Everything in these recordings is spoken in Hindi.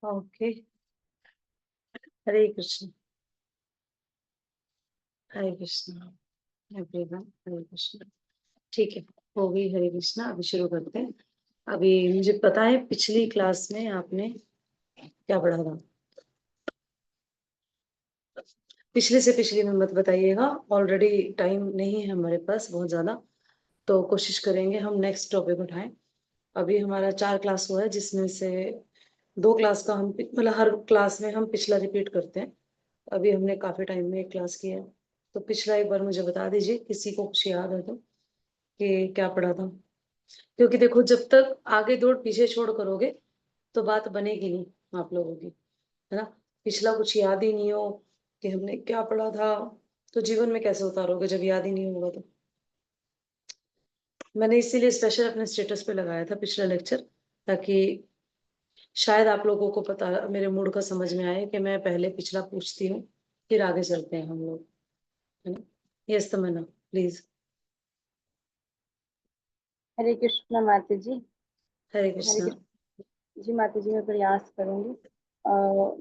ओके। हरे कृष्ण। हरे कृष्ण एवरीवन। हरे कृष्ण। ठीक है, हो गई हरे कृष्णा। अभी शुरू करते हैं। अभी मुझे पता है पिछली क्लास में आपने क्या पढ़ा था। पिछले से पिछली में मत बताइएगा, ऑलरेडी टाइम नहीं है हमारे पास बहुत ज्यादा। तो कोशिश करेंगे हम नेक्स्ट टॉपिक उठाएं। अभी हमारा 4 क्लास हुआ है, जिसमें से 2 क्लास का हम मतलब हर क्लास में हम पिछला रिपीट करते हैं। अभी हमने काफी टाइम में एक क्लास किया है। तो पिछला एक बार मुझे बता दीजिए, किसी को कुछ याद है तो, कि क्या पढ़ा था। क्योंकि देखो, जब तक आगे दौड़ पीछे छोड़ करोगे तो बात बनेगी नहीं आप लोगों की, है ना। पिछला कुछ याद ही नहीं हो कि हमने क्या पढ़ा था, तो जीवन में कैसे उतारोगे जब याद ही नहीं होगा तो। मैंने इसीलिए स्पेशल अपने स्टेटस पे लगाया था पिछला लेक्चर, ताकि शायद आप लोगों को पता, मेरे मूड का समझ में आए कि मैं पहले पिछला पूछती हूँ, फिर आगे चलते हैं हम लोग, है ना। Yes Tamanna, please. हरे कृष्ण माता जी। हरे हरे कृष्णा। कृष्ण जी माता जी, मैं प्रयास करूंगी।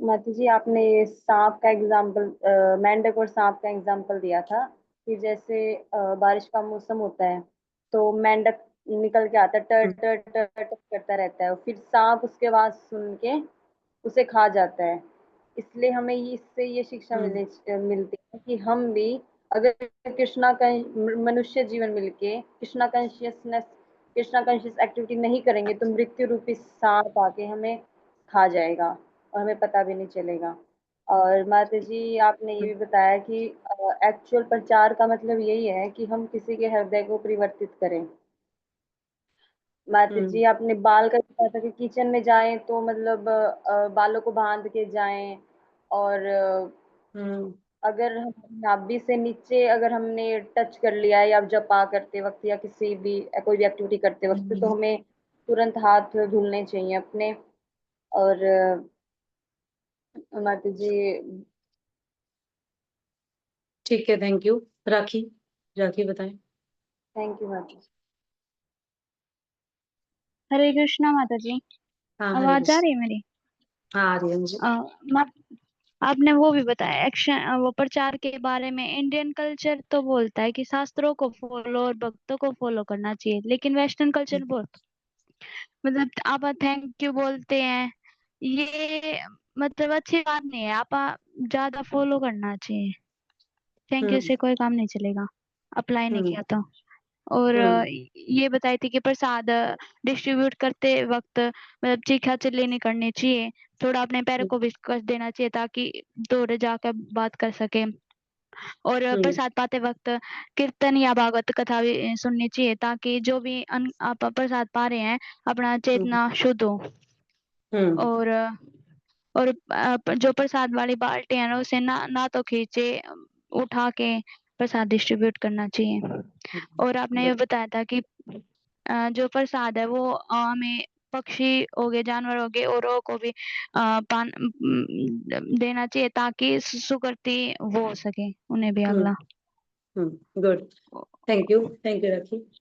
माता जी, आपने ये सांप का एग्जाम्पल, मेंढक और सांप का एग्जाम्पल दिया था कि जैसे बारिश का मौसम होता है तो मेंढक निकल के आता है, टर हम्म। टर टर टर करता रहता है, और फिर सांप उसके आवाज सुन के उसे खा जाता है। इसलिए हमें इससे ये शिक्षा हम्म। मिलती है कि हम भी अगर कृष्णा का मनुष्य जीवन मिलके कृष्णा कॉन्शियस एक्टिविटी नहीं करेंगे तो मृत्यु रूपी सांप आके हमें खा जाएगा और हमें पता भी नहीं चलेगा। और माता जी, आपने ये भी बताया कि एक्चुअल प्रचार का मतलब यही है कि हम किसी के हृदय को परिवर्तित करें। माता हम्म। जी, आपने बाल का बताया था कि किचन में जाएं तो मतलब बालों को बांध के जाएं, और हम्म। अगर हम नाभि से नीचे अगर हमने टच कर लिया है या जपा करते वक्त या किसी भी कोई भी एक्टिविटी करते वक्त, तो हम्म। हमें तुरंत हाथ धुलने चाहिए अपने। और माता जी, ठीक है, थैंक यू। राखी, राखी बताएं। थैंक यू माता जी। हरे कृष्णा माता जी। हाँ हरे आवाज आ कृष्ण। रही है मेरी? हाँ आ रही है मुझे। अ, मा- आपने वो भी बताया एक्शन, वो प्रचार के बारे में। इंडियन कल्चर तो बोलता है कि शास्त्रों को फॉलो और भक्तों को फॉलो करना चाहिए, लेकिन वेस्टर्न कल्चर बोल मतलब आप थैंक यू बोलते हैं, ये मतलब अच्छी बात नहीं है। आप ज्यादा फॉलो करना चाहिए। थैंक यू हम्म। से कोई काम नहीं चलेगा, अप्लाई नहीं हम्म। किया तो। और हम्म। ये बताई थी कि प्रसाद डिस्ट्रीब्यूट करते वक्त मतलब चीखा चिल्ली नहीं करनी चाहिए, थोड़ा अपने पैरों को भी कस देना चाहिए ताकि दूर जाकर बात कर सके। और हम्म। प्रसाद पाते वक्त कीर्तन या भागवत कथा भी सुननी चाहिए ताकि जो भी आप प्रसाद पा रहे हैं अपना हम्म। चेतना शुद्ध हो। हम्म। और जो प्रसाद वाली बाल्टी है ना उसे ना तो खींचे, उठा के प्रसाद डिस्ट्रीब्यूट करना चाहिए। और आपने ये गुड। बताया था कि जो प्रसाद है वो हमें पक्षी हो गए, जानवर हो गए, औरों को भी पान देना चाहिए ताकि सुकृति वो हो सके उन्हें भी हम्म। अगला। Good. Thank you, thank you Rakhi.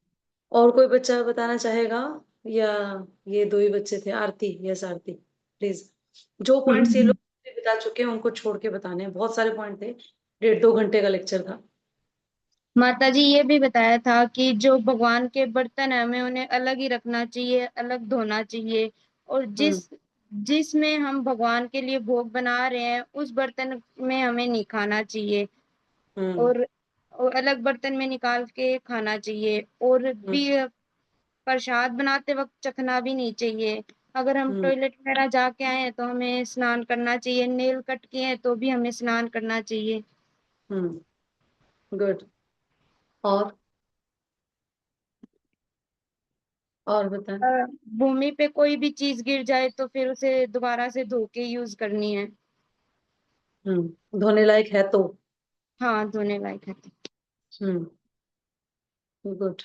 और कोई बच्चा बताना चाहेगा, या ये 2 ही बच्चे थे। आरती, यस आरती, प्लीज। जो पॉइंट्स ये लोग बता चुके हैं उनको छोड़ के बताने हैं, बहुत सारे पॉइंट थे। 1.5-2 घंटे का लेक्चर था। माता जी, ये भी बताया था कि जो भगवान के बर्तन है हमें उन्हें अलग ही रखना चाहिए, अलग धोना चाहिए, और हम्म। जिसमें हम भगवान के लिए भोग बना रहे हैं उस बर्तन में हमें नहीं खाना चाहिए, हम्म। और अलग बर्तन में निकाल के खाना चाहिए। और भी हम्म। प्रसाद बनाते वक्त चखना भी नहीं चाहिए। अगर हम हम्म। टॉयलेट वगैरह जाके आए हैं तो हमें स्नान करना चाहिए, नेल कट किए हैं तो भी हमें स्नान करना चाहिए। हम्म। गुड। और बता। अ, भूमि पे कोई भी चीज गिर जाए तो फिर उसे दोबारा से धो के यूज करनी है। धोने लायक है तो। हाँ, धोने लायक है। हम्म। गुड।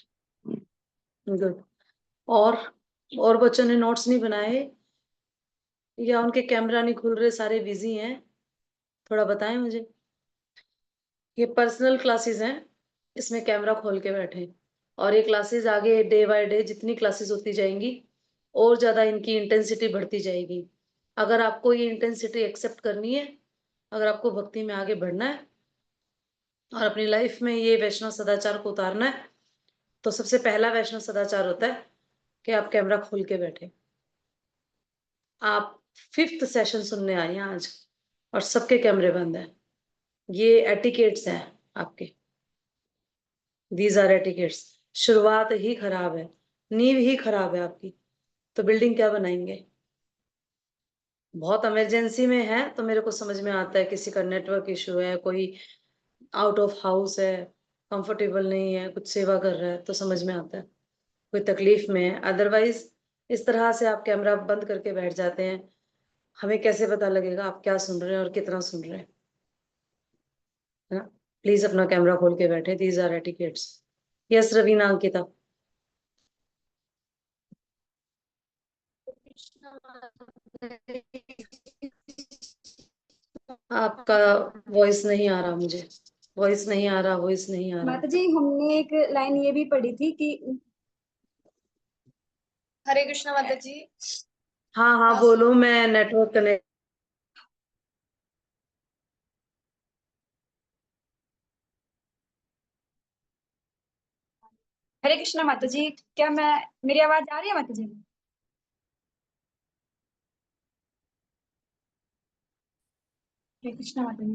गुड। और और बच्चों ने नोट्स नहीं बनाए, या उनके कैमरा नहीं खुल रहे, सारे बिजी हैं? थोड़ा बताएं मुझे। ये पर्सनल क्लासेस हैं, इसमें कैमरा खोल के बैठे। और ये क्लासेस आगे डे बाय डे जितनी क्लासेस होती जाएंगी और ज्यादा इनकी इंटेंसिटी बढ़ती जाएगी। अगर आपको ये इंटेंसिटी एक्सेप्ट करनी है, अगर आपको भक्ति में आगे बढ़ना है और अपनी लाइफ में ये वैष्णव सदाचार को उतारना है, तो सबसे पहला वैष्णव सदाचार होता है कि आप कैमरा खोल के बैठे। आप 5th सेशन सुनने आए हैं आज और सबके कैमरे बंद हैं। ये एटिकेट्स हैं आपके, दीज आर एटिकेट्स। शुरुआत ही खराब है, नींव ही खराब है आपकी, तो बिल्डिंग क्या बनाएंगे? बहुत इमरजेंसी में है तो मेरे को समझ में आता है, किसी का नेटवर्क इशू है, कोई आउट ऑफ हाउस है, कंफर्टेबल नहीं है, कुछ सेवा कर रहा है, तो समझ में आता है, कोई तकलीफ में है। अदरवाइज इस तरह से आप कैमरा बंद करके बैठ जाते हैं, हमें कैसे पता लगेगा आप क्या सुन रहे हैं और कितना सुन रहे हैं, है ना? प्लीज अपना कैमरा खोल के बैठे, these are etiquettes. Yes Raveena Ankita. आपका वॉइस नहीं आ रहा, मुझे वॉइस नहीं आ रहा, वॉइस नहीं आ रहा। माता जी, हमने एक लाइन ये भी पढ़ी थी कि हरे कृष्णा माता जी। हाँ हाँ बोलो, मैं नेटवर्क कनेक्ट। हरे कृष्णा माता जी, क्या मैं मेरी आवाज आ रही है माता जी? हरे कृष्णा माता जी।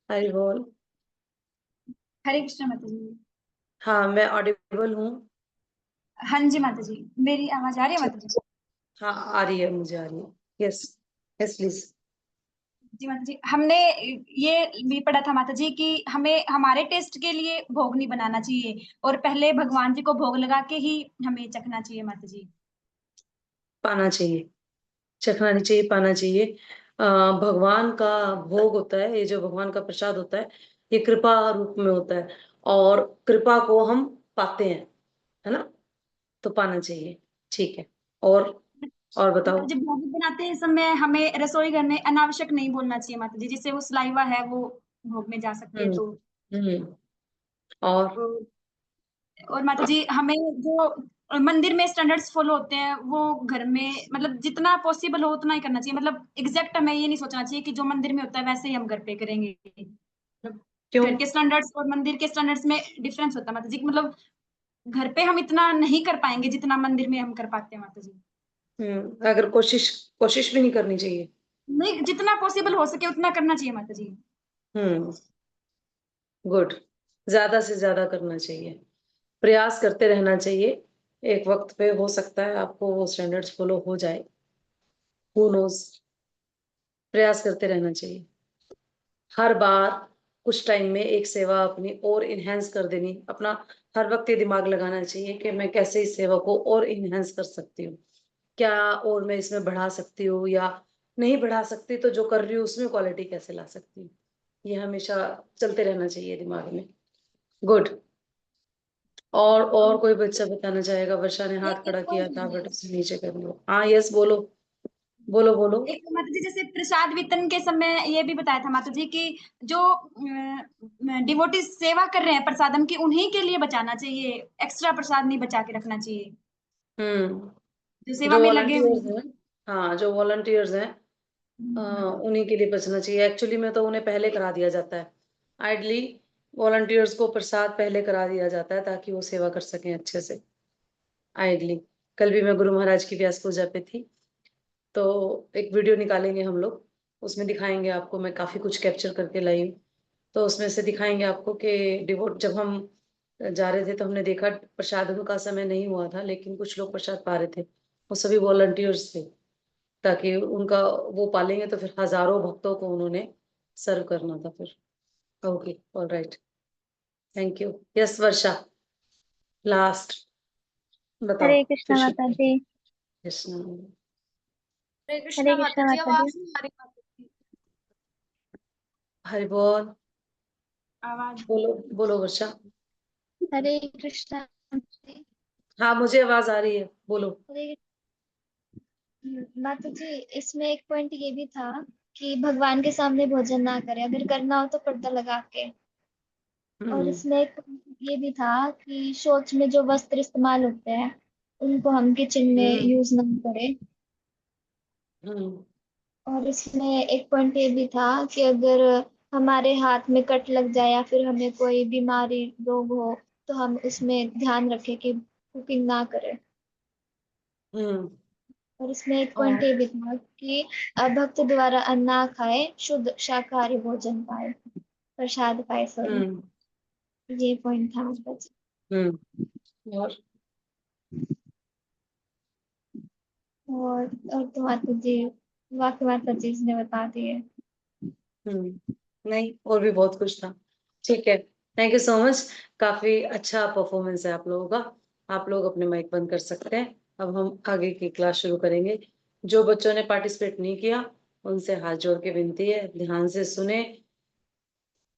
हरी बोल। हरे कृष्णा माता जी। हाँ मैं ऑडिबल हूँ। हाँ जी माता जी, मेरी आवाज आ रही है माता जी? हाँ आ रही है, मुझे आ रही है। Yes yes please. जी माता जी, हमने ये भी पढ़ा था माता जी कि हमें हमारे टेस्ट के लिए भोग नहीं बनाना चाहिए और पहले भगवान जी को भोग लगा के ही हमें चखना चाहिए माता जी। पाना चाहिए, चखना नहीं चाहिए, पाना चाहिए। भगवान का भोग होता है, ये जो भगवान का प्रसाद होता है, ये कृपा रूप में होता है और कृपा को हम पाते हैं, है ना? तो पाना चाहिए। ठीक है। और बताओ। माता जी, भोग बनाते समय हमें रसोई घर में अनावश्यक नहीं बोलना चाहिए माता जी, जिससे वो सलाइवा है वो भोग में जा सकती है। हम्म तो हम्म और और माता जी, हमें जो मंदिर में स्टैंडर्ड्स फॉलो होते हैं वो घर में मतलब जितना पॉसिबल हो उतना ही करना चाहिए। मतलब एग्जैक्ट हमें ये नहीं सोचना चाहिए कि जो मंदिर में होता है वैसे ही हम घर पे करेंगे। मतलब क्यों? घर के स्टैंडर्ड्स और मंदिर के स्टैंडर्ड्स में डिफरेंस होता है माता जी। मतलब घर पे हम इतना नहीं कर पाएंगे जितना मंदिर में हम कर पाते हैं माता जी। अगर कोशिश कोशिश भी नहीं करनी चाहिए। नहीं, जितना पॉसिबल हो सके उतना करना चाहिए माता जी। हम्म गुड। ज्यादा से ज्यादा करना चाहिए, प्रयास करते रहना चाहिए। एक वक्त पे हो सकता है आपको वो स्टैंडर्ड्स फॉलो हो जाए, हु नोज। प्रयास करते रहना चाहिए। हर बार कुछ टाइम में एक सेवा अपनी और इनहेंस कर देनी, अपना हर वक्त ये दिमाग लगाना चाहिए कि मैं कैसे इस सेवा को और इनहेंस कर सकती हूँ, क्या और मैं इसमें बढ़ा सकती हूँ, या नहीं बढ़ा सकती तो जो कर रही हूँ उसमें क्वालिटी कैसे ला सकती हूँ। ये हमेशा चलते रहना चाहिए दिमाग में। गुड। और कोई बच्चा बताना चाहेगा? वर्षा ने हाथ खड़ा किया था, बट उसे नीचे कर लो। हाँ यस बोलो, बोलो बोलो। एक माता जी, जैसे प्रसाद वितरण के समय ये भी बताया था माता जी कि जो डिवोटी सेवा कर रहे हैं प्रसादम की, उन्हीं के लिए बचाना चाहिए, एक्स्ट्रा प्रसाद नहीं बचा के रखना चाहिए जो सेवा जो में लगे हुए वॉलंटियर्स हैं। हैं, हाँ जो वॉलंटियर्स हैं, उन्हीं के लिए बचना चाहिए। एक्चुअली में तो उन्हें पहले करा दिया जाता है, आइडली वॉलंटियर्स को प्रसाद पहले करा दिया जाता है ताकि वो सेवा कर सकें अच्छे से, आइडली। कल भी मैं गुरु महाराज की व्यास पूजा पे थी, तो एक वीडियो निकालेंगे हम लोग, उसमें दिखाएंगे आपको, मैं काफी कुछ कैप्चर करके लाई हूँ। तो उसमें से दिखाएंगे आपको कि डिवोट जब हम जा रहे थे तो हमने देखा प्रसाद का समय नहीं हुआ था, लेकिन कुछ लोग प्रसाद पा रहे थे, वो सभी वॉलंटियर्स थे, ताकि उनका वो पालेंगे तो फिर हजारों भक्तों को उन्होंने सर्व करना था फिर। Okay all right, thank you. Yes Varsha, last बताओ हरे फिर कृष्णा माता शुरू। जी। कृष्ण। हरे हरे कृष्णा कृष्णा माता जी, माता जी। आवाज नहीं आ रही माता जी। हरि बोल। आवाज बोलो बोलो वर्षा। हरे कृष्णा माता जी। हाँ मुझे आवाज आ रही है, बोलो। हरे माता जी, इसमें एक पॉइंट ये भी था कि भगवान के सामने भोजन ना करें, अगर करना हो तो पर्दा लगा के। और हम्म इसमें एक ये भी था कि शौच में जो वस्त्र इस्तेमाल होते हैं उनको हम किचन में हम्म यूज ना करें। हम्म और इसमें एक पॉइंट ये भी था कि अगर हमारे हाथ में कट लग जाए या फिर हमें कोई बीमारी रोग हो तो हम उसमें ध्यान रखें कि कुकिंग ना करें। हम्म और इसमें एक पॉइंट और ये भी था कि भक्त द्वारा अन्न ना खाए, शुद्ध शाकाहारी भोजन पाए, प्रसाद पाए, सॉरी। हम्म ये पॉइंट था आपका जी। और और तो माता जी, बाकी माता जी ने बता दिए। नहीं, और भी बहुत कुछ था। ठीक है, थैंक यू सो मच। काफी अच्छा परफॉर्मेंस है आप लोगों का। आप लोग अपने माइक बंद कर सकते हैं। अब हम आगे की क्लास शुरू करेंगे। जो बच्चों ने पार्टिसिपेट नहीं किया उनसे हाथ जोड़ के विनती है, ध्यान से सुने,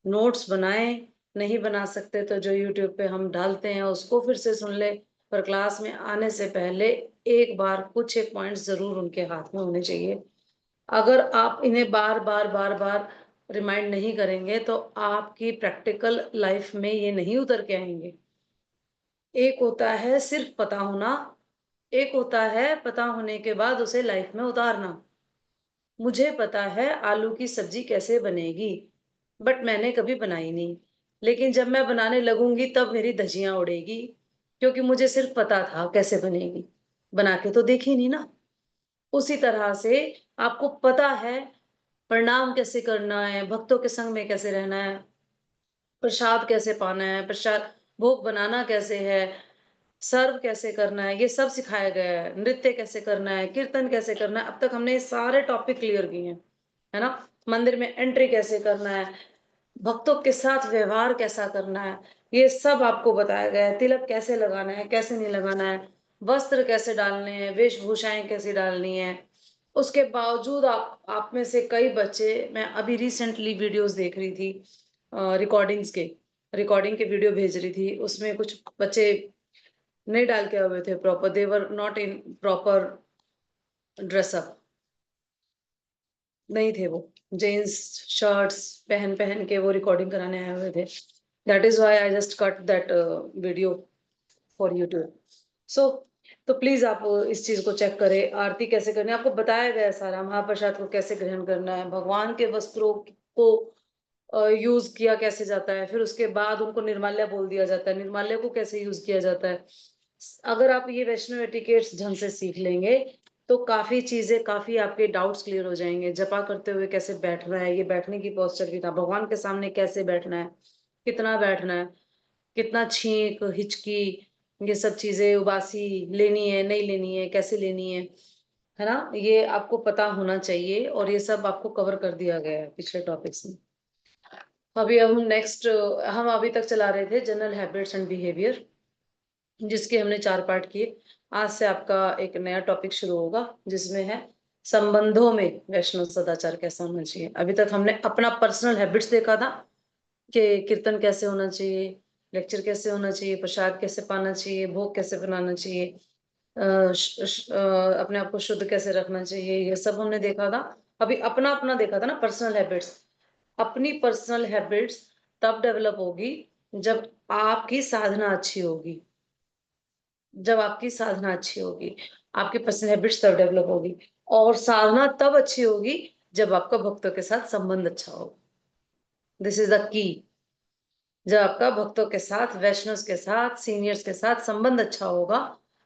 नोट्स बनाएं। नहीं बना सकते तो जो यूट्यूब पे हम डालते हैं उसको फिर से सुन ले, पर क्लास में आने से पहले एक बार कुछ एक पॉइंट्स जरूर उनके हाथ में होने चाहिए। अगर आप इन्हें बार बार बार बार रिमाइंड नहीं करेंगे तो आपकी प्रैक्टिकल लाइफ में ये नहीं उतर के आएंगे। एक होता है सिर्फ पता होना, एक होता है पता होने के बाद उसे लाइफ में उतारना। मुझे पता है आलू की सब्जी कैसे बनेगी, बट मैंने कभी बनाई नहीं, लेकिन जब मैं बनाने लगूंगी तब मेरी धज्जियां उड़ेगी, क्योंकि मुझे सिर्फ पता था कैसे बनेगी, बना के तो देखी नहीं ना। उसी तरह से आपको पता है प्रणाम कैसे करना है, भक्तों के संग में कैसे रहना है, प्रसाद कैसे पाना है, प्रसाद भोग बनाना कैसे है, सर्व कैसे करना है, ये सब सिखाया गया है। नृत्य कैसे करना है, कीर्तन कैसे करना है, अब तक हमने ये सारे टॉपिक क्लियर किए हैं, है ना। मंदिर में एंट्री कैसे करना है, भक्तों के साथ व्यवहार कैसा करना है, ये सब आपको बताया गया है। तिलक कैसे लगाना है, कैसे नहीं लगाना है, वस्त्र कैसे डालने हैं, वेशभूषाएं कैसी डालनी है। उसके बावजूद आप में से कई बच्चे, मैं अभी रिसेंटली वीडियोस देख रही थी, रिकॉर्डिंग के वीडियो भेज रही थी, उसमें कुछ बच्चे नहीं डाल के आए हुए थे proper, they were not in proper dress up, नहीं थे वो, जीन्स शर्ट्स पहन पहन के वो रिकॉर्डिंग कराने आए हुए थे। That is why I just cut that video for YouTube. So तो प्लीज आप इस चीज को चेक करें। आरती कैसे करनी है आपको बताया गया है सारा, महाप्रसाद को कैसे ग्रहण करना है, भगवान के वस्त्रों को यूज किया कैसे जाता है, फिर उसके बाद उनको निर्माल्य बोल दिया जाता है, निर्माल्य को कैसे यूज किया जाता है। अगर आप ये वैष्णव एटिकेट्स ढंग से सीख लेंगे तो काफी चीजें, काफी आपके डाउट्स क्लियर हो जाएंगे। जपा करते हुए कैसे बैठना है, ये बैठने की पोस्चर भी था, भगवान के सामने कैसे बैठना है, कितना बैठना है, कितना छींक हिचकी, ये सब चीजें उबासी लेनी है नहीं लेनी है, कैसे लेनी है ना, ये आपको पता होना चाहिए। और ये सब आपको कवर कर दिया गया है पिछले टॉपिक्स में। अभी अब हम अभी तक चला रहे थे जनरल हैबिट्स एंड बिहेवियर, जिसके हमने 4 पार्ट किए। आज से आपका एक नया टॉपिक शुरू होगा जिसमें है संबंधों में वैष्णव सदाचार कैसा होना चाहिए। अभी तक हमने अपना पर्सनल हैबिट्स देखा था कि कीर्तन कैसे होना चाहिए, लेक्चर कैसे होना चाहिए, प्रसाद कैसे पाना चाहिए, भोग कैसे बनाना चाहिए, अपने आप को शुद्ध कैसे रखना चाहिए, ये सब हमने देखा था। अभी अपना अपना देखा था ना, पर्सनल हैबिट्स। अपनी पर्सनल हैबिट्स तब डेवलप होगी जब आपकी साधना अच्छी होगी, जब आपकी साधना अच्छी होगी आपकी पर्सनल हैबिट्स तब डेवलप होगी। और साधना तब अच्छी होगी जब आपका भक्तों के साथ संबंध अच्छा होगा। This is the key. जब आपका भक्तों के साथ, वैष्णव के साथ, सीनियर्स के साथ संबंध अच्छा होगा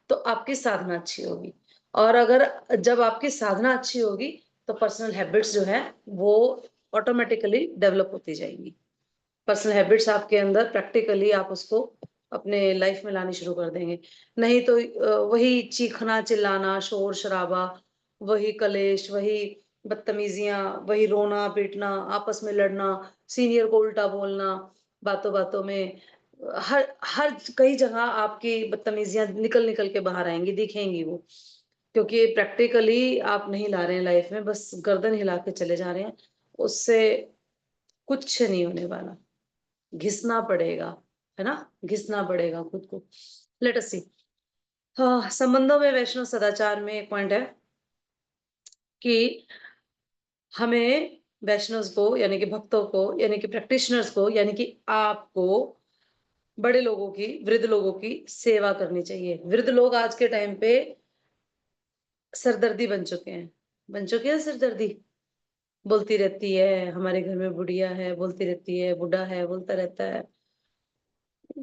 तो आपकी साधना अच्छी होगी। और अगर जब आपकी साधना अच्छी होगी तो पर्सनल हैबिट्स जो है वो ऑटोमेटिकली डेवलप होती जाएंगी। पर्सनल हैबिट्स आपके अंदर प्रैक्टिकली आप उसको अपने लाइफ में लानी शुरू कर देंगे। नहीं तो वही चीखना चिल्लाना शोर शराबा, वही कलेश, वही बदतमीजियां, वही रोना पीटना, आपस में लड़ना, सीनियर को उल्टा बोलना बातों बातों में, हर हर कई जगह आपकी बदतमीजियां निकल निकल के बाहर आएंगी, दिखेंगी वो, क्योंकि प्रैक्टिकली आप नहीं ला रहे हैं लाइफ में, बस गर्दन हिला के चले जा रहे हैं। उससे कुछ नहीं होने वाला, घिसना पड़ेगा, है ना, घिसना पड़ेगा खुद को। लेट अस सी। हाँ, संबंधों में वैष्णव सदाचार में एक पॉइंट है कि हमें वैष्णव को यानी कि भक्तों को यानी कि प्रैक्टिशनर्स को यानी कि आपको बड़े लोगों की, वृद्ध लोगों की सेवा करनी चाहिए। वृद्ध लोग आज के टाइम पे सरदर्दी बन चुके हैं, बन चुके हैं सिरदर्दी, बोलती रहती है हमारे घर में बुढ़िया है, बोलती रहती है बुढ़ा है, बोलता रहता है,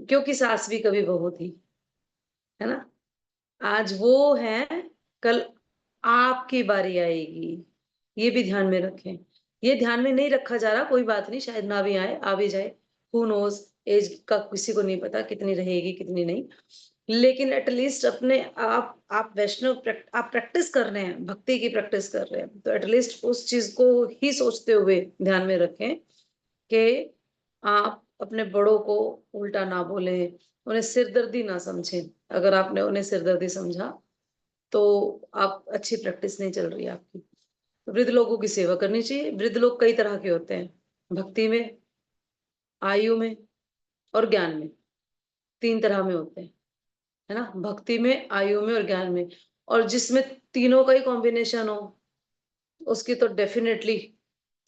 क्योंकि सास भी कभी बहू थी, है ना। आज वो है, कल आपकी बारी आएगी, ये भी ध्यान में रखें। ये ध्यान में नहीं रखा जा रहा, कोई बात नहीं, शायद ना भी आए, आ भी जाए, हु नोज, एज का किसी को नहीं पता कितनी रहेगी कितनी नहीं। लेकिन एटलीस्ट अपने आप वैष्णव आप प्रैक्टिस कर रहे हैं, भक्ति की प्रैक्टिस कर रहे हैं, तो एटलीस्ट उस चीज को ही सोचते हुए ध्यान में रखें कि आप अपने बड़ों को उल्टा ना बोले, उन्हें सिरदर्दी ना समझें। अगर आपने उन्हें सिरदर्दी समझा तो आप अच्छी प्रैक्टिस नहीं चल रही है आपकी। तो वृद्ध लोगों की सेवा करनी चाहिए। वृद्ध लोग कई तरह के होते हैं, भक्ति में, आयु में और ज्ञान में, 3 तरह में होते हैं, है ना। भक्ति में, आयु में और ज्ञान में, और जिसमें तीनों का ही कॉम्बिनेशन हो उसकी तो डेफिनेटली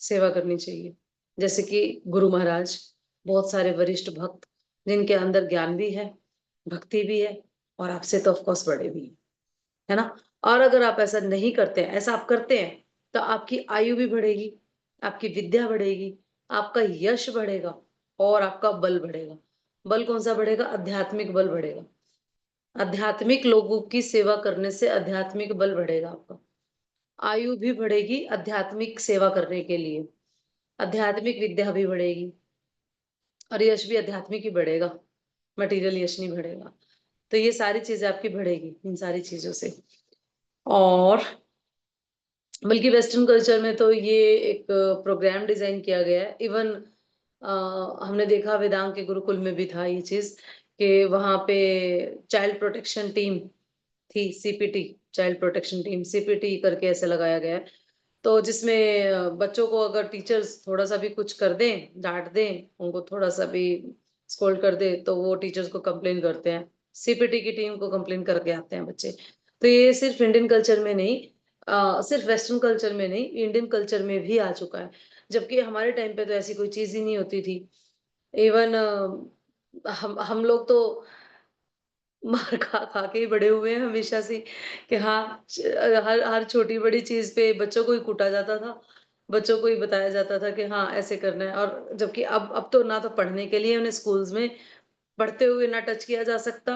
सेवा करनी चाहिए। जैसे कि गुरु महाराज, बहुत सारे वरिष्ठ भक्त जिनके अंदर ज्ञान भी है, भक्ति भी है, और आपसे तो ऑफकोर्स बड़े भी है ना। और अगर आप ऐसा नहीं करते हैं, ऐसा आप करते हैं, तो आपकी आयु भी बढ़ेगी, आपकी विद्या बढ़ेगी, आपका यश बढ़ेगा और आपका बल बढ़ेगा। बल कौन सा बढ़ेगा? आध्यात्मिक बल बढ़ेगा। आध्यात्मिक लोगों की सेवा करने से आध्यात्मिक बल बढ़ेगा आपका। आयु भी बढ़ेगी आध्यात्मिक सेवा करने के लिए, आध्यात्मिक विद्या भी बढ़ेगी, और यश भी आध्यात्मिक ही बढ़ेगा, मटेरियल यश नहीं बढ़ेगा। तो ये सारी चीजें आपकी बढ़ेगी इन सारी चीजों से। और बल्कि वेस्टर्न कल्चर में तो ये एक प्रोग्राम डिजाइन किया गया है। इवन हमने देखा वेदांग के गुरुकुल में भी था ये चीज, कि वहां पे चाइल्ड प्रोटेक्शन टीम थी, CPT, child protection team, CPT करके ऐसे लगाया गया है। तो जिसमें बच्चों को अगर टीचर्स थोड़ा सा भी कुछ कर दें, डांट दें, उनको थोड़ा सा भी स्कोल्ड कर दे, तो वो टीचर्स को कंप्लेन करते हैं, सीपीटी की टीम को कंप्लेन करके आते हैं बच्चे। तो ये सिर्फ इंडियन कल्चर में नहीं, सिर्फ वेस्टर्न कल्चर में नहीं, इंडियन कल्चर में भी आ चुका है। जबकि हमारे टाइम पे तो ऐसी कोई चीज ही नहीं होती थी। इवन हम लोग तो मार खा खा के ही बड़े हुए हैं हमेशा से, कि हाँ, हर हर छोटी बड़ी चीज पे बच्चों को ही कूटा जाता था, बच्चों को ही बताया जाता था कि हाँ ऐसे करना है। और जबकि अब तो ना तो पढ़ने के लिए उन्हें स्कूल्स में पढ़ते हुए ना टच किया जा सकता,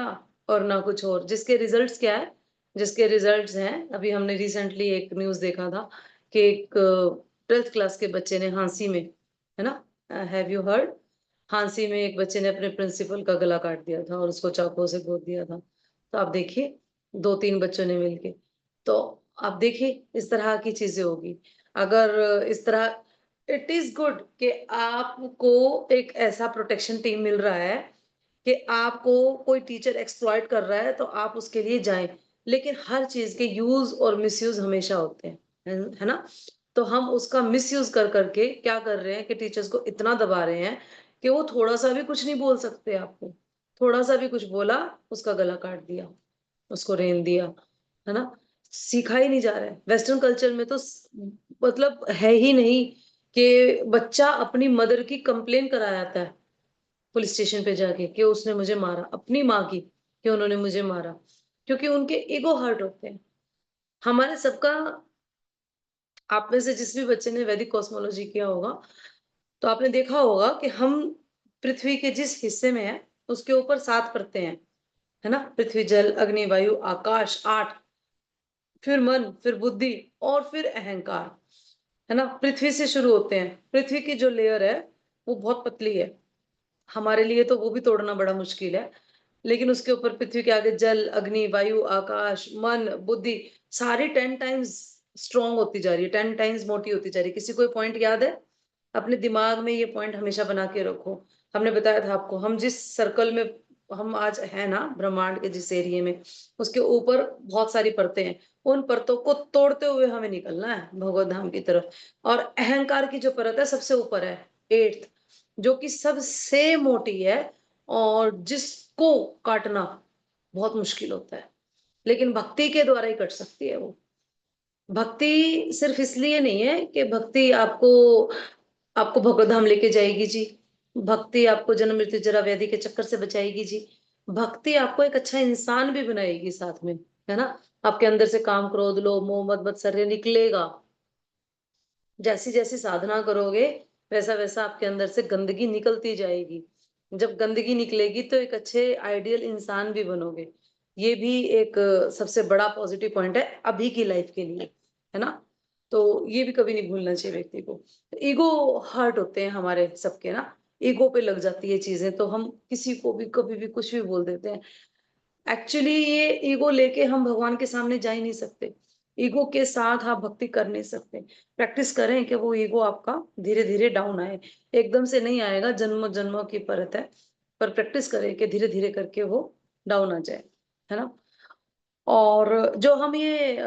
और ना कुछ और। जिसके रिजल्ट्स क्या है, जिसके रिजल्ट्स हैं, अभी हमने रिसेंटली एक न्यूज देखा था कि एक 12th क्लास के बच्चे ने हांसी में, है ना, हैव यू हर्ड, हांसी में एक बच्चे ने अपने प्रिंसिपल का गला काट दिया था और उसको चाकू से गोद दिया था। तो आप देखिए, 2-3 बच्चों ने मिलके, तो आप देखिए इस तरह की चीजें होगी। अगर इस तरह, इट इज गुड कि आपको एक ऐसा प्रोटेक्शन टीम मिल रहा है कि आपको कोई टीचर एक्सप्लॉइट कर रहा है तो आप उसके लिए जाएं। लेकिन हर चीज के यूज और मिसयूज हमेशा होते हैं, है ना। तो हम उसका मिसयूज कर करके क्या कर रहे हैं कि टीचर्स को इतना दबा रहे हैं कि वो थोड़ा सा भी कुछ नहीं बोल सकते आपको। थोड़ा सा भी कुछ बोला, उसका गला काट दिया, उसको रेन दिया, है ना। सीखा ही नहीं जा रहा है। वेस्टर्न कल्चर में तो मतलब है ही नहीं कि बच्चा अपनी मदर की कंप्लेन करा जाता है पुलिस स्टेशन पे जाके कि उसने मुझे मारा, अपनी माँ की, कि उन्होंने मुझे मारा, क्योंकि उनके ईगो हर्ट होते हैं। हमारे सबका, आप में से जिस भी बच्चे ने वैदिक कॉस्मोलॉजी किया होगा तो आपने देखा होगा कि हम पृथ्वी के जिस हिस्से में है उसके ऊपर 7 परतें हैं, है ना। पृथ्वी, जल, अग्नि, वायु, आकाश, 8, फिर मन, फिर बुद्धि, और फिर अहंकार, है ना। पृथ्वी से शुरू होते हैं। पृथ्वी की जो लेयर है वो बहुत पतली है, हमारे लिए तो वो भी तोड़ना बड़ा मुश्किल है। लेकिन उसके ऊपर पृथ्वी के आगे जल, अग्नि, वायु, आकाश, मन, बुद्धि, सारी 10 टाइम्स स्ट्रॉन्ग होती जा रही है, 10 टाइम्स मोटी होती जा रही है। किसी को पॉइंट याद है? अपने दिमाग में ये पॉइंट हमेशा बना के रखो। हमने बताया था आपको, हम जिस सर्कल में हम आज है ना, ब्रह्मांड के जिस एरिया में, उसके ऊपर बहुत सारी परतें हैं। उन परतों को तोड़ते हुए हमें निकलना है भगवत धाम की तरफ। और अहंकार की जो परत है सबसे ऊपर है, 8th, जो कि सबसे मोटी है, और जिसको काटना बहुत मुश्किल होता है। लेकिन भक्ति के द्वारा ही कट सकती है वो। भक्ति सिर्फ इसलिए नहीं है कि भक्ति आपको आपको भगवत धाम लेके जाएगी जी, भक्ति आपको जन्म मृत्यु जरा व्याधि के चक्कर से बचाएगी जी, भक्ति आपको एक अच्छा इंसान भी बनाएगी साथ में, है ना। आपके अंदर से काम, क्रोध, लोभ, मोह, मद, मत्सर्य निकलेगा। जैसी जैसी साधना करोगे वैसा वैसा आपके अंदर से गंदगी निकलती जाएगी। जब गंदगी निकलेगी तो एक अच्छे आइडियल इंसान भी बनोगे। ये भी एक सबसे बड़ा पॉजिटिव पॉइंट है अभी की लाइफ के लिए, है ना। तो ये भी कभी नहीं भूलना चाहिए व्यक्ति को। ईगो हर्ट होते हैं हमारे सबके ना, ईगो पे लग जाती है चीजें, तो हम किसी को भी कभी भी कुछ भी बोल देते हैं। एक्चुअली ये ईगो लेके हम भगवान के सामने जा ही नहीं सकते। ईगो के साथ आप भक्ति कर नहीं सकते। प्रैक्टिस करें कि वो ईगो आपका धीरे धीरे डाउन आए। एकदम से नहीं आएगा, जन्मों जन्मों की परत है, पर प्रैक्टिस करें कि धीरे धीरे करके वो डाउन आ जाए, है ना। और जो हम ये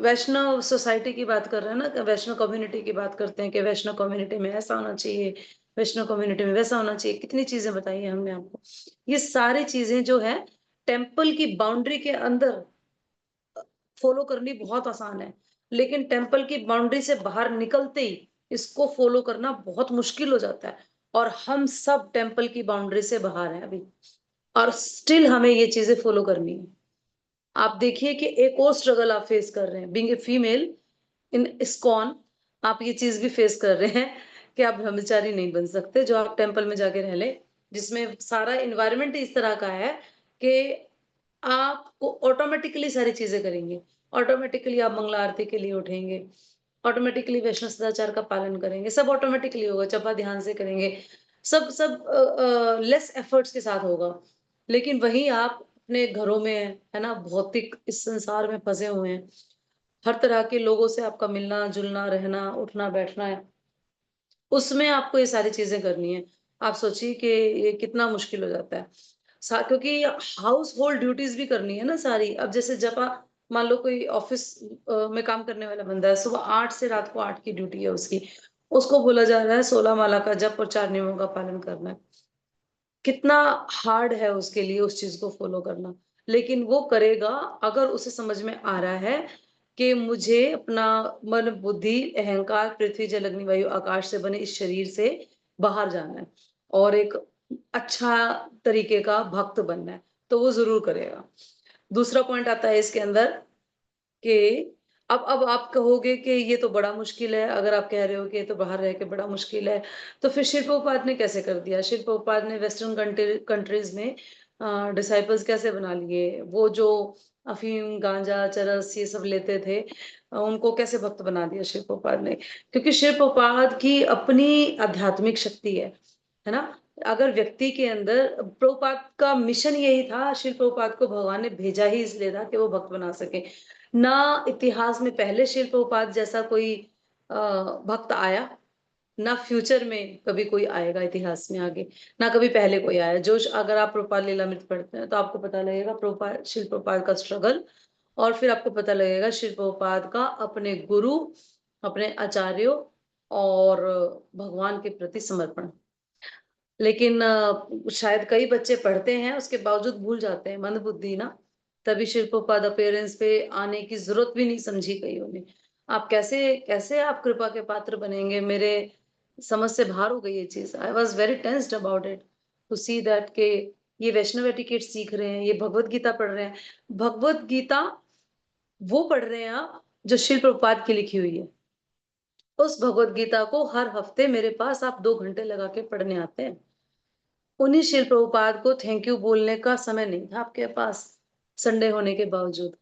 वैष्णव सोसाइटी की बात कर रहे हैं ना, वैष्णव कम्युनिटी की बात करते हैं कि वैष्णव कम्युनिटी में ऐसा होना चाहिए, वैष्णव कम्युनिटी में वैसा होना चाहिए, कितनी चीजें बताई है हमने आपको। ये सारी चीजें जो है टेम्पल की बाउंड्री के अंदर फॉलो करनी बहुत आसान है, लेकिन टेम्पल की बाउंड्री से बाहर निकलते ही इसको फॉलो करना बहुत मुश्किल हो जाता है। और हम सब टेम्पल की बाउंड्री से बाहर हैं अभी, और स्टिल हमें ये चीजें फॉलो करनी है। आप देखिए कि एक और स्ट्रगल आप फेस कर रहे हैं, being a female in ISKCON. आप ये चीज भी फेस कर रहे हैं कि आप ब्रह्मचारी नहीं बन सकते जो आप टेम्पल में जाके रह ले, जिसमें सारा इन्वायरमेंट इस तरह का है कि आपको ऑटोमेटिकली सारी चीजें करेंगे। ऑटोमेटिकली आप मंगला आरती के लिए उठेंगे, ऑटोमेटिकली वैष्णव सदाचार का पालन करेंगे, सब ऑटोमेटिकली होगा, जपा ध्यान से करेंगे, सब सब लेस एफर्ट्स के साथ होगा। लेकिन वही आप अपने घरों में है ना, भौतिक इस संसार में फंसे हुए हैं। हर तरह के लोगों से आपका मिलना जुलना, रहना, उठना बैठना है, उसमें आपको ये सारी चीजें करनी है। आप सोचिए कि ये कितना मुश्किल हो जाता है। क्योंकि हाउस होल्ड ड्यूटीज भी करनी है ना सारी। अब जैसे जपा, मान लो कोई ऑफिस में काम करने वाला बंदा है, सुबह 8 से रात को 8 की ड्यूटी है उसकी, उसको बोला जा रहा है 16 माला का जप और 4 नियमों का पालन करना है। कितना हार्ड है उसके लिए उस चीज को फॉलो करना। लेकिन वो करेगा अगर उसे समझ में आ रहा है कि मुझे अपना मन, बुद्धि, अहंकार, पृथ्वी, जल, अग्नि, वायु, आकाश से बने इस शरीर से बाहर जाना है और एक अच्छा तरीके का भक्त बनना है, तो वो जरूर करेगा। दूसरा पॉइंट आता है इसके अंदर कि अब आप कहोगे कि ये तो बड़ा मुश्किल है। अगर आप कह रहे हो कि ये तो बाहर रह के बड़ा मुश्किल है, तो फिर शिल प्रभुपाद ने कैसे कर दिया? शिल प्रभुपाद ने वेस्टर्न कंट्रीज में डिसाइपल्स कैसे बना लिए? वो जो अफीम, गांजा, चरस ये सब लेते थे, उनको कैसे भक्त बना दिया शिल प्रभुपाद ने? क्योंकि शिल प्रभुपाद की अपनी आध्यात्मिक शक्ति है ना। अगर व्यक्ति के अंदर, प्रभुपाद का मिशन यही था, शिल प्रभुपाद को भगवान ने भेजा ही इसलिए था कि वो भक्त बना सके। ना इतिहास में पहले शिल प्रभुपाद जैसा कोई भक्त आया, ना फ्यूचर में कभी कोई आएगा इतिहास में आगे, ना कभी पहले कोई आया। जो अगर आप प्रभुपाद लीलामृत पढ़ते हैं तो आपको पता लगेगा प्रभुपाद, शिल प्रभुपाद का स्ट्रगल, और फिर आपको पता लगेगा शिल प्रभुपाद का अपने गुरु, अपने आचार्यों और भगवान के प्रति समर्पण। लेकिन शायद कई बच्चे पढ़ते हैं उसके बावजूद भूल जाते हैं, मंदबुद्धि ना। तभी शिल प्रभुपाद अपीयरेंस पे आने की जरूरत भी नहीं समझी कईयों ने। आप कैसे कैसे आप कृपा के पात्र बनेंगे? मेरे समझ से बाहर हो गई ये चीज। I was very tensed about it to see that के ये वैष्णव एटिकेट सीख रहे हैं, ये भगवत गीता पढ़ रहे हैं। भगवत गीता वो पढ़ रहे हैं आप जो शिल प्रभुपाद की लिखी हुई है। उस भगवत गीता को हर हफ्ते मेरे पास आप 2 घंटे लगा के पढ़ने आते हैं। उन्हीं शिल प्रभुपाद को थैंक यू बोलने का समय नहीं था आपके पास, संडे होने के बावजूद।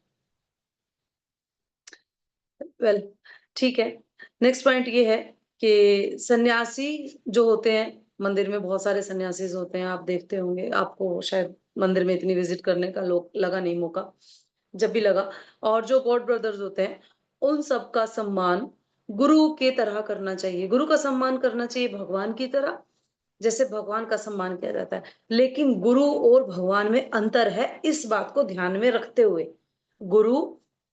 वेल, ठीक है। नेक्स्ट पॉइंट ये है कि सन्यासी जो होते हैं, मंदिर में बहुत सारे सन्यासी होते हैं, आप देखते होंगे। आपको शायद मंदिर में इतनी विजिट करने का लोग लगा नहीं मौका, जब भी लगा। और जो गॉड ब्रदर्स होते हैं, उन सब का सम्मान गुरु के तरह करना चाहिए। गुरु का सम्मान करना चाहिए भगवान की तरह, जैसे भगवान का सम्मान किया जाता है। लेकिन गुरु और भगवान में अंतर है, इस बात को ध्यान में रखते हुए। गुरु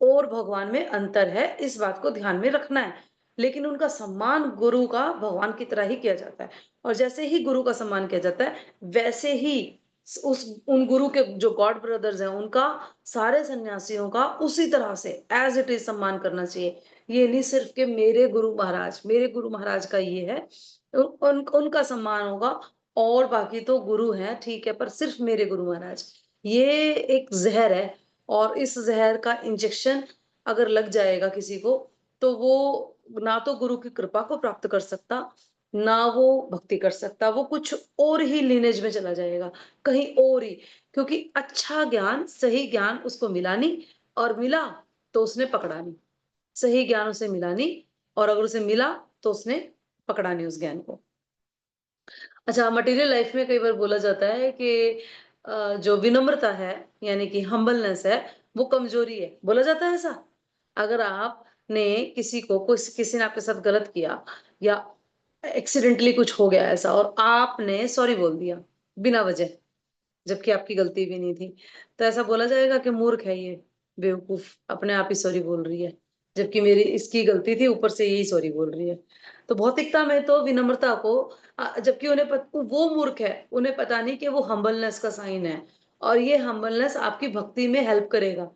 और भगवान में अंतर है, इस बात को ध्यान में रखना है। लेकिन उनका सम्मान गुरु का भगवान की तरह ही किया जाता है। और जैसे ही गुरु का सम्मान किया जाता है, वैसे ही उस उन गुरु के जो गॉड ब्रदर्स हैं, उनका सारे सन्यासियों का उसी तरह से एज इट इज सम्मान करना चाहिए। ये नहीं सिर्फ कि मेरे गुरु महाराज का ये है, उनका सम्मान होगा, और बाकी तो गुरु हैं ठीक है, पर सिर्फ मेरे गुरु महाराज, ये एक जहर है। और इस जहर का इंजेक्शन अगर लग जाएगा किसी को, तो वो ना तो गुरु की कृपा को प्राप्त कर सकता, ना वो भक्ति कर सकता, वो कुछ और ही लीनेज में चला जाएगा, कहीं और ही। क्योंकि अच्छा ज्ञान, सही ज्ञान उसको मिला नहीं, और मिला तो उसने पकड़ा नहीं। सही ज्ञान उसे मिला नहीं, और अगर उसे मिला तो उसने पकड़ा नहीं उस ज्ञान को। अच्छा, मटेरियल लाइफ में कई बार बोला जाता है कि जो विनम्रता है, यानी कि हम्बलनेस है, वो कमजोरी है। बोला जाता है ऐसा? अगर आपने किसी ने आपके साथ गलत किया, या एक्सीडेंटली कुछ हो गया ऐसा, और आपने सॉरी बोल दिया बिना वजह, जबकि आपकी गलती भी नहीं थी, तो ऐसा बोला जाएगा कि मूर्ख है ये, बेवकूफ, अपने आप ही सॉरी बोल रही है, जबकि मेरी इसकी गलती थी, ऊपर से यही सॉरी बोल रही है। तो भौतिकता में तो विनम्रता को, जबकि वो मूर्ख है, उन्हें पता नहीं कि वो हम्बलनेस का साइन है, और ये हम्बलनेस आपकी भक्ति में हेल्प करेगा,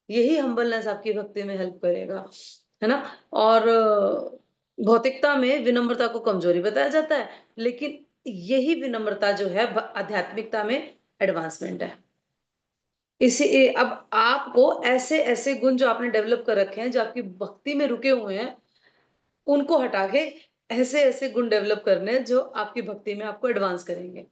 यही हम्बलनेस आपकी भक्ति में हेल्प करेगा, है ना। और भौतिकता में विनम्रता को कमजोरी बताया जाता है, लेकिन यही विनम्रता जो है आध्यात्मिकता में एडवांसमेंट है। इसी अब आपको ऐसे ऐसे गुण जो आपने डेवलप कर रखे हैं, जो आपकी भक्ति में रुके हुए हैं, उनको हटा के ऐसे ऐसे गुण डेवलप करने हैं जो आपकी भक्ति में आपको एडवांस करेंगे,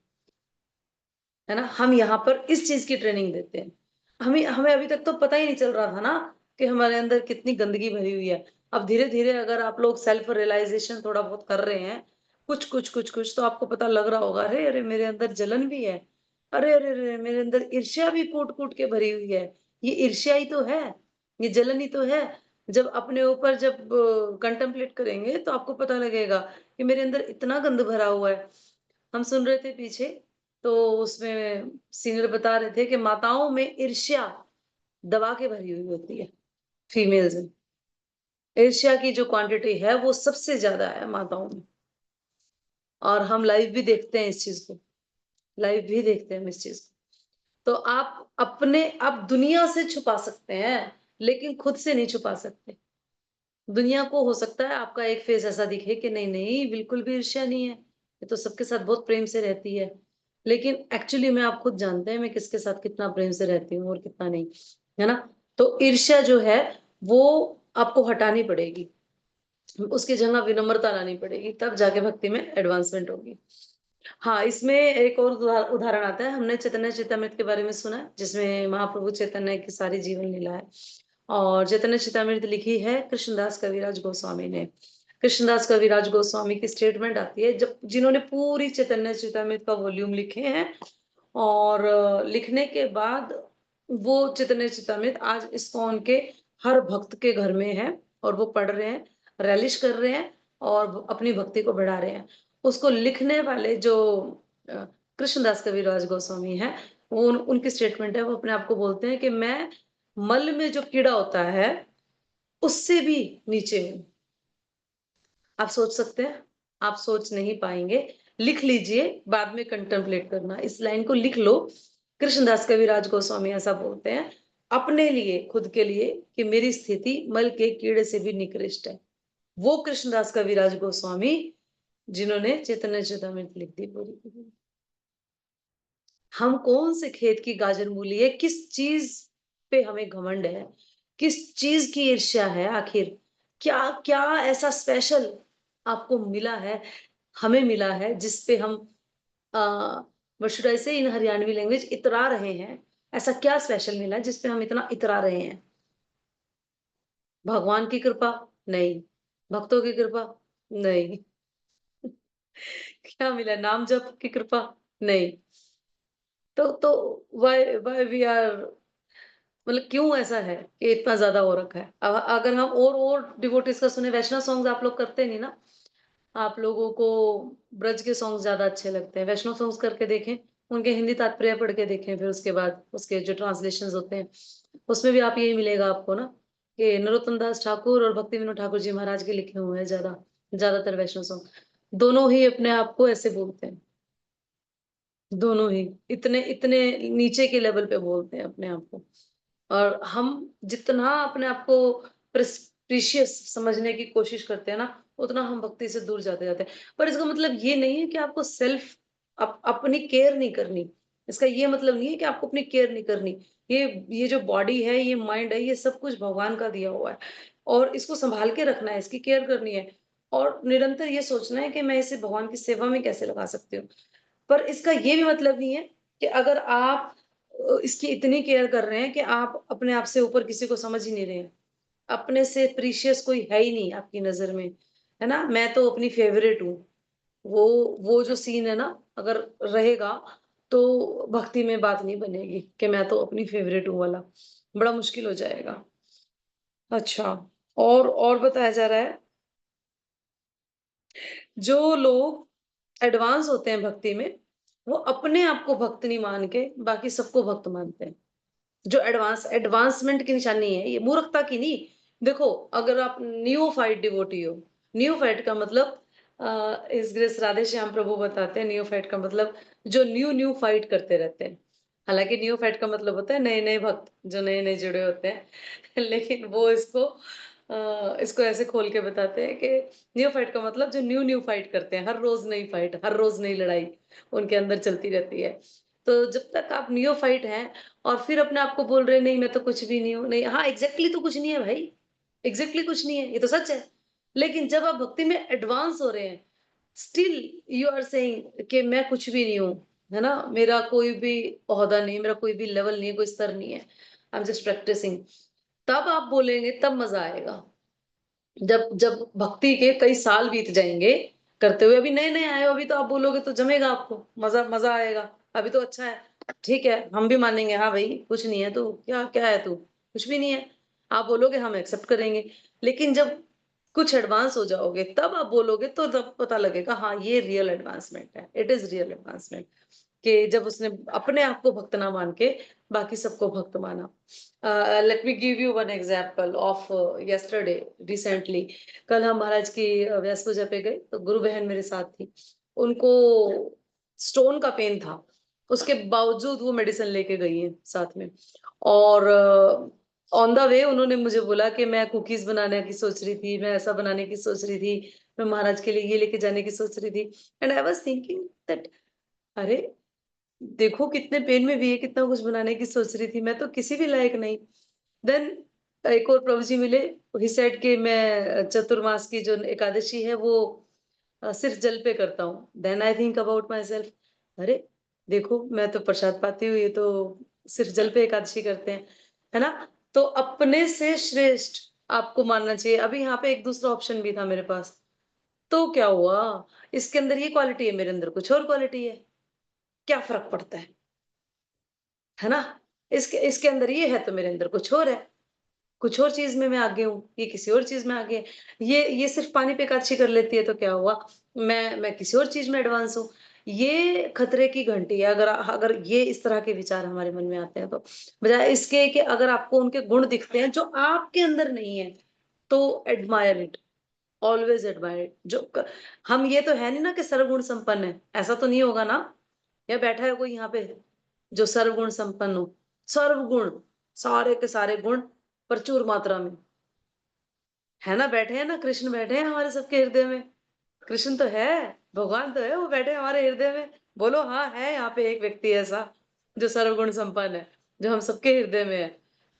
है ना। हम यहाँ पर इस चीज की ट्रेनिंग देते हैं। हमें हमें अभी तक तो पता ही नहीं चल रहा था ना कि हमारे अंदर कितनी गंदगी भरी हुई है। अब धीरे धीरे अगर आप लोग सेल्फ रियलाइजेशन थोड़ा बहुत कर रहे हैं, कुछ कुछ कुछ कुछ, तो आपको पता लग रहा होगा, अरे अरे मेरे अंदर जलन भी है, अरे अरे अरे मेरे अंदर ईर्ष्या भी कूट कूट के भरी हुई है। ये ईर्ष्या ही तो है, ये जलन ही तो है। जब अपने ऊपर जब कंटेम्पलेट करेंगे तो आपको पता लगेगा कि मेरे अंदर इतना गंद भरा हुआ है। हम सुन रहे थे पीछे, तो उसमें सीनियर बता रहे थे कि माताओं में ईर्ष्या दबा के भरी हुई होती है, फीमेल्स में ईर्ष्या की जो क्वांटिटी है वो सबसे ज्यादा है माताओं में। और हम लाइव भी देखते हैं इस चीज को, लाइव भी देखते हैं हम इस चीज को। तो आप दुनिया से छुपा सकते हैं, लेकिन खुद से नहीं छुपा सकते। दुनिया को हो सकता है आपका एक फेस ऐसा दिखे कि नहीं नहीं बिल्कुल भी ईर्ष्या नहीं है, ये तो सबके साथ बहुत प्रेम से रहती है, लेकिन एक्चुअली में आप खुद जानते हैं मैं किसके साथ कितना प्रेम से रहती हूँ और कितना नहीं, है ना। तो ईर्ष्या जो है वो आपको हटानी पड़ेगी, उसकी जगह विनम्रता लानी पड़ेगी, तब जाके भक्ति में एडवांसमेंट होगी। हाँ, इसमें एक और उदाहरण आता है। हमने चैतन्य चेतामृत के बारे में सुना है, जिसमें महाप्रभु चैतन्य की सारी जीवन लीला है। और चैतन्य चेतामृत लिखी है कृष्णदास कविराज गोस्वामी ने। कृष्णदास कविराज गोस्वामी की स्टेटमेंट आती है, जब जिन्होंने पूरी चैतन्य चेतामृत का वॉल्यूम लिखे हैं, और लिखने के बाद वो चैतन्य चेतामृत आज इस्कॉन के हर भक्त के घर में है, और वो पढ़ रहे हैं, रैलिश कर रहे हैं, और अपनी भक्ति को बढ़ा रहे हैं। उसको लिखने वाले जो कृष्णदास कविराज गोस्वामी हैं, वो उनकी स्टेटमेंट है, वो अपने आप को बोलते हैं कि मैं मल में जो कीड़ा होता है उससे भी नीचे हूं। आप सोच सकते हैं? आप सोच नहीं पाएंगे। लिख लीजिए, बाद में कंटेम्पलेट करना, इस लाइन को लिख लो। कृष्णदास कविराज गोस्वामी ऐसा बोलते हैं अपने लिए, खुद के लिए, कि मेरी स्थिति मल के कीड़े से भी निकृष्ट है। वो कृष्णदास कविराज गोस्वामी जिन्होंने चैतन्य चेतामृत लिख दी पूरी की पूरी। हम कौन से खेत की गाजर मूली है? किस चीज पे हमें घमंड है? किस चीज की ईर्ष्या है? आखिर क्या क्या ऐसा स्पेशल आपको मिला है, हमें मिला है, जिसपे हम शुड आई से इन हरियाणवी लैंग्वेज इतरा रहे हैं? ऐसा क्या स्पेशल मिला है जिसपे हम इतना इतरा रहे हैं? भगवान की कृपा? नहीं। भक्तों की कृपा? नहीं। क्या मिला? नाम जप की कृपा? नहीं। तो वाई वाई वी आर, मतलब क्यों ऐसा है कि इतना ज्यादा हो रखा है? अगर हम और डिवोटीज का सुने, वैष्णव सॉन्ग्स आप लोग करते नहीं ना, आप लोगों को ब्रज के सॉन्ग्स ज्यादा अच्छे लगते हैं। वैष्णव सॉन्ग्स करके देखें, उनके हिंदी तात्पर्य पढ़ के देखें, फिर उसके बाद उसके जो ट्रांसलेशन होते हैं उसमें भी आप यही मिलेगा आपको ना, कि नरोत्तम दास ठाकुर और भक्ति विनोद ठाकुर जी महाराज के लिखे हुए हैं ज्यादातर वैष्णव सॉन्ग। दोनों ही अपने आप को ऐसे बोलते हैं, दोनों ही इतने इतने नीचे के लेवल पे बोलते हैं अपने आप को। और हम जितना अपने आप को प्रीशियस समझने की कोशिश करते हैं ना, उतना हम भक्ति से दूर जाते जाते हैं। पर इसका मतलब ये नहीं है कि आपको अपनी केयर नहीं करनी। इसका ये मतलब नहीं है कि आपको अपनी केयर नहीं करनी। ये जो बॉडी है, ये माइंड है, ये सब कुछ भगवान का दिया हुआ है और इसको संभाल के रखना है, इसकी केयर करनी है और निरंतर ये सोचना है कि मैं इसे भगवान की सेवा में कैसे लगा सकती हूँ। पर इसका ये भी मतलब नहीं है कि अगर आप इसकी इतनी केयर कर रहे हैं कि आप अपने आप से ऊपर किसी को समझ ही नहीं रहे हैं। अपने से प्रीशियस कोई है ही नहीं आपकी नज़र में, है ना? मैं तो अपनी फेवरेट हूँ। वो जो सीन है ना, अगर रहेगा तो भक्ति में बात नहीं बनेगी कि मैं तो अपनी फेवरेट हूँ वाला, बड़ा मुश्किल हो जाएगा। अच्छा, और बताया जा रहा है, जो लोग एडवांस होते हैं भक्ति में, वो अपने आप को भक्त नहीं मान के बाकी सबको भक्त मानते हैं। जो एडवांसमेंट की निशानी है, ये मूर्खता की नहीं। देखो, अगर आप नियोफाइट डिवोटी हो, नियोफाइट का मतलब इस ग्रेस राधे श्याम प्रभु बताते हैं, नियोफाइट का मतलब जो न्यू फाइट करते रहते हैं। हालांकि नियोफाइट का मतलब होता है नए नए भक्त जो नए नए जुड़े होते हैं लेकिन वो इसको ऐसे खोल के बताते हैं कि नियोफाइट का मतलब जो न्यू फाइट करते हैं, हर रोज नई फाइट, हर रोज नई लड़ाई उनके अंदर चलती रहती है। तो जब तक आप नियोफाइट हैं और फिर अपने आप को बोल रहे हैं नहीं मैं तो कुछ भी नहीं हूँ, नहीं, हाँ एग्जैक्टली तो कुछ नहीं है भाई, एग्जैक्टली कुछ नहीं है, ये तो सच है। लेकिन जब आप भक्ति में एडवांस हो रहे हैं, स्टिल यू आर सेइंग कि मैं कुछ भी नहीं हूँ, है ना? मेरा कोई भी ओहदा नहीं, मेरा कोई भी लेवल नहीं है, कोई स्तर नहीं है, आई एम जस्ट प्रैक्टिसिंग। तब आप बोलेंगे, तब मजा आएगा। जब जब भक्ति के कई साल बीत जाएंगे करते हुए, अभी नए नए आए हो, अभी तो आप बोलोगे तो जमेगा आपको, मजा मजा आएगा। अभी तो अच्छा है, ठीक है, हम भी मानेंगे, हाँ भाई कुछ नहीं है, तू क्या क्या है, तू कुछ भी नहीं है, आप बोलोगे, हम एक्सेप्ट करेंगे। लेकिन जब कुछ एडवांस हो जाओगे तब आप बोलोगे, तो तब पता लगेगा हाँ ये रियल एडवांसमेंट है, इट इज रियल एडवांसमेंट। कि जब उसने अपने आप को भक्त ना मान के बाकी सबको भक्त माना। Let me give you one example of yesterday, recently. कल हम महाराज की व्यास पूजा पे गए तो गुरु बहन मेरे साथ थी, उनको स्टोन का पेन था, उसके बावजूद वो मेडिसिन लेके गई है साथ में। और ऑन द वे उन्होंने मुझे बोला कि मैं कुकीज बनाने की सोच रही थी, मैं ऐसा बनाने की सोच रही थी, मैं महाराज के लिए ये लेके जाने की सोच रही थी। And I was thinking that, अरे देखो कितने पेन में भी है, कितना कुछ बनाने की सोच रही थी, मैं तो किसी भी लायक नहीं। देन एक और प्रभु जी मिले, ही सेड कि मैं चतुर्मास की जो एकादशी है वो सिर्फ जल पे करता हूँ। Then I think about myself, अरे देखो मैं तो प्रसाद पाती हूँ, ये तो सिर्फ जल पे एकादशी करते हैं, है ना? तो अपने से श्रेष्ठ आपको मानना चाहिए। अभी यहाँ पे एक दूसरा ऑप्शन भी था मेरे पास, तो क्या हुआ, इसके अंदर ये क्वालिटी है, मेरे अंदर कुछ और क्वालिटी है, क्या फर्क पड़ता है ना? इसके इसके अंदर ये है तो मेरे अंदर कुछ और है, कुछ और चीज में मैं आगे हूँ, ये किसी और चीज में आगे है। ये सिर्फ पानी पे एकादशी कर लेती है तो क्या हुआ, मैं किसी और चीज में एडवांस हूँ। ये खतरे की घंटी है, अगर अगर ये इस तरह के विचार हमारे मन में आते हैं तो। बजाय इसके कि अगर आपको उनके गुण दिखते हैं जो आपके अंदर नहीं है, तो admire it, always admire it. हम ये तो है नहीं ना कि सर्वगुण संपन्न है, ऐसा तो नहीं होगा ना? या बैठा है कोई यहाँ पे जो सर्वगुण संपन्न हो? सर्वगुण, सारे के सारे गुण प्रचुर मात्रा में, है ना? बैठे हैं ना, कृष्ण बैठे हैं हमारे सबके हृदय में, कृष्ण तो है, भगवान तो है, वो बैठे हैं हमारे हृदय में। बोलो हाँ, है यहाँ पे एक व्यक्ति ऐसा जो सर्वगुण संपन्न है, जो हम सबके हृदय में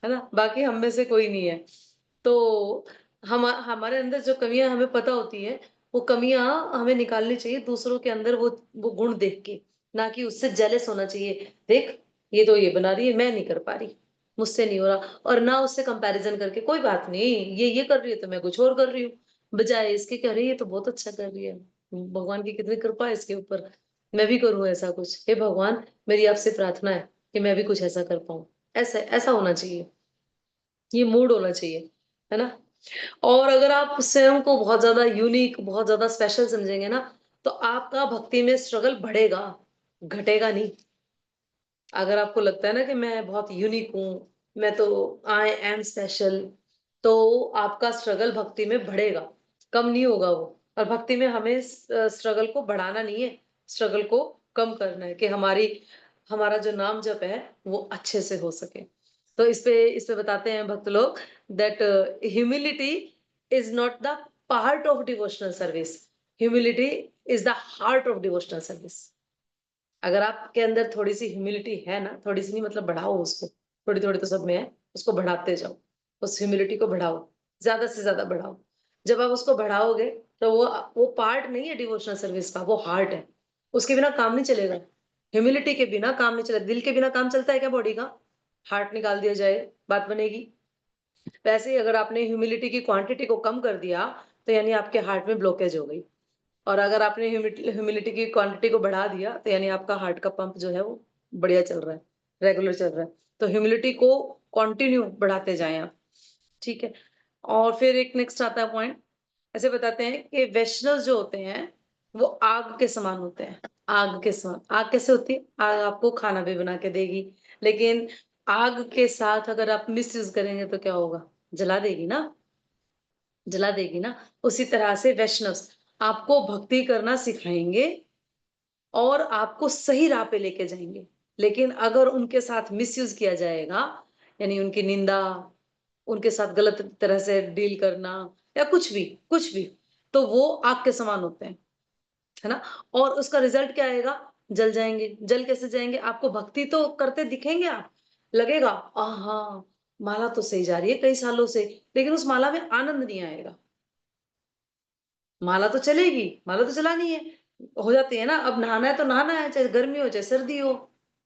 है ना? बाकी हम में से कोई नहीं है। तो हमारे अंदर जो कमियां हमें पता होती है, वो कमियां हमें निकालनी चाहिए दूसरों के अंदर, वो गुण देख के, ना कि उससे जेलस होना चाहिए। देख, ये तो ये बना रही है, मैं नहीं कर पा रही, मुझसे नहीं हो रहा, और ना उससे कंपैरिजन करके कोई बात नहीं, ये कर रही है तो मैं कुछ और कर रही हूँ, बजाय इसके कह रही है तो बहुत अच्छा कर रही है, भगवान की कितनी कृपा है इसके ऊपर, मैं भी करूँ ऐसा कुछ। हे भगवान, मेरी आपसे प्रार्थना है कि मैं भी कुछ ऐसा कर पाऊं। ऐसा ऐसा होना चाहिए, ये मूड होना चाहिए, है ना? और अगर आप स्वयं को बहुत ज्यादा यूनिक, बहुत ज्यादा स्पेशल समझेंगे ना, तो आपका भक्ति में स्ट्रगल बढ़ेगा, घटेगा नहीं। अगर आपको लगता है ना कि मैं बहुत यूनिक हूँ, मैं तो आई एम स्पेशल, तो आपका स्ट्रगल भक्ति में बढ़ेगा, कम नहीं होगा वो। और भक्ति में हमें स्ट्रगल को बढ़ाना नहीं है, स्ट्रगल को कम करना है, कि हमारा जो नाम जप है वो अच्छे से हो सके। तो इस पे बताते हैं भक्त लोग that humility is not the part of devotional service, humility is the heart of devotional service. अगर आपके अंदर थोड़ी सी ह्यूमिलिटी है ना, थोड़ी सी नहीं मतलब बढ़ाओ उसको, थोड़ी थोड़ी तो सब में है, उसको बढ़ाते जाओ, उस ह्यूमिलिटी को बढ़ाओ, ज्यादा से ज्यादा बढ़ाओ। जब आप उसको बढ़ाओगे तो वो पार्ट नहीं है डिवोशनल सर्विस का, वो हार्ट है, उसके बिना काम नहीं चलेगा। ह्यूमिलिटी के बिना काम नहीं चलेगा। दिल के बिना काम चलता है क्या बॉडी का? हार्ट निकाल दिया जाए बात बनेगी। वैसे ही अगर आपने ह्यूमिलिटी की क्वांटिटी को कम कर दिया तो यानी आपके हार्ट में ब्लॉकेज हो गई, और अगर आपने ह्यूमिलिटी की क्वांटिटी को बढ़ा दिया तो यानी आपका हार्ट का पंप जो है वो बढ़िया चल रहा है, रेगुलर चल रहा है। तो ह्यूमिलिटी को कंटिन्यू बढ़ाते जाएं आप, ठीक है। और फिर एक नेक्स्ट आता है पॉइंट, ऐसे बताते हैं कि वैष्णव जो होते हैं वो आग के समान होते हैं। आग के समान, आग कैसे होती है? आग आपको खाना भी बना के देगी, लेकिन आग के साथ अगर आप मिस यूज करेंगे तो क्या होगा? जला देगी ना, जला देगी ना। उसी तरह से वैष्णव आपको भक्ति करना सिखाएंगे और आपको सही राह पे लेके जाएंगे, लेकिन अगर उनके साथ मिसयूज किया जाएगा, यानी उनकी निंदा, उनके साथ गलत तरह से डील करना या कुछ भी, तो वो आग के समान होते हैं, है ना। और उसका रिजल्ट क्या आएगा? जल जाएंगे। जल कैसे जाएंगे? आपको भक्ति तो करते दिखेंगे, आप लगेगा हाँ माला तो सही जा रही है कई सालों से, लेकिन उस माला में आनंद नहीं आएगा। माला तो चलेगी, माला तो चलानी है, हो जाती है ना। अब नहाना है तो नहाना है, चाहे गर्मी हो चाहे सर्दी हो,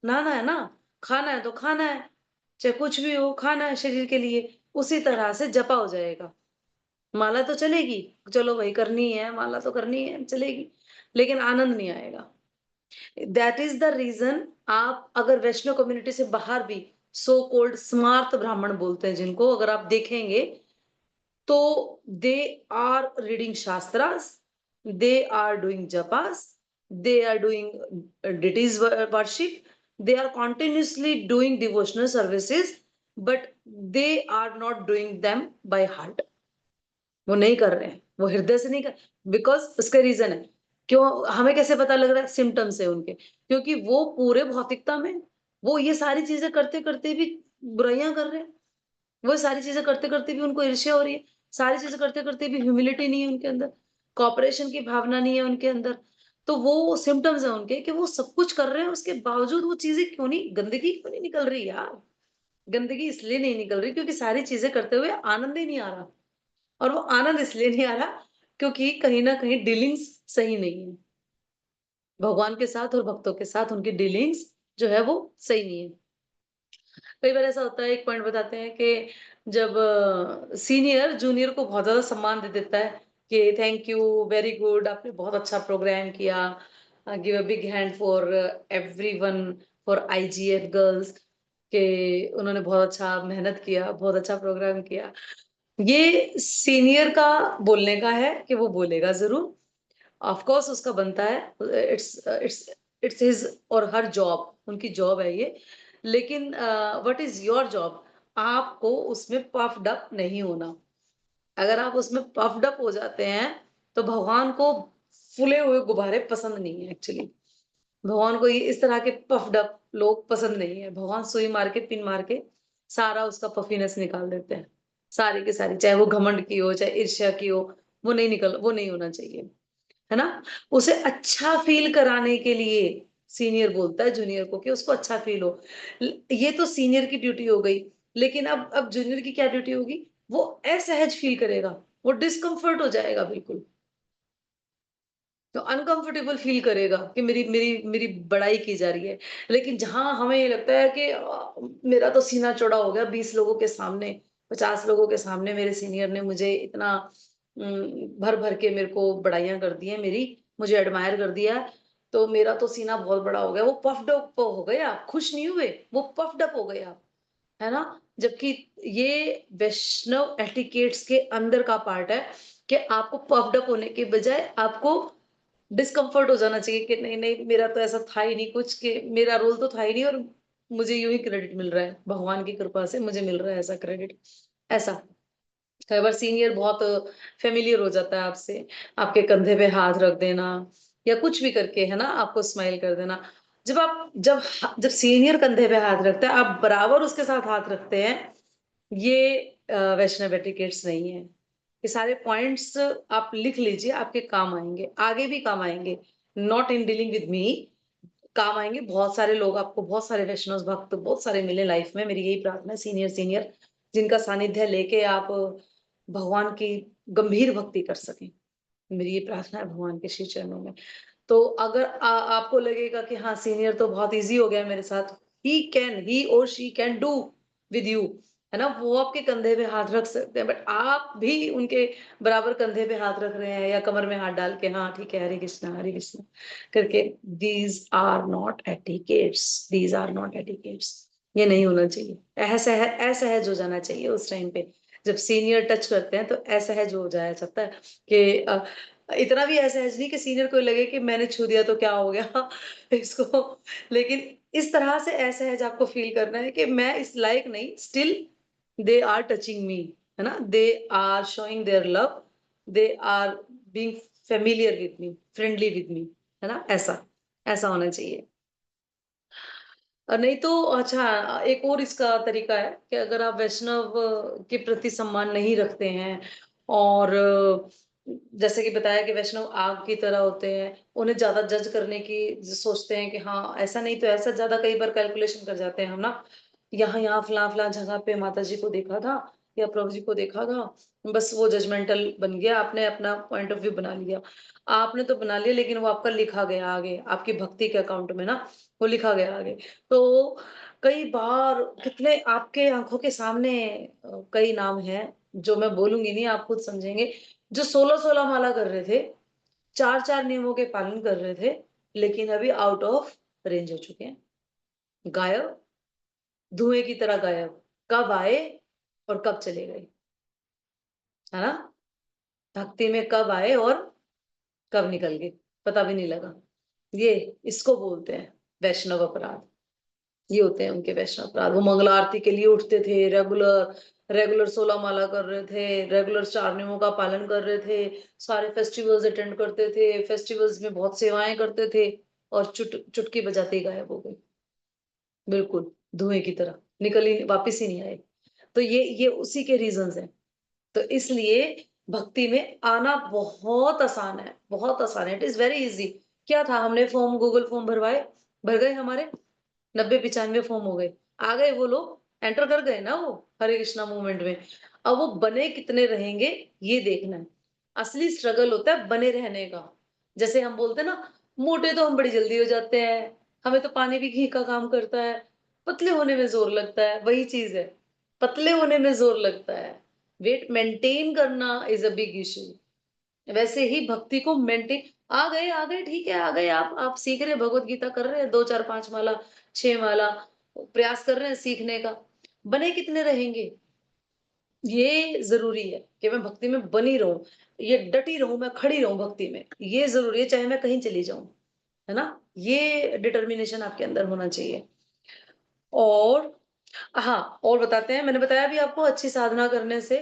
नहाना है ना। खाना है तो खाना है, चाहे कुछ भी हो, खाना है शरीर के लिए। उसी तरह से जपा हो जाएगा। माला तो चलेगी, चलो भाई करनी है, माला तो करनी है, चलेगी, लेकिन आनंद नहीं आएगा। दैट इज द रीजन आप अगर वैष्णव कम्युनिटी से बाहर भी सो कॉल्ड स्मार्त ब्राह्मण बोलते हैं जिनको, अगर आप देखेंगे तो they are reading shastras, they are doing japas, they are doing deities worship, they are continuously doing devotional services, but they are not doing them by heart. वो नहीं कर रहे हैं, वो हृदय से नहीं कर, बिकॉज उसका रीजन है। क्यों? हमें कैसे पता लग रहा है? सिम्टम्स है उनके, क्योंकि वो पूरे भौतिकता में वो ये सारी चीजें करते करते भी बुराइयां कर रहे हैं, वो सारी चीजें करते करते भी उनको ईर्ष्या हो रही है, सारी चीजें करते करते भी ह्यूमिलिटी नहीं है उनके अंदर, कॉपरेशन की भावना नहीं है उनके अंदर। तो वो सिम्टम्स है उनके कि वो सब कुछ कर रहे हैं, उसके बावजूद वो चीजें क्यों नहीं, गंदगी क्यों नहीं निकल रही यार? गंदगी इसलिए नहीं निकल रही क्योंकि सारी चीजें करते हुए आनंद ही नहीं आ रहा, और वो आनंद इसलिए नहीं आ रहा क्योंकि कहीं ना कहीं डीलिंग्स सही नहीं है भगवान के साथ, और भक्तों के साथ उनकी डीलिंग्स जो है वो सही नहीं है। कई बार ऐसा होता है, एक पॉइंट बताते हैं कि जब सीनियर जूनियर को बहुत ज्यादा सम्मान दे देता है कि थैंक यू, वेरी गुड, आपने बहुत अच्छा प्रोग्राम किया, give a big hand for everyone, for IGF girls, के उन्होंने बहुत अच्छा मेहनत किया, बहुत अच्छा प्रोग्राम किया। ये सीनियर का बोलने का है कि वो बोलेगा जरूर, ऑफ कोर्स उसका बनता है, इट्स इट्स हिज और हर जॉब, उनकी जॉब है ये। लेकिन व्हाट इज योर जॉब? आपको उसमें पफ्ड अप नहीं होना। अगर आप उसमें पफ्ड अप हो जाते हैं तो भगवान को फूले हुए गुब्बारे पसंद नहीं है एक्चुअली। भगवान को ये इस तरह के पफ्ड अप लोग पसंद नहीं है। भगवान सुई मार के पिन मार के सारा उसका पफीनेस निकाल देते हैं, सारी की सारी, चाहे वो घमंड की हो चाहे ईर्ष्या की हो, वो नहीं निकल, वो नहीं होना चाहिए, है ना। उसे अच्छा फील कराने के लिए सीनियर बोलता है जूनियर को कि उसको अच्छा फील हो। ये तो सीनियर की ड्यूटी हो गई, लेकिन अब जूनियर की क्या ड्यूटी होगी? वो असहज फील करेगा, वो डिस्कम्फर्ट हो जाएगा बिल्कुल, तो अनकंफर्टेबल फील करेगा कि मेरी मेरी मेरी बड़ाई की जा रही है। लेकिन जहां हमें ये लगता है कि मेरा तो सीना चौड़ा हो गया, 20 लोगों के सामने, 50 लोगों के सामने मेरे सीनियर ने मुझे इतना भर भर के मेरे को बड़ाइयां कर दी है, मेरी मुझे एडमायर कर दिया, तो मेरा तो सीना बहुत बड़ा हो गया। वो पफ्ड अप हो गए आप, खुश नहीं हुए, वो पफ्ड अप हो गए आप, है ना। जबकि ये वैष्णव एटिकेट्स के अंदर का पार्ट है कि आपको पफ्ड अप होने के बजाय आपको डिस्कम्फर्ट हो जाना चाहिए कि नहीं नहीं, मेरा तो ऐसा था ही नहीं कुछ, कि मेरा रोल तो था ही नहीं और मुझे यूं ही क्रेडिट मिल रहा है, भगवान की कृपा से मुझे मिल रहा है ऐसा क्रेडिट। ऐसा कई बार सीनियर बहुत फेमिलियर हो जाता है आपसे, आपके कंधे पे हाथ रख देना या कुछ भी करके, है ना, आपको स्माइल कर देना। जब जब सीनियर कंधे पे हाथ रखता है, आप बराबर उसके साथ हाथ रखते हैं, ये वैष्णव एटिकेट्स नहीं है। ये सारे पॉइंट्स आप लिख लीजिए, आपके काम आएंगे, आगे भी काम आएंगे। Not in dealing with me, काम आएंगे। बहुत सारे लोग आपको, बहुत सारे वैष्णव भक्त बहुत सारे मिले लाइफ में, मेरी यही प्रार्थना है। सीनियर जिनका सानिध्य लेके आप भगवान की गंभीर भक्ति कर सकें, मेरी ये प्रार्थना है भगवान के श्री चरणों में। तो अगर आपको लगेगा कि हाँ सीनियर तो बहुत इजी हो गया मेरे साथ, ही और she can do with you, है ना, वो आपके कंधे पे हाथ रख सकते हैं, बट आप भी उनके बराबर कंधे पे हाथ रख रहे हैं या कमर में हाथ डाल के हाँ ठीक है हरे कृष्णा करके, these are not etiquettes, these are not etiquettes. ये नहीं होना चाहिए। असहज हो जाना चाहिए उस टाइम पे जब सीनियर टच करते हैं, तो असहज हो जाया जाता है कि इतना भी असहज नहीं कि सीनियर को लगे कि मैंने छू दिया तो क्या हो गया इसको, लेकिन इस तरह से असहज आपको फील करना है कि मैं इस लायक नहीं, still they are touching me, है ना, they are showing their love, they are being familiar with me, friendly with me, है ना, ऐसा ऐसा होना चाहिए। नहीं तो अच्छा, एक और इसका तरीका है कि अगर आप वैष्णव के प्रति सम्मान नहीं रखते हैं और जैसे कि बताया कि वैष्णव आग की तरह होते हैं, उन्हें ज्यादा जज करने की सोचते हैं कि हाँ ऐसा नहीं तो ऐसा, ज्यादा कई बार कैलकुलेशन कर जाते हैं हम ना, यहाँ यहाँ फला फला जगह पे माता जी को देखा था या प्रभु जी को देखा था, बस वो जजमेंटल बन गया, आपने अपना पॉइंट ऑफ व्यू बना लिया। आपने तो बना लिया लेकिन वो आपका लिखा गया आगे आपकी भक्ति के अकाउंट में ना, वो लिखा गया आगे। तो कई बार कितने आपके आंखों के सामने कई नाम हैं जो मैं बोलूंगी नहीं, आप खुद समझेंगे, जो 16-16 माला कर रहे थे, 4-4 नियमों के पालन कर रहे थे, लेकिन अभी आउट ऑफ रेंज हो चुके हैं, गायब, धुएं की तरह गायब, कब आए और कब चले गए, है ना, भक्ति में कब आए और कब निकल गए, पता भी नहीं लगा। ये इसको बोलते हैं वैष्णव अपराध। ये होते हैं उनके वैष्णव अपराध। वो मंगला आरती के लिए उठते थे, रेगुलर 16 माला कर रहे थे, रेगुलर 4 नियमों का पालन कर रहे थे, सारे फेस्टिवल्स अटेंड करते थे, फेस्टिवल्स में बहुत सेवाएं करते थे, और चुटकी बजाते ही गायब हो गए, बिल्कुल धुएं की तरह निकल ही वापिस ही नहीं आए। तो ये उसी के रीजंस हैं। तो इसलिए भक्ति में आना बहुत आसान है, बहुत आसान है, इट इज वेरी इजी। क्या था, हमने फॉर्म गूगल फॉर्म भरवाए, भर गए हमारे 90-95 फॉर्म हो गए, आ गए वो लोग, एंटर कर गए ना वो हरे कृष्णा मूवमेंट में। अब वो बने कितने रहेंगे ये देखना है। असली स्ट्रगल होता है बने रहने का। जैसे हम बोलते हैं ना, मोटे तो हम बड़ी जल्दी हो जाते हैं, हमें तो पानी भी घी का काम करता है, पतले होने में जोर लगता है, वही चीज है, पतले होने में जोर लगता है, वेट मेंटेन करना इज अ बिग इशू। वैसे ही भक्ति को मेंटेन, आ गए ठीक है, आ गए, आप सीख रहे हैं, भगवत गीता कर रहे हैं, 2 4 5 माला 6 माला प्रयास कर रहे हैं सीखने का, बने कितने रहेंगे, ये जरूरी है कि मैं भक्ति में बनी रहूं, ये डटी रहूं, मैं खड़ी रहूं भक्ति में, ये जरूरी है, चाहे मैं कहीं चली जाऊं, है ना, ये डिटर्मिनेशन आपके अंदर होना चाहिए। और हाँ, और बताते हैं, मैंने बताया भी आपको, अच्छी साधना करने से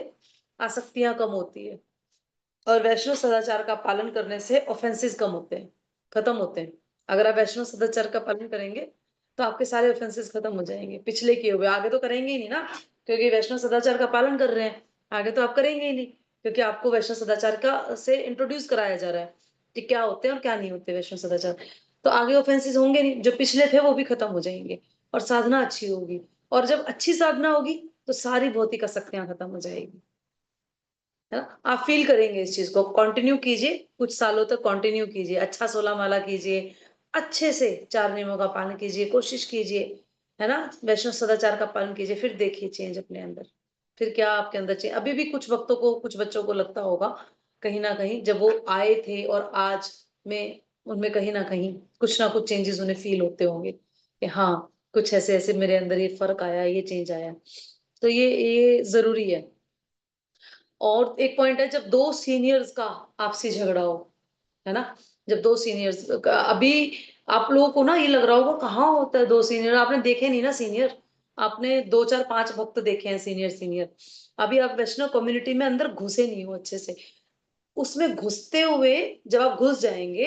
आसक्तियां कम होती है, और वैष्णव सदाचार का पालन करने से ऑफेंसेस कम होते हैं, खत्म होते हैं। अगर आप वैष्णव सदाचार का पालन करेंगे तो आपके सारे ऑफेंसेस खत्म हो जाएंगे, पिछले किए हुए, आगे तो करेंगे ही नहीं ना, क्योंकि वैष्णव सदाचार का पालन कर रहे हैं, आगे तो आप करेंगे ही नहीं, क्योंकि आपको वैष्णव सदाचार का से इंट्रोड्यूस कराया जा रहा है कि क्या होते हैं और क्या नहीं होते वैष्णव सदाचार। तो आगे ऑफेंसेस होंगे नहीं, जो पिछले थे वो भी खत्म हो जाएंगे, और साधना अच्छी होगी, और जब अच्छी साधना होगी तो सारी भौतिक आसक्तियां खत्म हो जाएगी, है ना। आप फील करेंगे इस चीज को, कंटिन्यू कीजिए, कुछ सालों तक कंटिन्यू कीजिए, अच्छा 16 माला कीजिए, अच्छे से 4 नियमों का पालन कीजिए, कोशिश कीजिए, है ना, वैष्णव सदाचार का पालन कीजिए, फिर देखिए चेंज अपने अंदर, फिर क्या आपके अंदर चेंज। अभी भी कुछ वक्तों को, कुछ बच्चों को लगता होगा कहीं ना कहीं, जब वो आए थे और आज में उनमें कहीं ना कुछ चेंजेस उन्हें फील होते होंगे कि हाँ कुछ ऐसे ऐसे मेरे अंदर ये फर्क आया, ये चेंज आया। तो ये जरूरी है। और एक पॉइंट है, जब 2 सीनियर्स का आपसी झगड़ा हो, है ना, जब 2 सीनियर्स का, अभी आप लोगों को ना ये लग रहा होगा कहाँ होता है 2 सीनियर, आपने देखे नहीं ना सीनियर, आपने 2 4 5 भक्त देखे हैं सीनियर, अभी आप वैष्णव कम्युनिटी में अंदर घुसे नहीं हो अच्छे से। उसमें घुसते हुए जब आप घुस जाएंगे,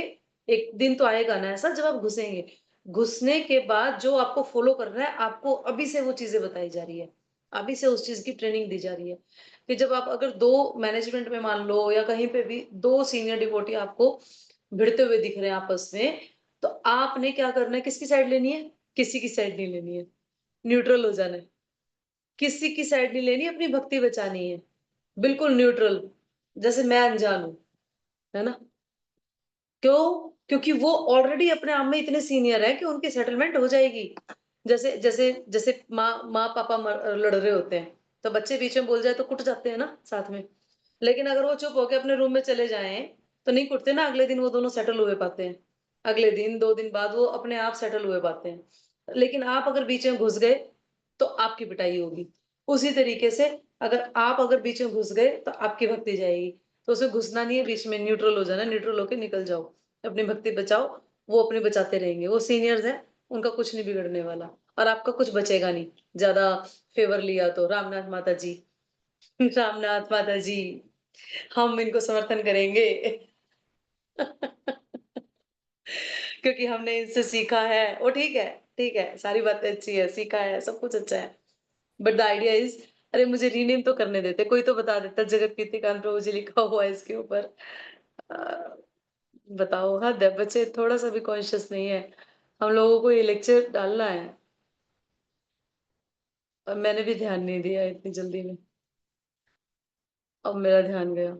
एक दिन तो आएगा ना ऐसा जब आप घुसेंगे, घुसने के बाद जो आपको फॉलो कर रहा है, आपको अभी से वो चीजें बताई जा रही है, अभी से उस चीज की ट्रेनिंग दी जा रही है कि जब आप अगर 2 मैनेजमेंट में मान लो या कहीं पे भी 2 सीनियर डिवोटी आपको भिड़ते हुए दिख रहे हैं आपस में, तो आपने क्या करना है, किसकी साइड लेनी है, किसी की साइड नहीं लेनी है, न्यूट्रल हो जाना है, किसी की साइड नहीं लेनी, अपनी भक्ति बचानी है, बिल्कुल न्यूट्रल, जैसे मैं अनजान हूं, है ना। क्यों? क्योंकि वो ऑलरेडी अपने आप में इतने सीनियर है कि उनकी सेटलमेंट हो जाएगी। जैसे जैसे जैसे माँ पापा लड़ रहे होते हैं, तो बच्चे बीच में बोल जाए तो कुट जाते हैं ना साथ में, लेकिन अगर वो चुप होके अपने रूम में चले जाएं तो नहीं कुटते ना, अगले दिन वो दोनों सेटल हुए पाते हैं, अगले दिन 2 दिन बाद वो अपने आप सेटल हुए पाते हैं। लेकिन आप अगर बीच में घुस गए तो आपकी पिटाई होगी। उसी तरीके से अगर बीच में घुस गए तो आपकी भक्ति जाएगी। तो उसे घुसना नहीं है, बीच में न्यूट्रल हो जाना, न्यूट्रल होके निकल जाओ, अपनी भक्ति बचाओ, वो अपनी बचाते रहेंगे, वो सीनियर्स हैं, उनका कुछ नहीं बिगड़ने वाला, और आपका कुछ बचेगा नहीं ज्यादा फेवर लिया तो। रामनाथ माता जी रामनाथ माता जी, हम इनको समर्थन करेंगे क्योंकि हमने इनसे सीखा है। वो ठीक है, सारी बातें अच्छी है, सीखा है, सब कुछ अच्छा है, बट द आइडिया इज, अरे मुझे रीनेम तो करने देते, कोई तो बता देता, जगत कीर्तिकांत प्रभु जी लिखा हुआ है इसके ऊपर। बताओ, हद है, बच्चे थोड़ा सा भी कॉन्शियस नहीं है। हम लोगों को ये लेक्चर डालना है, और मैंने भी ध्यान नहीं दिया इतनी जल्दी में, अब मेरा ध्यान गया।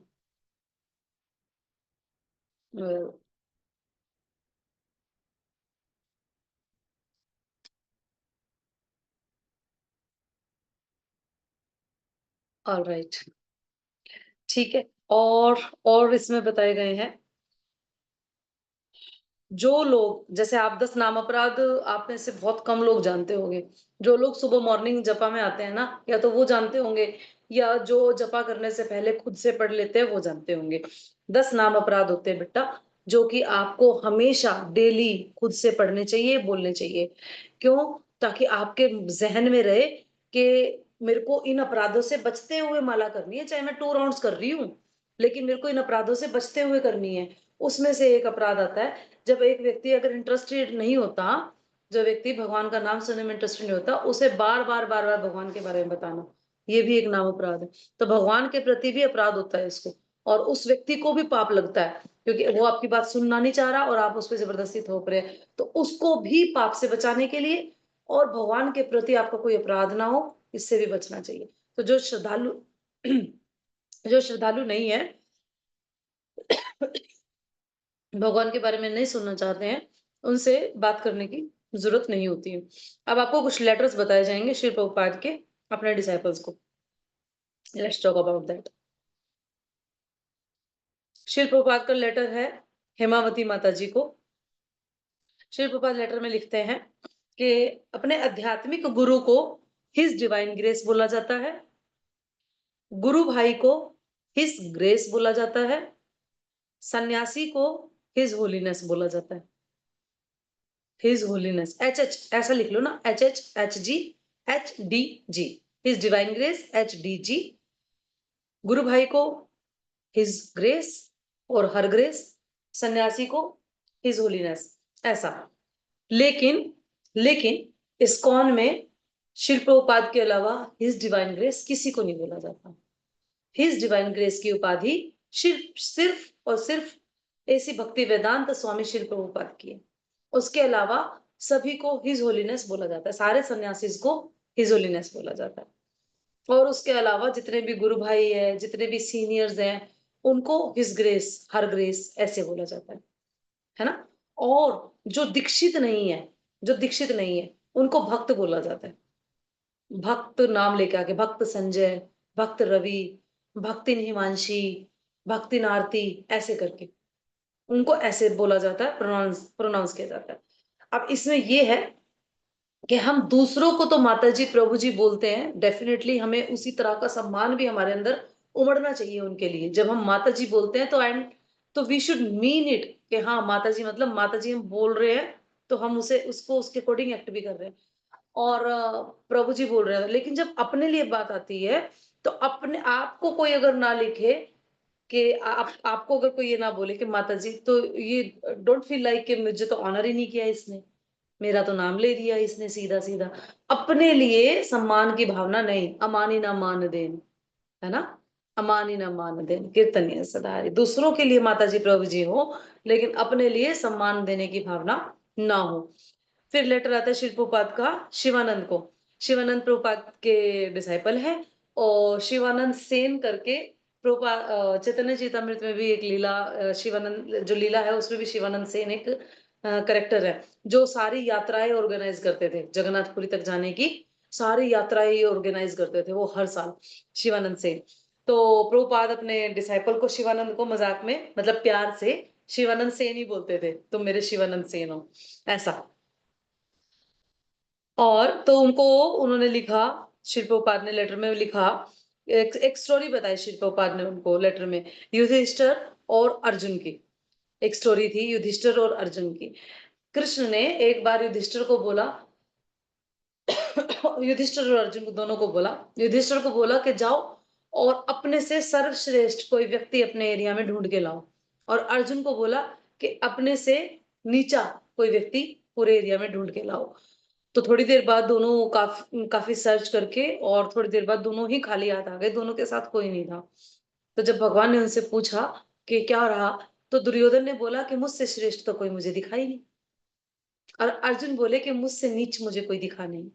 ऑल राइट, ठीक है। और इसमें बताए गए हैं, जो लोग, जैसे आप 10 नाम अपराध आप में से बहुत कम लोग जानते होंगे। जो लोग सुबह मॉर्निंग जपा में आते हैं ना, या तो वो जानते होंगे, या जो जपा करने से पहले खुद से पढ़ लेते हैं वो जानते होंगे। 10 नाम अपराध होते हैं बेटा, जो कि आपको हमेशा डेली खुद से पढ़ने चाहिए, बोलने चाहिए। क्यों? ताकि आपके जहन में रहे कि मेरे को इन अपराधों से बचते हुए माला करनी है, चाहे मैं 2 राउंड्स कर रही हूँ, लेकिन मेरे को इन अपराधों से बचते हुए करनी है। उसमें से एक अपराध आता है, जब एक व्यक्ति अगर इंटरेस्टेड नहीं होता, जो व्यक्ति भगवान का नाम सुनने में इंटरेस्टेड नहीं होता, उसे बार बार भगवान के बारे में बताना, ये भी एक नाम अपराध है। तो भगवान के प्रति भी अपराध होता है इसको, और उस व्यक्ति को भी पाप लगता है, क्योंकि वो आपकी बात सुनना नहीं चाह रहा और आप उस पर जबरदस्ती थोप रहे हैं। तो उसको भी पाप से बचाने के लिए, और भगवान के प्रति आपका कोई अपराध ना हो, इससे भी बचना चाहिए। तो जो श्रद्धालु जो श्रद्धालु नहीं है, भगवान के बारे में नहीं सुनना चाहते हैं, उनसे बात करने की जरूरत नहीं होती है। अब आपको कुछ लेटर्स बताए जाएंगे श्री प्रभुपाद के अपने डिसाइपल्स को। Let's talk about that. Shri Prabhupada का लेटर है हेमावती माता जी को। श्री प्रभुपाद लेटर में लिखते हैं कि अपने आध्यात्मिक गुरु को हिज डिवाइन ग्रेस बोला जाता है, गुरु भाई को हिज ग्रेस बोला जाता है, सन्यासी को हिज होलीनेस बोला जाता है। हिज होलीनेस, एच एच ऐसा लिख लो ना, H H H G H D G, his divine grace H D G. गुरु भाई को हिज ग्रेस और हर ग्रेस, सन्यासी को हिज होलीनेस, ऐसा। लेकिन लेकिन इस्कॉन में श्री प्रभुपाद के अलावा हिज डिवाइन ग्रेस किसी को नहीं बोला जाता। हिज डिवाइन ग्रेस की उपाधि सिर्फ और सिर्फ ऐसी भक्ति वेदांत स्वामी श्री प्रभुपाद की है। उसके अलावा सभी को हिज होलीनेस बोला जाता है, सारे सन्यासी को हिज होलीनेस बोला जाता है। और उसके अलावा जितने भी गुरु भाई है, जितने भी सीनियर्स हैं, उनको हिज ग्रेस, हर ग्रेस ऐसे बोला जाता है ना। और जो दीक्षित नहीं है उनको भक्त बोला जाता है। भक्त नाम लेके आके, भक्त संजय, भक्त रवि, भक्तिन हिमांशी, भक्तिन आरती, ऐसे करके उनको ऐसे बोला जाता है, प्रोनाउंस किया जाता है। अब इसमें ये है कि हम दूसरों को तो माता जी प्रभु जी बोलते हैं, डेफिनेटली हमें उसी तरह का सम्मान भी हमारे अंदर उमड़ना चाहिए उनके लिए। जब हम माता जी बोलते हैं तो वी शुड मीन इट, कि हाँ माता जी मतलब माता जी हम बोल रहे हैं, तो हम उसको उसके अकॉर्डिंग एक्ट भी कर रहे हैं। और प्रभु जी बोल रहे हैं। लेकिन जब अपने लिए बात आती है, तो अपने आपको कोई अगर ना लिखे, कि आपको अगर कोई ये ना बोले कि माता जी, तो ये डोंट फील लाइक कि मुझे तो ऑनर ही नहीं किया इसने, मेरा तो नाम ले दिया इसने सीधा सीधा। अपने लिए सम्मान की भावना नहीं, अमानी ना मान देन, है ना। अमानी न मान देन कीर्तनीय सदारी। दूसरों के लिए माता जी प्रभु जी हो, लेकिन अपने लिए सम्मान देने की भावना ना हो। फिर लेटर आता है शिल प्रभुपाद का शिवानंद को। शिवानंद प्रभुपाद के डिसाइपल है, और शिवानंद सेन करके प्रभुपाद चैतन्य चेतामृत में भी एक लीला, शिवानंद जो लीला है उसमें भी शिवानंद सेन एक करेक्टर है, जो सारी यात्राएं ऑर्गेनाइज करते थे। जगन्नाथपुरी तक जाने की सारी यात्राएं ऑर्गेनाइज करते थे वो हर साल, शिवानंद सेन। तो प्रभुपाद अपने डिसाइपल को, शिवानंद को, मजाक में मतलब प्यार से शिवानंद सेन ही बोलते थे, तुम मेरे शिवानंद सेन हो, ऐसा। और तो उनको उन्होंने लिखा, श्री प्रभुपाद ने लेटर में लिखा, एक स्टोरी बताई श्री प्रभुपाद ने उनको लेटर में, युधिष्ठिर और अर्जुन की। एक स्टोरी थी युधिष्ठिर और अर्जुन की। कृष्ण ने एक बार युधिष्ठिर को बोला युधिष्ठिर और अर्जुन को दोनों को बोला, युधिष्ठिर को बोला कि जाओ और अपने से सर्वश्रेष्ठ कोई व्यक्ति अपने एरिया में ढूंढ के लाओ, और अर्जुन को बोला कि अपने से नीचा कोई व्यक्ति पूरे एरिया में ढूंढ के लाओ। तो थोड़ी देर बाद दोनों काफी सर्च करके, और थोड़ी देर बाद दोनों ही खाली हाथ आ गए, दोनों के साथ कोई नहीं था। तो जब भगवान ने उनसे पूछा कि क्या रहा, तो दुर्योधन ने बोला कि मुझसे श्रेष्ठ तो कोई मुझे दिखाई नहीं, और अर्जुन बोले कि मुझसे नीच मुझे कोई दिखा नहीं।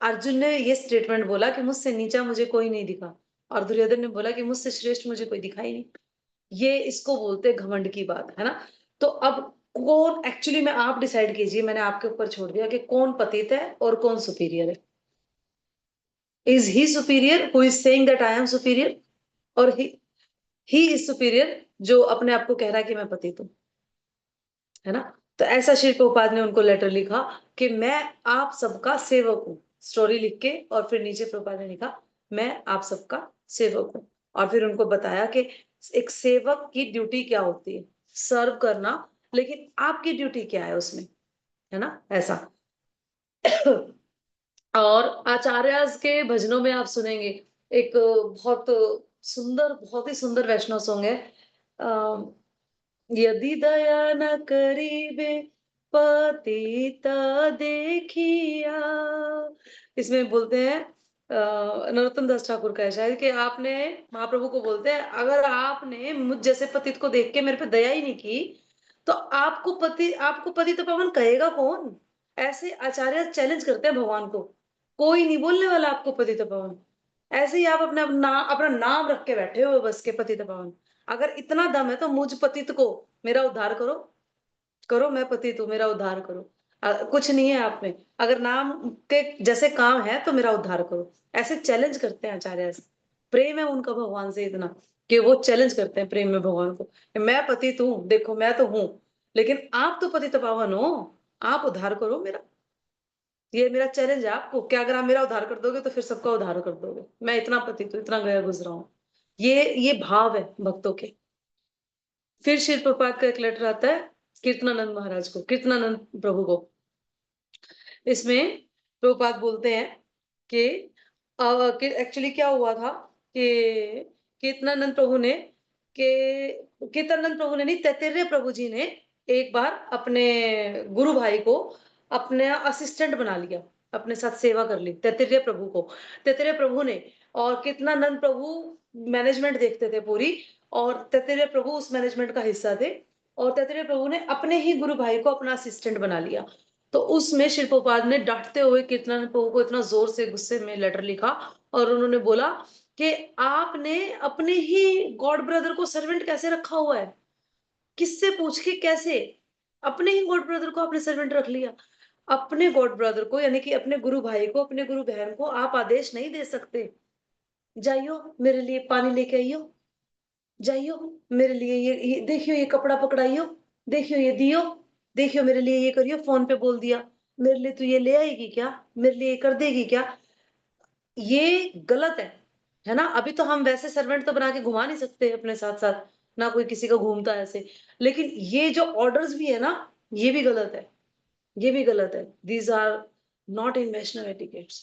अर्जुन ने ये स्टेटमेंट बोला कि मुझसे नीचा मुझे कोई नहीं दिखा, और दुर्योधन ने बोला कि मुझसे श्रेष्ठ मुझे कोई दिखाई नहीं। ये इसको बोलते घमंड की बात है ना। तो अब कौन एक्चुअली में आप डिसाइड कीजिए, मैंने आपके ऊपर छोड़ दिया कि कौन पतित है और कौन सुपीरियर है। Is he superior who is saying that I am superior, और ही इज सुपीरियर जो अपने आप को कह रहा है कि मैं पतित हूं, है ना। तो ऐसा श्री प्रभुपाद ने उनको लेटर लिखा कि मैं आप सबका सेवक हूँ, स्टोरी लिख के, और फिर नीचे प्रभुपाद ने लिखा मैं आप सबका सेवक हूँ। और फिर उनको बताया कि एक सेवक की ड्यूटी क्या होती है, सर्व करना, लेकिन आपकी ड्यूटी क्या है उसमें, है ना, ऐसा। और आचार्य के भजनों में आप सुनेंगे एक बहुत सुंदर, बहुत ही सुंदर वैष्णव सॉन्ग है, यदि दया न करीबे पतिता देखिया। इसमें बोलते हैं, नरोत्तम दास ठाकुर का है शायद, कि आपने, महाप्रभु को बोलते हैं, अगर आपने मुझ जैसे पतित को देख के मेरे पे दया ही नहीं की, तो आपको पतित पावन कहेगा कौन। ऐसे आचार्य चैलेंज करते हैं भगवान को, कोई नहीं बोलने वाला आपको पतित पावन। ऐसे ही आप अपना नाम रख के बैठे हो बस के पतित पावन। अगर इतना दम है तो मुझ पतित को मेरा उद्धार करो, करो, मैं पतित हूँ, मेरा उद्धार करो। कुछ नहीं है आप में, अगर नाम के जैसे काम है तो मेरा उद्धार करो। ऐसे चैलेंज करते हैं आचार्य। प्रेम है उनका भगवान से इतना कि वो चैलेंज करते हैं प्रेम में भगवान को, मैं पतित हूँ, देखो मैं तो हूँ, लेकिन आप तो पतित पावन हो, आप उद्धार करो मेरा। ये मेरा चैलेंज है आपको कि अगर आप मेरा उद्धार कर दोगे तो फिर सबका उद्धार कर दोगे। मैं इतना पतित हूँ, इतना गया गुजरा हूँ। ये भाव है भक्तों के। फिर श्री प्रभुपाद का एक लेटर आता है कीर्तनानंद महाराज को, कीर्तनानंद प्रभु को। इसमें प्रभुपाद बोलते हैं कि एक्चुअली क्या हुआ था कि कीर्तनानंद प्रभु ने कीर्तनानंद प्रभु ने नहीं, तैत्तिरीय प्रभु जी ने एक बार अपने गुरु भाई को अपने असिस्टेंट बना लिया, अपने साथ सेवा कर ली तैत्तिरीय प्रभु को, तैत्तिरीय प्रभु ने। और कीर्तनानंद प्रभु मैनेजमेंट देखते थे पूरी, और तैत्तिरीय प्रभु उस मैनेजमेंट का हिस्सा थे, और तैत्तिरीय प्रभु ने अपने ही गुरु भाई को अपना असिस्टेंट बना लिया। तो उसमें श्री प्रभुपाद ने डांटते हुए कीर्तनानंद प्रभु को इतना जोर से गुस्से में लेटर लिखा, और उन्होंने बोला कि आपने अपने ही गॉड ब्रदर को सर्वेंट कैसे रखा हुआ है, किससे पूछ के, कैसे अपने ही गॉड ब्रदर को आपने सर्वेंट रख लिया। अपने गॉड ब्रदर को, यानी कि अपने गुरु भाई को, अपने गुरु बहन को आप आदेश नहीं दे सकते, जाइयो मेरे लिए पानी लेके आइयो, जाइयो मेरे लिए ये देखियो, ये कपड़ा पकड़ाइयो, देखियो ये दियो, देखियो मेरे लिए ये करियो, फोन पे बोल दिया, मेरे लिए तू ये ले आएगी क्या, मेरे लिए ये कर देगी क्या। ये गलत है ना। अभी तो हम वैसे सर्वेंट तो बना के घुमा नहीं सकते अपने साथ साथ, ना कोई किसी का घूमता है ऐसे। लेकिन ये जो ऑर्डर्स भी है ना, ये भी गलत है, ये भी गलत है। These are not in Vaishnav etiquettes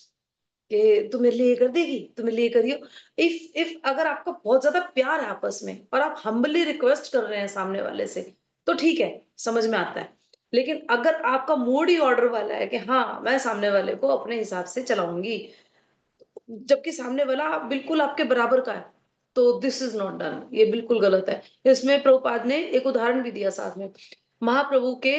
कि तू मेरे लिए ये कर देगी, तू मेरे लिए ये करियो। इफ अगर आपको बहुत ज्यादा प्यार है आपस में, और आप हम्बली रिक्वेस्ट कर रहे हैं सामने वाले से, तो ठीक है, समझ में आता है। लेकिन अगर आपका मूड ही ऑर्डर वाला है कि हाँ मैं सामने वाले को अपने हिसाब से चलाऊंगी, जबकि सामने वाला बिल्कुल आपके बराबर का है, तो दिस इज नॉट डन, ये बिल्कुल गलत है। इसमें प्रभुपाद ने एक उदाहरण भी दिया साथ में। महाप्रभु के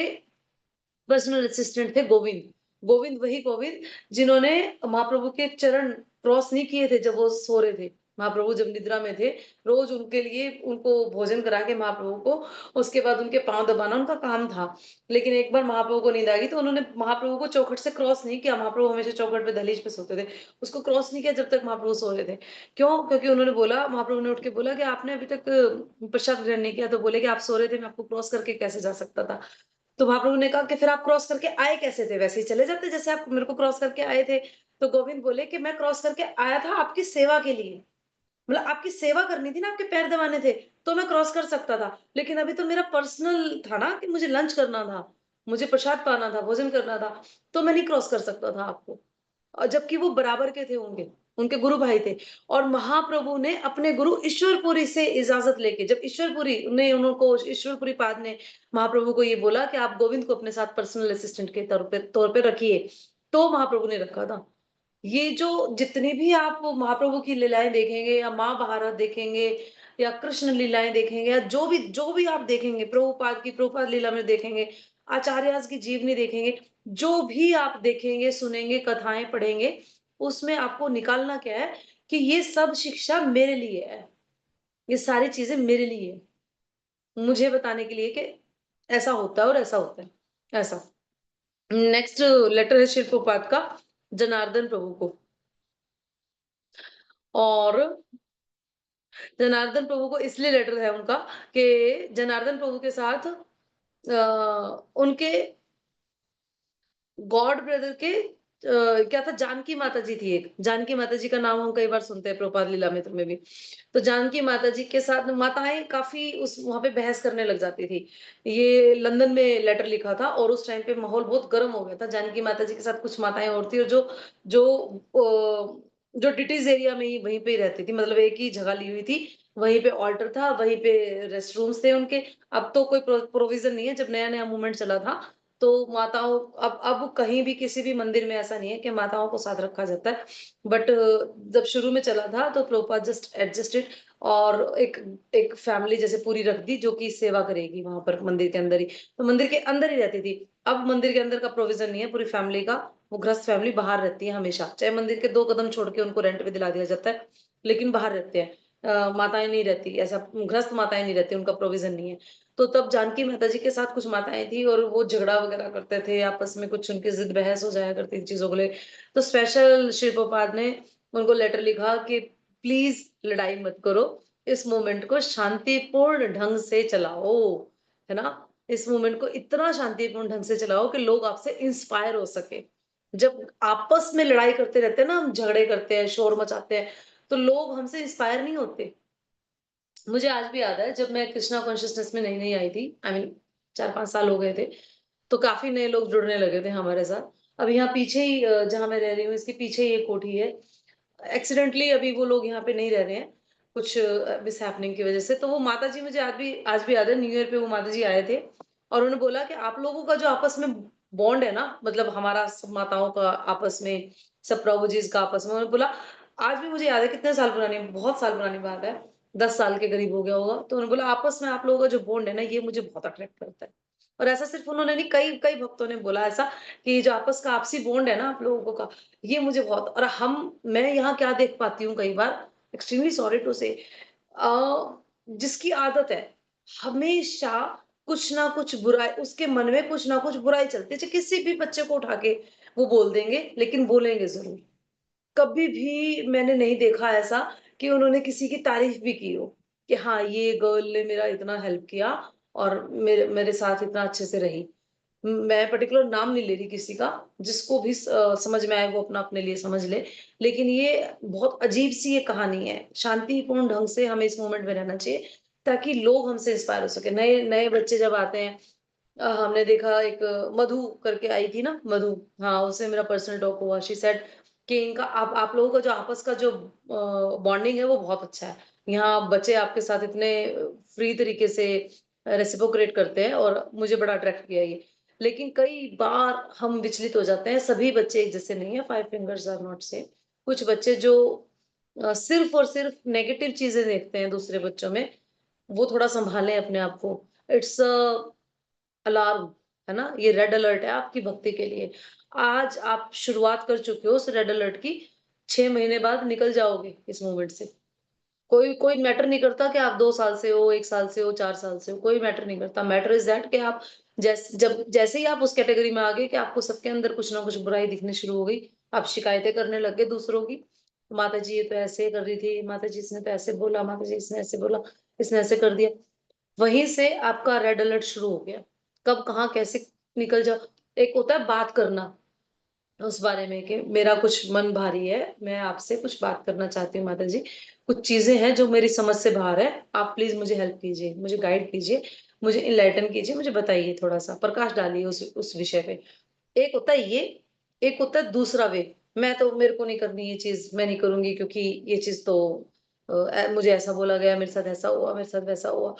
पर्सनल असिस्टेंट थे गोविंद। गोविंद वही गोविंद जिन्होंने महाप्रभु के चरण क्रॉस नहीं किए थे जब वो सो रहे थे। महाप्रभु जब निद्रा में थे, रोज उनके लिए उनको भोजन करा के महाप्रभु को, उसके बाद उनके पांव दबाना उनका काम था। लेकिन एक बार महाप्रभु को नींद आ गई तो उन्होंने महाप्रभु को चौखट से क्रॉस नहीं किया। महाप्रभु हमेशा चौखट पे दहलीज पे सोते थे, उसको क्रॉस नहीं किया जब तक महाप्रभु सो रहे थे। क्यों? क्योंकि उन्होंने बोला, महाप्रभु ने उठ के बोला कि आपने अभी तक प्रसाद ग्रहण नहीं किया। तो बोले कि आप सो रहे थे, मैं आपको क्रॉस करके कैसे जा सकता था। तो महाप्रभु ने कहा कि फिर आप क्रॉस करके आए कैसे थे? वैसे ही चले जाते जैसे आप मेरे को क्रॉस करके आए थे। तो गोविंद बोले कि मैं क्रॉस करके आया था आपकी सेवा के लिए, मतलब आपकी सेवा करनी थी ना, आपके पैर दबाने थे, तो मैं क्रॉस कर सकता था। लेकिन अभी तो मेरा पर्सनल था ना कि मुझे लंच करना था, मुझे प्रसाद पाना था, भोजन करना था, तो मैं नहीं क्रॉस कर सकता था आपको। और जबकि वो बराबर के थे, उनके उनके गुरु भाई थे। और महाप्रभु ने अपने गुरु ईश्वरपुरी से इजाजत लेके, जब ईश्वरपुरी ने उनको, ईश्वरपुरी पाद ने महाप्रभु को ये बोला कि आप गोविंद को अपने साथ पर्सनल असिस्टेंट के तौर पे रखिए, तो महाप्रभु ने रखा था। ये जो जितनी भी आप महाप्रभु की लीलाएं देखेंगे या महाभारत देखेंगे या कृष्ण लीलाएं देखेंगे या जो भी आप देखेंगे, प्रभुपाद की प्रभुपाद लीला में देखेंगे, आचार्यास की जीवनी देखेंगे, जो भी आप देखेंगे, सुनेंगे, कथाएं पढ़ेंगे, उसमें आपको निकालना क्या है कि ये सब शिक्षा मेरे लिए है, ये सारी चीजें मेरे लिए है, मुझे बताने के लिए कि ऐसा होता है और ऐसा होता है, ऐसा। नेक्स्ट लेटर है शिल प्रभुपाद का जनार्दन प्रभु को। और जनार्दन प्रभु को इसलिए लेटर है उनका कि जनार्दन प्रभु के साथ उनके गॉड ब्रदर के क्या था, जानकी माता जी थी एक। जानकी माता जी का नाम हम कई बार सुनते हैं प्रभुपाद लीलामृत में भी। तो जानकी माता जी के साथ माताएं काफी उस वहां पे बहस करने लग जाती थी। ये लंदन में लेटर लिखा था और उस टाइम पे माहौल बहुत गर्म हो गया था। जानकी माता जी के साथ कुछ माताएं और थी और जो जो डिटीज एरिया में ही वहीं पे ही रहती थी, मतलब एक ही जगह ली हुई थी। वहीं पे ऑल्टर था, वहीं पे रेस्ट रूम्स थे उनके। अब तो कोई प्रोविजन नहीं है, जब नया नया मूवमेंट चला था तो माताओं, अब कहीं भी किसी भी मंदिर में ऐसा नहीं है कि माताओं को साथ रखा जाता है। बट जब शुरू में चला था तो प्रभुपाद जस्ट एडजस्टेड और एक एक फैमिली जैसे पूरी रख दी जो कि सेवा करेगी वहां पर मंदिर के अंदर ही। तो मंदिर के अंदर ही रहती थी। अब मंदिर के अंदर का प्रोविजन नहीं है पूरी फैमिली का, वो गृहस्थ फैमिली बाहर रहती है हमेशा, चाहे मंदिर के 2 कदम छोड़ के उनको रेंट पे दिला दिया जाता है, लेकिन बाहर रहते हैं। माताएं नहीं रहती, ऐसा गृहस्थ माताएं नहीं रहती, उनका प्रोविजन नहीं है। तो तब जानकी माता जी के साथ कुछ माताएं थी और वो झगड़ा वगैरह करते थे आपस में, कुछ उनकी जिद बहस हो जाया करती थी चीजों को ले। तो स्पेशल श्री प्रभुपाद ने उनको लेटर लिखा कि प्लीज लड़ाई मत करो, इस मूवमेंट को शांतिपूर्ण ढंग से चलाओ, है ना। इस मूवमेंट को इतना शांतिपूर्ण ढंग से चलाओ कि लोग आपसे इंस्पायर हो सके। जब आपस में लड़ाई करते रहते हैं ना, हम झगड़े करते हैं, शोर मचाते हैं, तो लोग हमसे इंस्पायर नहीं होते। मुझे आज भी याद है जब मैं कृष्णा कॉन्शियसनेस में नई नई आई थी, आई मीन 4-5 साल हो गए थे, तो काफी नए लोग जुड़ने लगे थे हमारे साथ। अब यहाँ पीछे ही जहाँ मैं रह रही हूँ इसके पीछे ही एक कोठी है। एक्सीडेंटली अभी वो लोग यहाँ पे नहीं रह रहे हैं, कुछ मिस हैपनिंग की वजह से। तो वो माता जी मुझे आज भी याद है, न्यू ईयर पे वो माता जी आए थे और उन्होंने बोला कि आप लोगों का जो आपस में बॉन्ड है ना, मतलब हमारा सब माताओं का आपस में, सब प्रभु जी का आपस में, उन्होंने बोला, आज भी मुझे याद है कितने साल पुरानी, बहुत साल पुरानी बात है, 10 साल के करीब हो गया होगा। तो उन्होंने बोला आपस में आप लोगों का जो बॉन्ड है ना, ये मुझे बहुत अट्रैक्ट करता है। और ऐसा सिर्फ उन्होंने नहीं, कई कई भक्तों ने बोला ऐसा कि जो आपस का आपसी बॉन्ड है ना आप लोगों का, ये मुझे बहुत। और मैं यहाँ क्या देख पाती हूँ कई बार, एक्सट्रीमली सॉरी टू से, जिसकी आदत है हमेशा कुछ ना कुछ बुराई, उसके मन में कुछ ना कुछ बुराई चलती है, चाहे किसी भी बच्चे को उठा के वो बोल देंगे, लेकिन बोलेंगे जरूर। कभी भी मैंने नहीं देखा ऐसा कि उन्होंने किसी की तारीफ भी की हो कि हाँ ये गर्ल ने मेरा इतना हेल्प किया और मेरे मेरे साथ इतना अच्छे से रही। मैं पर्टिकुलर नाम नहीं ले रही किसी का, जिसको भी समझ में आए वो अपना अपने लिए समझ ले। लेकिन ये बहुत अजीब सी ये कहानी है। शांतिपूर्ण ढंग से हमें इस मोमेंट में रहना चाहिए ताकि लोग हमसे इंस्पायर हो सके। नए नए बच्चे जब आते हैं, हमने देखा एक मधु करके आई थी ना, मधु, हाँ, उससे मेरा पर्सनल टॉक हुआ। शी सेड कि इनका आप लोगों का जो आपस का जो बॉन्डिंग है वो बहुत अच्छा है। यहाँ बच्चे आपके साथ इतने फ्री तरीके से रेसिप्रोकेट करते हैं और मुझे बड़ा अट्रैक्ट किया ये। लेकिन कई बार हम विचलित हो जाते हैं, सभी बच्चे एक जैसे नहीं है, 5 फिंगर्स आर नॉट सेम। कुछ बच्चे जो सिर्फ और सिर्फ नेगेटिव चीजें देखते हैं दूसरे बच्चों में, वो थोड़ा संभालें अपने आप को। इट्स अलार्म, है ना, ये रेड अलर्ट है आपकी भक्ति के लिए। आज आप शुरुआत कर चुके हो उस रेड अलर्ट की, 6 महीने बाद निकल जाओगे इस मूवमेंट से। कोई कोई मैटर नहीं करता कि आप 2 साल से हो, 1 साल से हो, 4 साल से हो, कोई मैटर नहीं करता। मैटर इज दैट कि आप जैसे ही आप उस कैटेगरी में आ गए कि आपको सबके अंदर कुछ ना कुछ बुराई दिखनी शुरू हो गई, आप शिकायतें करने लग गए दूसरों की, माता जी ये तो ऐसे कर रही थी, माता जी इसने तो ऐसे बोला, माता जी इसने ऐसे बोला, इसने ऐसे कर दिया, वहीं से आपका रेड अलर्ट शुरू हो गया। कब कहाँ कैसे निकल जाओ। एक होता है बात करना उस बारे में कि मेरा कुछ मन भारी है, मैं आपसे कुछ बात करना चाहती हूँ माता जी, कुछ चीजें हैं जो मेरी समझ से बाहर है, आप प्लीज मुझे हेल्प कीजिए, मुझे गाइड कीजिए, मुझे इनलाइटन कीजिए, मुझे बताइए, थोड़ा सा प्रकाश डालिए उस विषय पे। एक होता है ये, एक होता है दूसरा वे, मैं तो मेरे को नहीं करनी ये चीज, मैं नहीं करूंगी क्योंकि ये चीज तो मुझे ऐसा बोला गया, मेरे साथ ऐसा हुआ, मेरे साथ वैसा हुआ।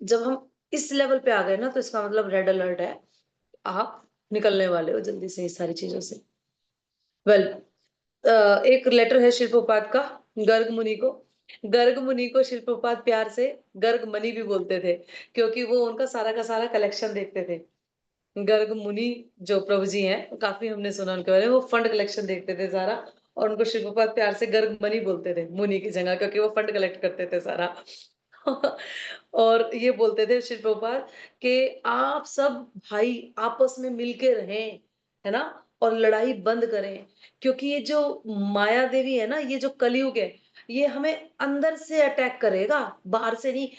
जब हम इस लेवल पे आ गए ना, तो इसका मतलब रेड अलर्ट है, आप निकलने वाले हो जल्दी से इस सारी चीजों से। वेल, एक लेटर है शिल प्रभुपाद का गर्ग मुनि को। गर्ग मुनि को शिल प्रभुपाद प्यार से गर्ग मणि भी बोलते थे, क्योंकि वो उनका सारा का सारा कलेक्शन देखते थे। गर्ग मुनि जो प्रभु जी हैं, काफी हमने सुना उनके बारे में, वो फंड कलेक्शन देखते थे सारा, और उनको शिल प्रभुपाद प्यार से गर्ग मणि बोलते थे मुनि की जगह, क्योंकि वो फंड कलेक्ट करते थे सारा। और ये बोलते थे शिल प्रभुपाद कि आप सब भाई आपस में मिलके रहें, है ना, और लड़ाई बंद करें, क्योंकि ये जो माया देवी है ना, ये जो कलयुग है, ये हमें अंदर से अटैक करेगा, बाहर से नहीं।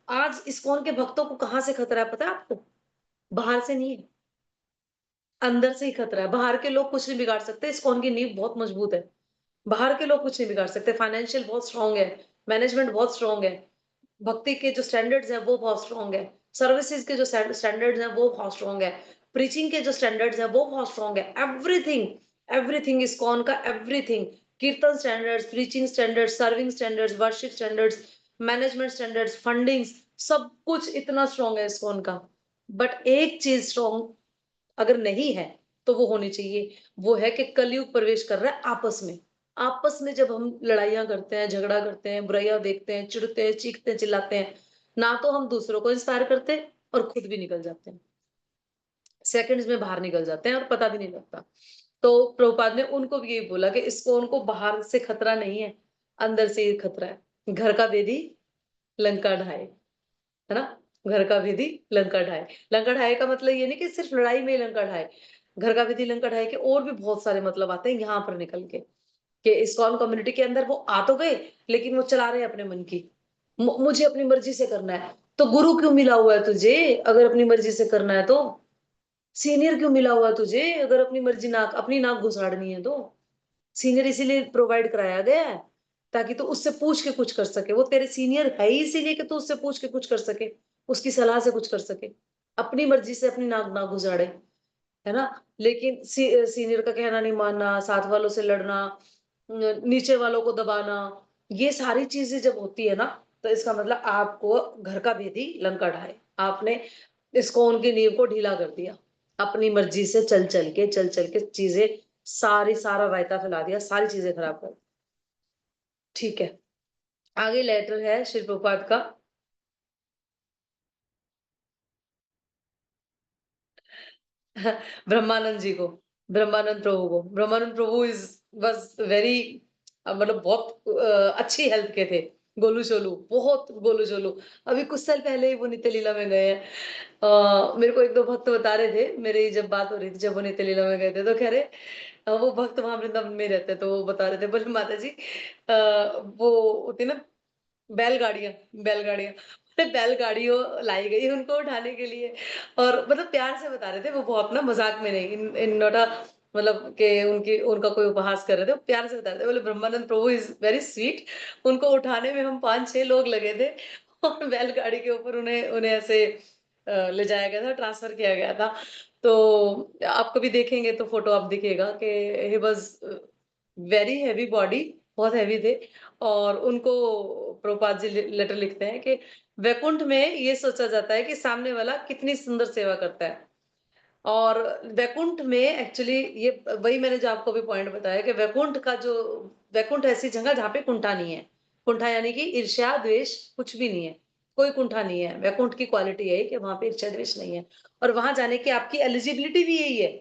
आज इस्कॉन के भक्तों को कहाँ से खतरा है पता है आपको? बाहर से नहीं है, अंदर से ही खतरा है। बाहर के लोग कुछ नहीं बिगाड़ सकते, इस्कॉन की नींव बहुत मजबूत है। बाहर के लोग कुछ नहीं बिगाड़ सकते, फाइनेंशियल बहुत स्ट्रांग है, मैनेजमेंट बहुत स्ट्रांग है, भक्ति के जो स्टैंडर्ड्स हैं वो बहुत स्ट्रांग है, सर्विसेज के जो स्टैंडर्ड्स हैं वो बहुत स्ट्रांग है, प्रीचिंग के जो स्टैंडर्ड्स हैं वो बहुत स्ट्रांग है, एवरीथिंग, एवरीथिंग इस्कॉन का, एवरीथिंग, कीर्तन standards, preaching standards, serving standards, worship standards, management standards, fundings, सब कुछ इतना स्ट्रांग है इस्कॉन का। बट एक चीज स्ट्रांग अगर नहीं है तो वो होनी चाहिए, वो है कि कलयुग प्रवेश कर रहा है आपस में। आपस में जब हम लड़ाइयां करते हैं, झगड़ा करते हैं, बुराइयां देखते हैं, चिढ़ते हैं, चीखते हैं, चिल्लाते हैं, ना तो हम दूसरों को इंस्पायर करते हैं और खुद भी निकल जाते हैं, सेकंड्स में बाहर निकल जाते हैं और पता भी नहीं लगता। तो प्रभुपाद ने उनको भी यही बोला कि इसको, उनको बाहर से खतरा नहीं है, अंदर से ही खतरा है। घर का भेदी लंका ढाए, है ना, घर का भेदी लंका ढाए। लंका ढाए का मतलब ये नहीं कि सिर्फ लड़ाई में ही लंका ढाए, घर का भेदी लंका ढाए के और भी बहुत सारे मतलब आते हैं यहाँ पर निकल के, कि इस्कॉन कम्युनिटी के अंदर वो आ तो गए, लेकिन वो चला रहे हैं अपने मन की, मुझे अपनी मर्जी से करना है। तो गुरु क्यों मिला हुआ है तुझे अगर अपनी मर्जी से करना है तो? सीनियर क्यों मिला हुआ है तुझे अगर अपनी मर्जी नाक, अपनी नाक घुसाड़नी है तो? सीनियर इसीलिए प्रोवाइड कराया गया है ताकि तू उससे पूछ के कुछ कर सके, वो तेरे सीनियर है ही इसीलिए कि तू उससे पूछ के कुछ कर सके, उसकी सलाह से कुछ कर सके, अपनी मर्जी से अपनी नाक ना गुजारे, है ना। लेकिन सीनियर का कहना नहीं मानना, साथ वालों से लड़ना, नीचे वालों को दबाना, ये सारी चीजें जब होती है ना, तो इसका मतलब आपको घर का भेदी लंका ढाए, आपने इसको उनकी नींव को ढीला कर दिया, अपनी मर्जी से चल चल के चीजें, सारा रायता फैला दिया, सारी चीजें खराब कर दी। ठीक है, आगे लेटर है श्री प्रभुपाद का। ब्रह्मानंद जी को, ब्रह्मानंद प्रभु को। ब्रह्मानंद प्रभु इज बस वेरी, मतलब बहुत अच्छी हेल्थ के थे, गोलू शोलू, बहुत गोलू शोलू। अभी कुछ साल पहले ही वो नित्य लीला में गए हैं। मेरे को एक दो भक्त बता रहे थे, मेरी जब बात हो रही थी, जब वो नित्य लीला में गए थे, तो कह रहे वो भक्त वहां वृंदावन में रहते हैं, तो वो बता रहे थे, बोले माता जी वो होती ना बैलगाड़ियां, बैलगाड़ियां, अरे बैलगाड़ियों लाई गई उनको उठाने के लिए, और मतलब प्यार से बता रहे थे वो, बहुत ना मजाक में नहीं, इन नोटा, मतलब कि उनकी, उनका कोई उपहास कर रहे थे, प्यार से बता रहे थे, बोले ब्रह्मानंद प्रभु इज वेरी स्वीट, उनको उठाने में हम 5-6 लोग लगे थे, और बैलगाड़ी के ऊपर उन्हें उन्हें ऐसे ले जाया गया था, ट्रांसफर किया गया था। तो आप कभी देखेंगे तो फोटो आप दिखेगा कि he was very heavy body, बहुत हैवी थे। और उनको प्रभुपाद जी लेटर लिखते हैं कि वैकुंठ में ये सोचा जाता है कि सामने वाला कितनी सुंदर सेवा करता है, और वैकुंठ में एक्चुअली ये वही मैंने जो आपको भी पॉइंट बताया कि वैकुंठ ऐसी जगह जहाँ पे कुंठा नहीं है। कुंठा यानी कि ईर्ष्या, द्वेष कुछ भी नहीं है, कोई कुंठा नहीं है। वैकुंठ की क्वालिटी है कि वहाँ पे ईर्ष्या, द्वेष नहीं है और वहाँ जाने की आपकी एलिजिबिलिटी भी यही है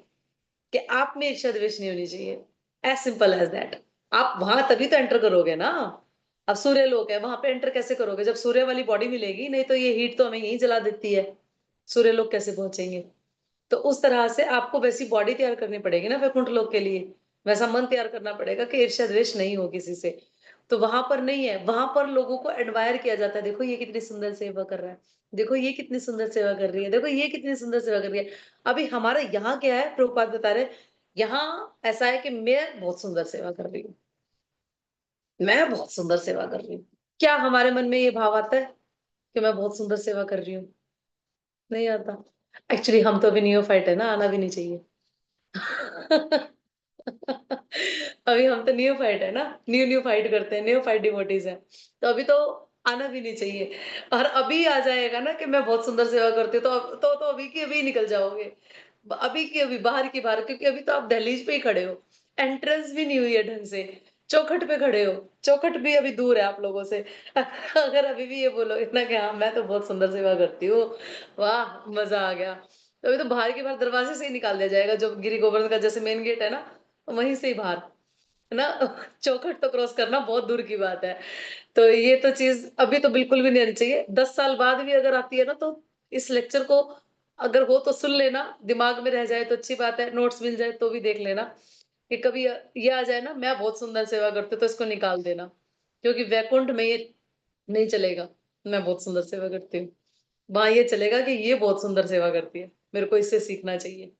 कि आप में ईर्ष्या, द्वेष नहीं होनी चाहिए। As simple as that. आप वहाँ तभी तो एंटर करोगे ना। अब सूर्यलोक है, वहाँ पे एंटर कैसे करोगे जब सूर्य वाली बॉडी मिलेगी? नहीं तो ये हीट तो हमें यहीं जला देती है। सूर्यलोक कैसे पहुँचेंगे? तो उस तरह से आपको वैसी बॉडी तैयार करनी पड़ेगी ना वैकुंठ लोक के लिए, वैसा मन तैयार करना पड़ेगा कि ईर्ष्या द्वेष नहीं हो किसी से। तो वहां पर नहीं है, वहां पर लोगों को एडमायर किया जाता है, देखो ये कितनी सुंदर सेवा कर रहा है, देखो ये कितनी सुंदर सेवा कर रही है, देखो ये कितनी सुंदर सेवा कर रही है। अभी हमारे यहाँ क्या है, प्रभुपाद बता रहे, यहाँ ऐसा है कि मैं बहुत सुंदर सेवा कर रही हूँ, मैं बहुत सुंदर सेवा कर रही हूँ। क्या हमारे मन में ये भाव आता है कि मैं बहुत सुंदर सेवा कर रही हूँ? नहीं आता। एक्चुअली हम तो अभी नियोफाइट है ना, आना भी नहीं चाहिए। अभी हम तो नियोफाइट है ना, न्यू फाइट करते हैं, नियोफाइट डिवोटीज हैं, तो अभी तो आना भी नहीं चाहिए। और अभी आ जाएगा ना कि मैं बहुत सुंदर सेवा करती हूँ, तो अभी की अभी निकल जाओगे, अभी की अभी, बाहर की बाहर, क्योंकि अभी तो आप दहलीज पे ही खड़े हो, एंट्रेंस भी नहीं हुई है ढंग से, चौखट पे खड़े हो, चौखट भी अभी दूर है आप लोगों से। अगर अभी भी ये बोलो इतना कि हाँ मैं तो बहुत सुंदर सेवा करती हूँ, वाह मजा आ गया, तो अभी तो बाहर के बाहर दरवाजे से ही निकाल दिया जाएगा, जो गिरी गोवर्धन का जैसे मेन गेट है ना, वहीं से ही बाहर, है ना। चौखट तो क्रॉस करना बहुत दूर की बात है। तो ये तो चीज अभी तो बिल्कुल भी नहीं आनी चाहिए। 10 साल बाद भी अगर आती है ना, तो इस लेक्चर को अगर हो तो सुन लेना, दिमाग में रह जाए तो अच्छी बात है, नोट्स मिल जाए तो भी देख लेना कि कभी ये आ जाए ना, मैं बहुत सुंदर सेवा करती हूँ, तो इसको निकाल देना, क्योंकि वैकुंठ में ये नहीं चलेगा मैं बहुत सुंदर सेवा करती हूँ। वहां ये चलेगा कि ये बहुत सुंदर सेवा करती है, मेरे को इससे सीखना चाहिए,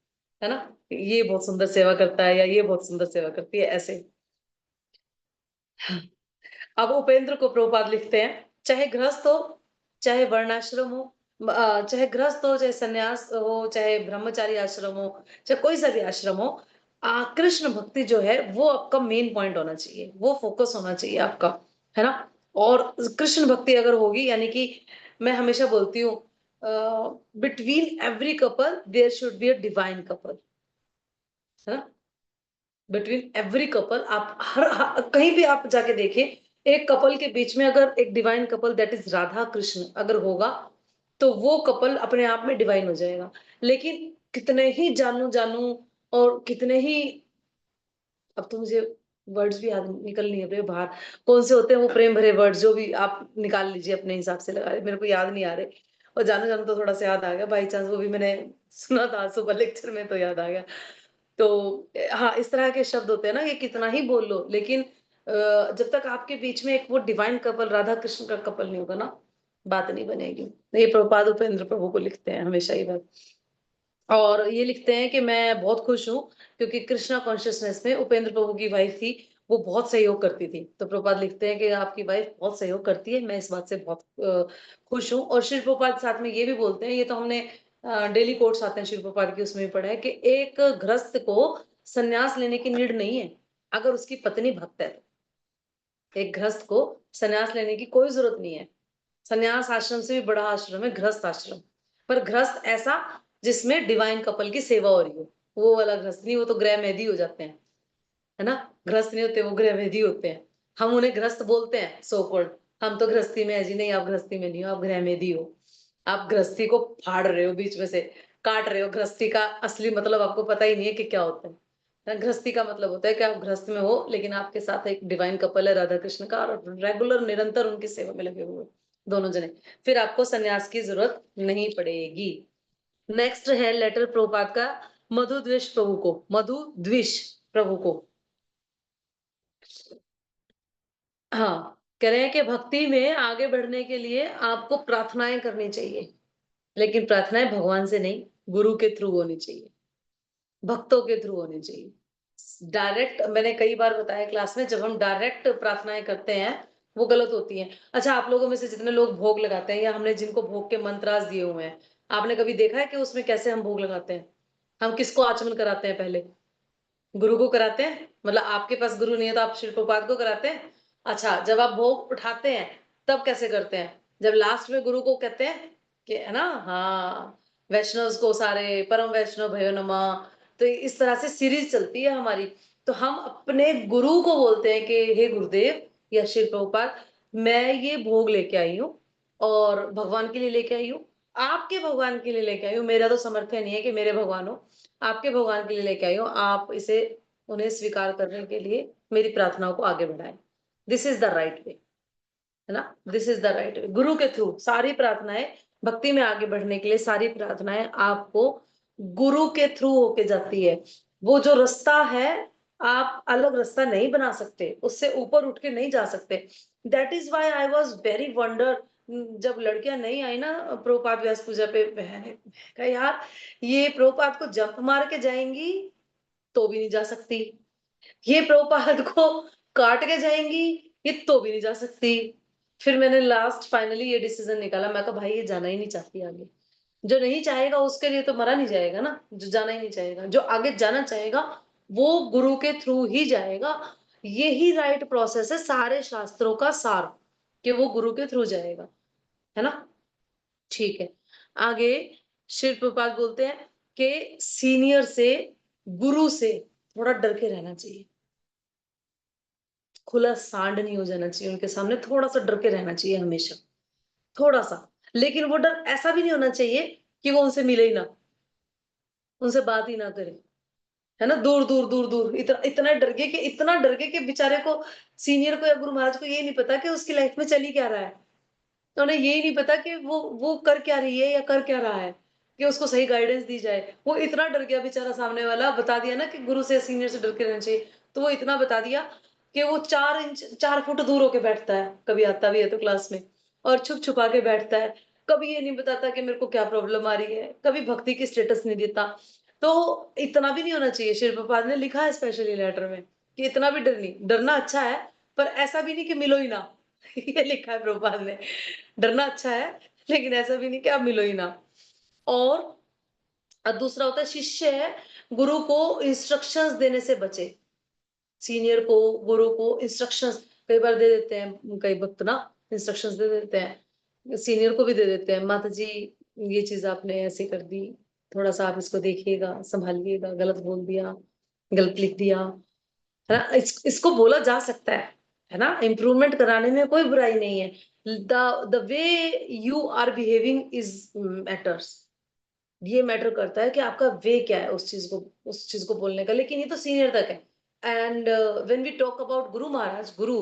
है ना। ये बहुत सुंदर सेवा करता है या ये बहुत सुंदर सेवा करती है, ऐसे। अब उपेंद्र को प्रभुपाद लिखते हैं, चाहे गृहस्थ हो, चाहे वर्णाश्रम हो, चाहे गृहस्थ हो, चाहे सन्यास हो, चाहे ब्रह्मचारी आश्रम हो, चाहे कोई सा भी आश्रम हो, कृष्ण भक्ति जो है वो आपका मेन पॉइंट होना चाहिए, वो फोकस होना चाहिए आपका, है ना। और कृष्ण भक्ति अगर होगी, यानी कि मैं हमेशा बोलती हूँ, between every couple there should be a divine couple, है ना। बिटवीन एवरी कपल, आप कहीं भी आप जाके देखिए, एक कपल के बीच में अगर एक divine couple, that is Radha Krishna अगर होगा, तो वो कपल अपने आप में डिवाइन हो जाएगा। लेकिन कितने ही जानू जानू और कितने ही, अब तो मुझे वर्ड्स भी याद निकल नहीं रहे बाहर, कौन से होते हैं वो प्रेम भरे वर्ड्स, जो भी आप निकाल लीजिए अपने हिसाब से लगा, मेरे को याद नहीं आ रहे। और जानू जानू तो थोड़ा सा याद आ गया बाई चांस, वो भी मैंने सुना था सुबह लेक्चर में, तो याद आ गया। तो हाँ, इस तरह के शब्द होते हैं ना, ये कितना ही बोल लो, लेकिन जब तक आपके बीच में एक वो डिवाइन कपल, राधा कृष्ण का कपल नहीं होगा ना, बात नहीं बनेगी। ये प्रभुपाद उपेंद्र प्रभु को लिखते हैं हमेशा ये बात, और ये लिखते हैं कि मैं बहुत खुश हूँ क्योंकि कृष्णा कॉन्शियसनेस में उपेंद्र प्रभु की वाइफ थी, वो बहुत सहयोग करती थी। तो प्रभुपाद लिखते हैं कि आपकी वाइफ बहुत सहयोग करती है, मैं इस बात से बहुत खुश हूँ। और श्री प्रभुपाद साथ में ये भी बोलते हैं, ये तो हमने डेली कोट्स आते हैं श्री प्रभुपाद की, उसमें भी पढ़ा है कि एक गृहस्थ को संन्यास लेने की नीड नहीं है अगर उसकी पत्नी भक्त है, तो एक गृहस्थ को संन्यास लेने की कोई जरूरत नहीं है। संन्यास आश्रम से भी बड़ा आश्रम है गृहस्थ आश्रम, पर गृहस्थ ऐसा जिसमें डिवाइन कपल की सेवा हो रही हो, वो वाला गृहस्थ नहीं, वो तो गृह मेधी हो जाते हैं, है ना। गृहस्थ नहीं होते, वो गृह मेधी होते हैं। हम उन्हें गृहस्थ बोलते हैं सो कॉल्ड, हम तो गृहस्थी में है जी, नहीं आप गृहस्थी में नहीं हो, आप गृह मेधी हो। आप गृहस्थी को फाड़ रहे हो, बीच में से काट रहे हो। गृहस्थी का असली मतलब आपको पता ही नहीं है कि क्या होता है ना। गृहस्थी का मतलब होता है कि आप गृहस्थ में हो, लेकिन आपके साथ एक डिवाइन कपल है राधा कृष्ण का, और रेगुलर निरंतर उनकी सेवा में लगे हुए दोनों जने, फिर आपको संन्यास की जरूरत नहीं पड़ेगी। नेक्स्ट है लेटर प्रभुपाद का मधु द्विष प्रभु को, मधु द्विष प्रभु को। हाँ, कह रहे हैं कि भक्ति में आगे बढ़ने के लिए आपको प्रार्थनाएं करनी चाहिए, लेकिन प्रार्थनाएं भगवान से नहीं, गुरु के थ्रू होनी चाहिए, भक्तों के थ्रू होनी चाहिए। डायरेक्ट, मैंने कई बार बताया क्लास में, जब हम डायरेक्ट प्रार्थनाएं करते हैं वो गलत होती हैं। अच्छा, आप लोगों में से जितने लोग भोग लगाते हैं, या हमने जिनको भोग के मंत्रास दिए हुए हैं, आपने कभी देखा है कि उसमें कैसे हम भोग लगाते हैं? हम किसको आचमन कराते हैं? पहले गुरु को कराते हैं, मतलब आपके पास गुरु नहीं है तो आप श्री प्रभुपाद को कराते हैं। अच्छा, जब आप भोग उठाते हैं तब कैसे करते हैं? जब लास्ट में गुरु को कहते हैं कि, है ना, हाँ, वैष्णव को सारे परम वैष्णव भयो नमः, तो इस तरह से सीरीज चलती है हमारी। तो हम अपने गुरु को बोलते हैं कि हे गुरुदेव या श्री प्रभुपाद, मैं ये भोग लेके आई हूँ और भगवान के लिए लेके आई हूँ, आपके भगवान के लिए लेके आई हूँ, मेरा तो सामर्थ्य नहीं है कि मेरे भगवान हो, आपके भगवान के लिए लेके आई हूँ, आप इसे उन्हें स्वीकार करने के लिए मेरी प्रार्थनाओं को आगे बढ़ाएं। This is the right way, है ना, this is the right way. गुरु के थ्रू सारी प्रार्थनाएं, भक्ति में आगे बढ़ने के लिए सारी प्रार्थनाएं आपको गुरु के थ्रू होके जाती है। वो जो रास्ता है, आप अलग रास्ता नहीं बना सकते, उससे ऊपर उठ के नहीं जा सकते। That is why I was very wonder, जब लड़कियां नहीं आई ना प्रभुपाद व्यास पूजा पे, मैंने कहा यार ये प्रभुपाद को जंप मार के जाएंगी तो भी नहीं जा सकती, ये प्रभुपाद को काट के जाएंगी ये तो भी नहीं जा सकती। फिर मैंने लास्ट फाइनली ये डिसीजन निकाला, मैं कहा भाई ये जाना ही नहीं चाहती आगे। जो नहीं चाहेगा उसके लिए तो मरा नहीं जाएगा ना, जो जाना ही नहीं चाहेगा, जो आगे जाना चाहेगा वो गुरु के थ्रू ही जाएगा। यही राइट प्रोसेस है सारे शास्त्रों का सार, कि वो गुरु के थ्रू जाएगा, है ना। ठीक है, आगे श्री प्रभुपाद बोलते हैं कि सीनियर से, गुरु से थोड़ा डर के रहना चाहिए, खुला सांड नहीं हो जाना चाहिए उनके सामने, थोड़ा सा डर के रहना चाहिए हमेशा, थोड़ा सा। लेकिन वो डर ऐसा भी नहीं होना चाहिए कि वो उनसे मिले ही ना, उनसे बात ही ना करे, है ना, दूर दूर दूर दूर, इतना इतना डर गए कि, इतना डर गए कि बेचारे को, सीनियर को या गुरु महाराज को ये नहीं पता कि उसकी लाइफ में चली क्या रहा है, तो उन्हें ये नहीं पता कि वो कर क्या रही है या कर क्या रहा है, कि उसको सही गाइडेंस दी जाए। वो इतना डर गया बेचारा, सामने वाला बता दिया ना कि गुरु से सीनियर से डर के रहना चाहिए, तो वो इतना बता दिया कि वो 4 फुट दूर होके बैठता है, कभी आता भी है तो क्लास में, और छुप छुपा के बैठता है, कभी ये नहीं बताता कि मेरे को क्या प्रॉब्लम आ रही है, कभी भक्ति की स्टेटस नहीं देता। तो इतना भी नहीं होना चाहिए, श्री प्रभुपाद ने लिखा है स्पेशली लेटर में कि इतना भी डर नहीं, डरना अच्छा है पर ऐसा भी नहीं कि मिलो ही ना ये लिखा है प्रभुपाद ने, डरना अच्छा है लेकिन ऐसा भी नहीं कि आप मिलो ही ना। और दूसरा होता है शिष्य है, गुरु को इंस्ट्रक्शंस देने से बचे, सीनियर को गुरु को इंस्ट्रक्शंस कई बार दे देते हैं, कई वक्त ना इंस्ट्रक्शंस दे देते हैं, सीनियर को भी दे देते हैं, माता जी ये चीज आपने ऐसे कर दी, थोड़ा सा आप इसको देखिएगा, संभालिएगा, गलत बोल दिया, गलत लिख दिया, है ना, इसको बोला जा सकता है ना, इम्प्रूवमेंट कराने में कोई बुराई नहीं है। The way you are behaving is matters, ये मैटर करता है कि आपका वे क्या है उस चीज को बोलने का, लेकिन ये तो सीनियर तक है। And when we talk about guru Maharaj, गुरु,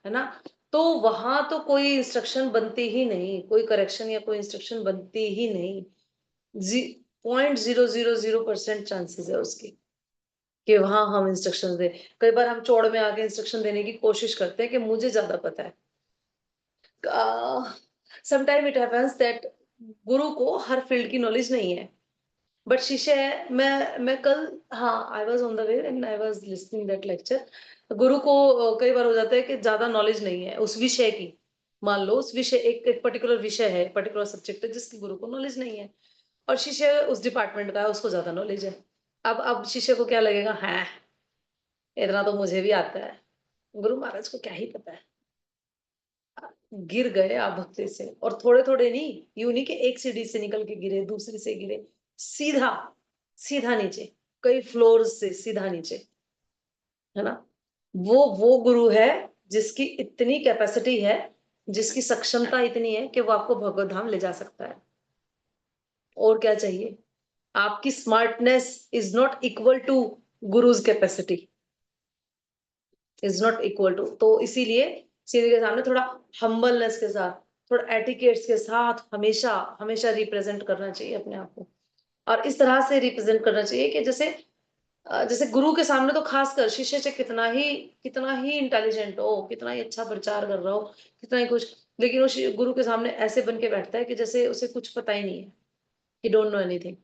है ना, तो वहां तो कोई इंस्ट्रक्शन बनती ही नहीं, कोई करेक्शन या कोई इंस्ट्रक्शन बनती ही नहीं, 0.000% चांसेस है उसकी कि वहां हम इंस्ट्रक्शन दे। कई बार हम चौड़ में आके इंस्ट्रक्शन देने की कोशिश करते हैं कि मुझे ज्यादा पता है। समटाइम इट हैपेंस दैट गुरु को हर फील्ड की नॉलेज नहीं है, बट शिष्य है। मैं कल, हाँ, I was on the way and I was listening that lecture. गुरु को कई बार हो जाता है कि ज्यादा नॉलेज नहीं है उस विषय की, मान लो उस विषय, एक पर्टिकुलर विषय है, पर्टिकुलर सब्जेक्ट है जिसकी गुरु को नॉलेज नहीं है, और शिष्य उस डिपार्टमेंट का है, उसको ज्यादा नॉलेज है। अब शिष्य को क्या लगेगा, है इतना तो मुझे भी आता है, गुरु महाराज को क्या ही पता है। गिर गए आप भक्ति से, और थोड़े थोड़े नहीं, यूं नहीं कि एक सीढ़ी से निकल के गिरे, दूसरी से गिरे, सीधा सीधा नीचे, कई फ्लोर से सीधा नीचे, है ना। वो गुरु है जिसकी इतनी कैपेसिटी है, जिसकी सक्षमता इतनी है कि वो आपको भगवत धाम ले जा सकता है। और क्या चाहिए, आपकी smartness is not equal to guru's capacity, is not equal to. तो इसीलिए सीनियर के सामने थोड़ा हम्बलनेस के साथ, थोड़ा एटिकेट्स के साथ हमेशा हमेशा रिप्रेजेंट करना चाहिए अपने आप को, और इस तरह से रिप्रेजेंट करना चाहिए कि जैसे गुरु के सामने तो खासकर शिष्य चाहे कितना ही इंटेलिजेंट हो, कितना ही अच्छा प्रचार कर रहा हो, कितना ही कुछ, लेकिन वो गुरु के सामने ऐसे बन के बैठता है कि जैसे उसे कुछ पता ही नहीं है, ही डोंट नो एनीथिंग।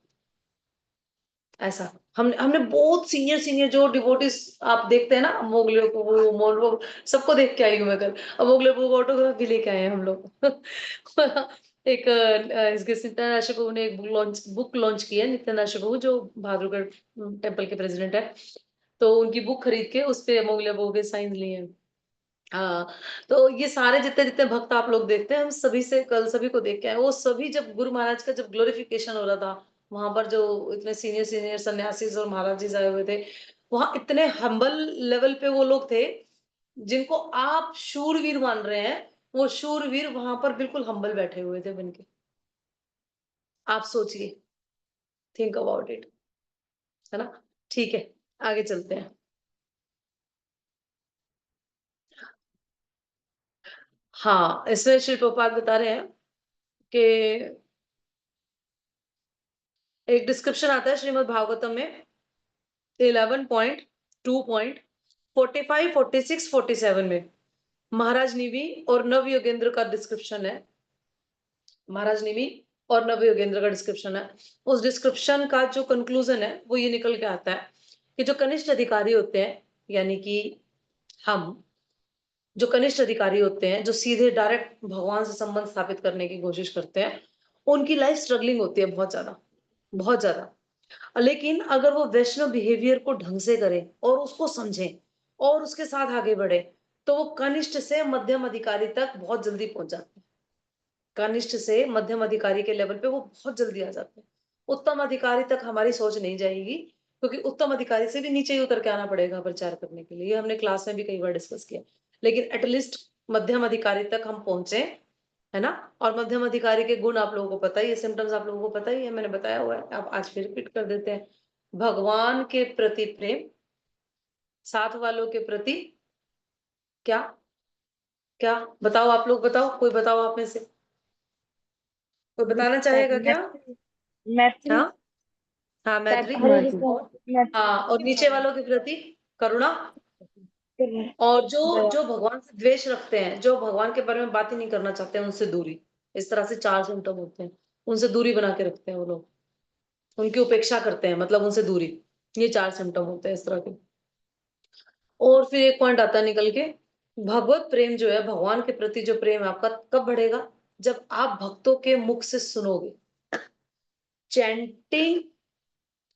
ऐसा हमने बहुत सीनियर सीनियर जो डिवोटीज आप देखते हैं ना, मोगले को, वो मोन, सबको देख के आई हूँ मैं कल, अब मोगले को ऑटोग्राफ भी लेके आए हैं हम लोग एक इसके नित्यानंद प्रभु ने एक बुक लॉन्च की है, नित्यानंद प्रभु जो बहादुरगढ़ टेम्पल के प्रेसिडेंट है, तो उनकी बुक खरीद के उस पे मोगले प्रभु के साइन लिए हैं। हाँ, तो ये सारे जितने जितने भक्त आप लोग देखते हैं, हम सभी से कल सभी को देख के आए, वो सभी जब गुरु महाराज का जब ग्लोरिफिकेशन हो रहा था, वहां पर जो इतने सीनियर सीनियर सन्यासी और महाराज जी आए हुए थे, वहां इतने हम्बल लेवल पे वो लोग थे, जिनको आप शूरवीर मान रहे हैं, वो शूरवीर वहां पर बिल्कुल हम्बल बैठे हुए थे बनके। आप सोचिए, थिंक अबाउट इट, है ना। ठीक है, आगे चलते हैं। हाँ, इसमें श्री प्रभुपाद बता रहे हैं कि एक डिस्क्रिप्शन आता है श्रीमद् भागवतम में 11.2.45, 46, 47 में महाराज निवि और नव योगेंद्र का डिस्क्रिप्शन है। महाराज निवि और नव योगेंद्र का डिस्क्रिप्शन है। उस डिस्क्रिप्शन का जो कंक्लूजन है वो ये निकल के आता है कि जो कनिष्ठ अधिकारी होते हैं, यानी कि हम जो कनिष्ठ अधिकारी होते हैं, जो सीधे डायरेक्ट भगवान से संबंध स्थापित करने की कोशिश करते हैं, उनकी लाइफ स्ट्रगलिंग होती है बहुत ज्यादा, बहुत ज्यादा। लेकिन अगर वो वैष्णव बिहेवियर को ढंग से करें और उसको समझें और उसके साथ आगे बढ़े, तो वो कनिष्ठ से मध्यम अधिकारी तक बहुत जल्दी पहुंच जाते हैं। कनिष्ठ से मध्यम अधिकारी के लेवल पे वो बहुत जल्दी आ जाते हैं। उत्तम अधिकारी तक हमारी सोच नहीं जाएगी, क्योंकि उत्तम अधिकारी से भी नीचे ही उतर के आना पड़ेगा प्रचार करने के लिए। ये हमने क्लास में भी कई बार डिस्कस किया। लेकिन एटलीस्ट मध्यम अधिकारी तक हम पहुंचे, है ना। और मध्यम अधिकारी के गुण आप लोगों को पता ही है, सिम्टम्स आप लोगों को पता ही है, मैंने बताया हुआ है, आप आज फिर रिपीट कर देते हैं। भगवान के प्रति प्रेम, साथ वालों के प्रति क्या क्या, बताओ आप लोग, बताओ, कोई बताओ आप में से कोई बताना चाहेगा क्या। मैत्री। हाँ हाँ, मैत्री। हरे कृष्ण। हाँ, और नीचे वालों के प्रति करुणा। और जो जो भगवान से द्वेष रखते हैं, जो भगवान के बारे में बात ही नहीं करना चाहते हैं, उनसे दूरी। इस तरह से 4 सिम्टम होते हैं। उनसे दूरी बना के रखते हैं वो लोग, उनकी उपेक्षा करते हैं, मतलब उनसे दूरी। ये 4 सिम्टम होते हैं इस तरह के। और फिर एक पॉइंट आता है निकल के, भगवत प्रेम जो है, भगवान के प्रति जो प्रेम है आपका, कब बढ़ेगा, जब आप भक्तों के मुख से सुनोगे। चैंटिंग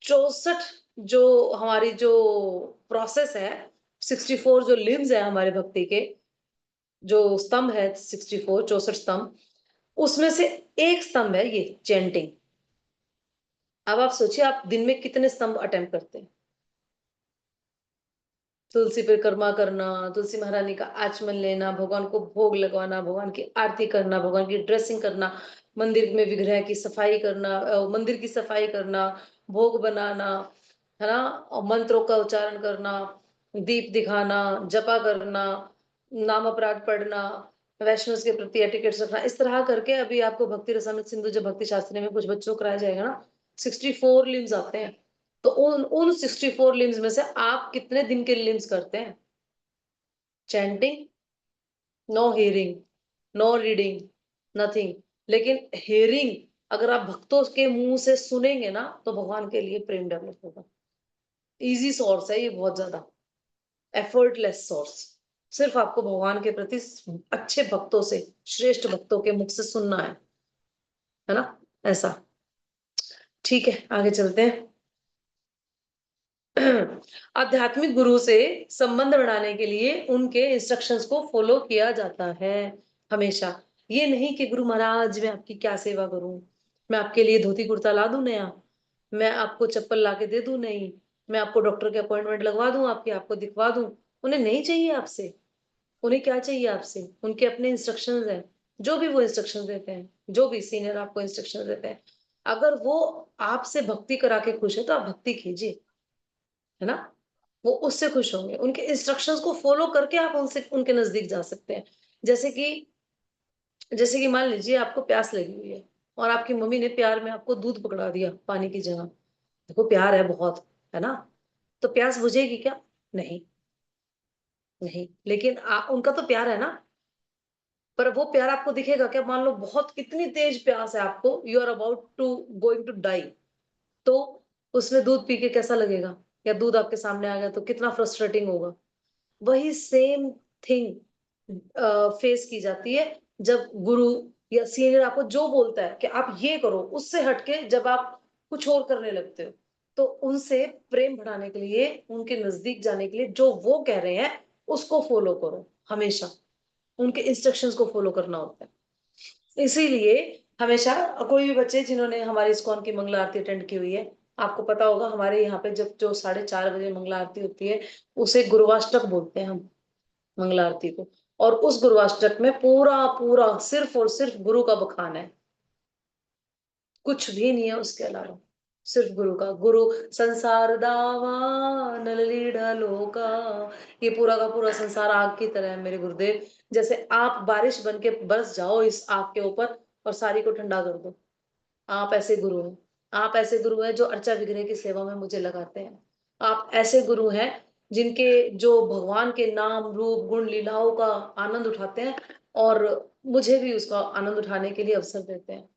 64 जो हमारी जो प्रोसेस है, 64 जो लिम्स है हमारे भक्ति के, जो स्तंभ है 64, 64 स्तंभ, उसमें से एक स्तंभ है ये चैंटिंग। अब आप सोचिए, आप दिन में कितने स्तंभ अटेम्प्ट करते हैं। तुलसी परिक्रमा करना, तुलसी महारानी का आचमन लेना, भगवान को भोग लगवाना, भगवान की आरती करना, भगवान की ड्रेसिंग करना, मंदिर में विग्रह की सफाई करना, मंदिर की सफाई करना, भोग बनाना, है ना, और मंत्रों का उच्चारण करना, दीप दिखाना, जपा करना, नाम अपराध पढ़ना, वैष्णव के प्रति एटिकेट्स रखना। इस तरह करके अभी आपको भक्ति रसामृत सिंधु जब भक्ति शास्त्री में कुछ बच्चों को कराया जाएगा ना, 64 लिम्स आते हैं। तो उन 64 लिम्स में से आप कितने दिन के लिम्स करते हैं। Chanting, no hearing, no reading, nothing. लेकिन हियरिंग, अगर आप भक्तों के मुंह से सुनेंगे ना, तो भगवान के लिए प्रेम डेवलप होगा। इजी सोर्स है ये, बहुत ज्यादा एफर्टलेस सोर्स। सिर्फ आपको भगवान के प्रति अच्छे भक्तों से, श्रेष्ठ भक्तों के मुख से सुनना है ना, ऐसा। ठीक है, आगे चलते हैं। आध्यात्मिक गुरु से संबंध बढ़ाने के लिए उनके इंस्ट्रक्शंस को फॉलो किया जाता है हमेशा। ये नहीं कि गुरु महाराज मैं आपकी क्या सेवा करूं, मैं आपके लिए धोती कुर्ता ला दूं नया, मैं आपको चप्पल ला के दे दूं, नहीं, मैं आपको डॉक्टर के अपॉइंटमेंट लगवा दूं, आपकी आपको दिखवा दूं। उन्हें नहीं चाहिए आपसे। उन्हें क्या चाहिए आपसे, उनके अपने इंस्ट्रक्शंस हैं। जो भी वो इंस्ट्रक्शंस देते हैं, जो भी सीनियर आपको इंस्ट्रक्शंस देते हैं, अगर वो आपसे भक्ति करा के खुश है तो आप भक्ति कीजिए, है ना। वो उससे खुश होंगे। उनके इंस्ट्रक्शंस को फॉलो करके आप उनसे उनके नजदीक जा सकते हैं। जैसे कि मान लीजिए आपको प्यास लगी हुई है और आपकी मम्मी ने प्यार में आपको दूध पकड़ा दिया पानी की जगह। देखो प्यार है बहुत, है ना, तो प्यास बुझेगी क्या, नहीं, नहीं। लेकिन उनका तो प्यार है ना, पर वो प्यार आपको दिखेगा क्या। मान लो बहुत कितनी तेज प्यास है आपको, you are about to going to die, तो उसमें दूध पी के कैसा लगेगा, या दूध आपके सामने आ गया तो कितना फ्रस्ट्रेटिंग होगा। वही सेम थिंग फेस की जाती है जब गुरु या सीनियर आपको जो बोलता है कि आप ये करो, उससे हटके जब आप कुछ और करने लगते हो, तो उनसे प्रेम बढ़ाने के लिए, उनके नजदीक जाने के लिए जो वो कह रहे हैं उसको फॉलो करो। हमेशा उनके इंस्ट्रक्शंस को फॉलो करना होता है। इसीलिए हमेशा कोई भी बच्चे जिन्होंने हमारी इस्कॉन की मंगला आरती अटेंड की हुई है, आपको पता होगा हमारे यहाँ पे जब जो 4:30 बजे मंगला आरती होती है उसे गुरुवाष्टक बोलते हैं हम मंगला आरती को। और उस गुरुवाष्टक में पूरा पूरा सिर्फ और सिर्फ गुरु का बखान है, कुछ भी नहीं है उसके अलावा, सिर्फ गुरु का। गुरु संसार दावा नल लीढ़ा लोका, ये पूरा का पूरा संसार आग की तरह है मेरे गुरुदेव। जैसे आप बारिश बन के बरस जाओ इस आग के ऊपर और सारी को ठंडा कर दो, आप ऐसे गुरु हैं। आप ऐसे गुरु हैं जो अर्चा विग्रह की सेवा में मुझे लगाते हैं। आप ऐसे गुरु हैं जिनके जो भगवान के नाम रूप गुण लीलाओं का आनंद उठाते हैं और मुझे भी उसका आनंद उठाने के लिए अवसर देते हैं।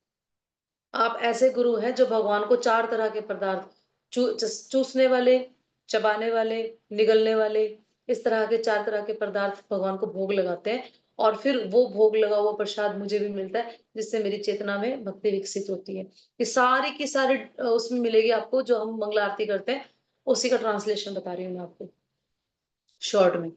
आप ऐसे गुरु हैं जो भगवान को 4 तरह के पदार्थ चूसने वाले, चबाने वाले, निगलने वाले, इस तरह के 4 तरह के पदार्थ भगवान को भोग लगाते हैं और फिर वो भोग लगा हुआ प्रसाद मुझे भी मिलता है, जिससे मेरी चेतना में भक्ति विकसित होती है। ये सारी की सारी उसमें मिलेगी आपको जो हम मंगला आरती करते हैं, उसी का ट्रांसलेशन बता रही हूँ मैं आपको शॉर्ट में।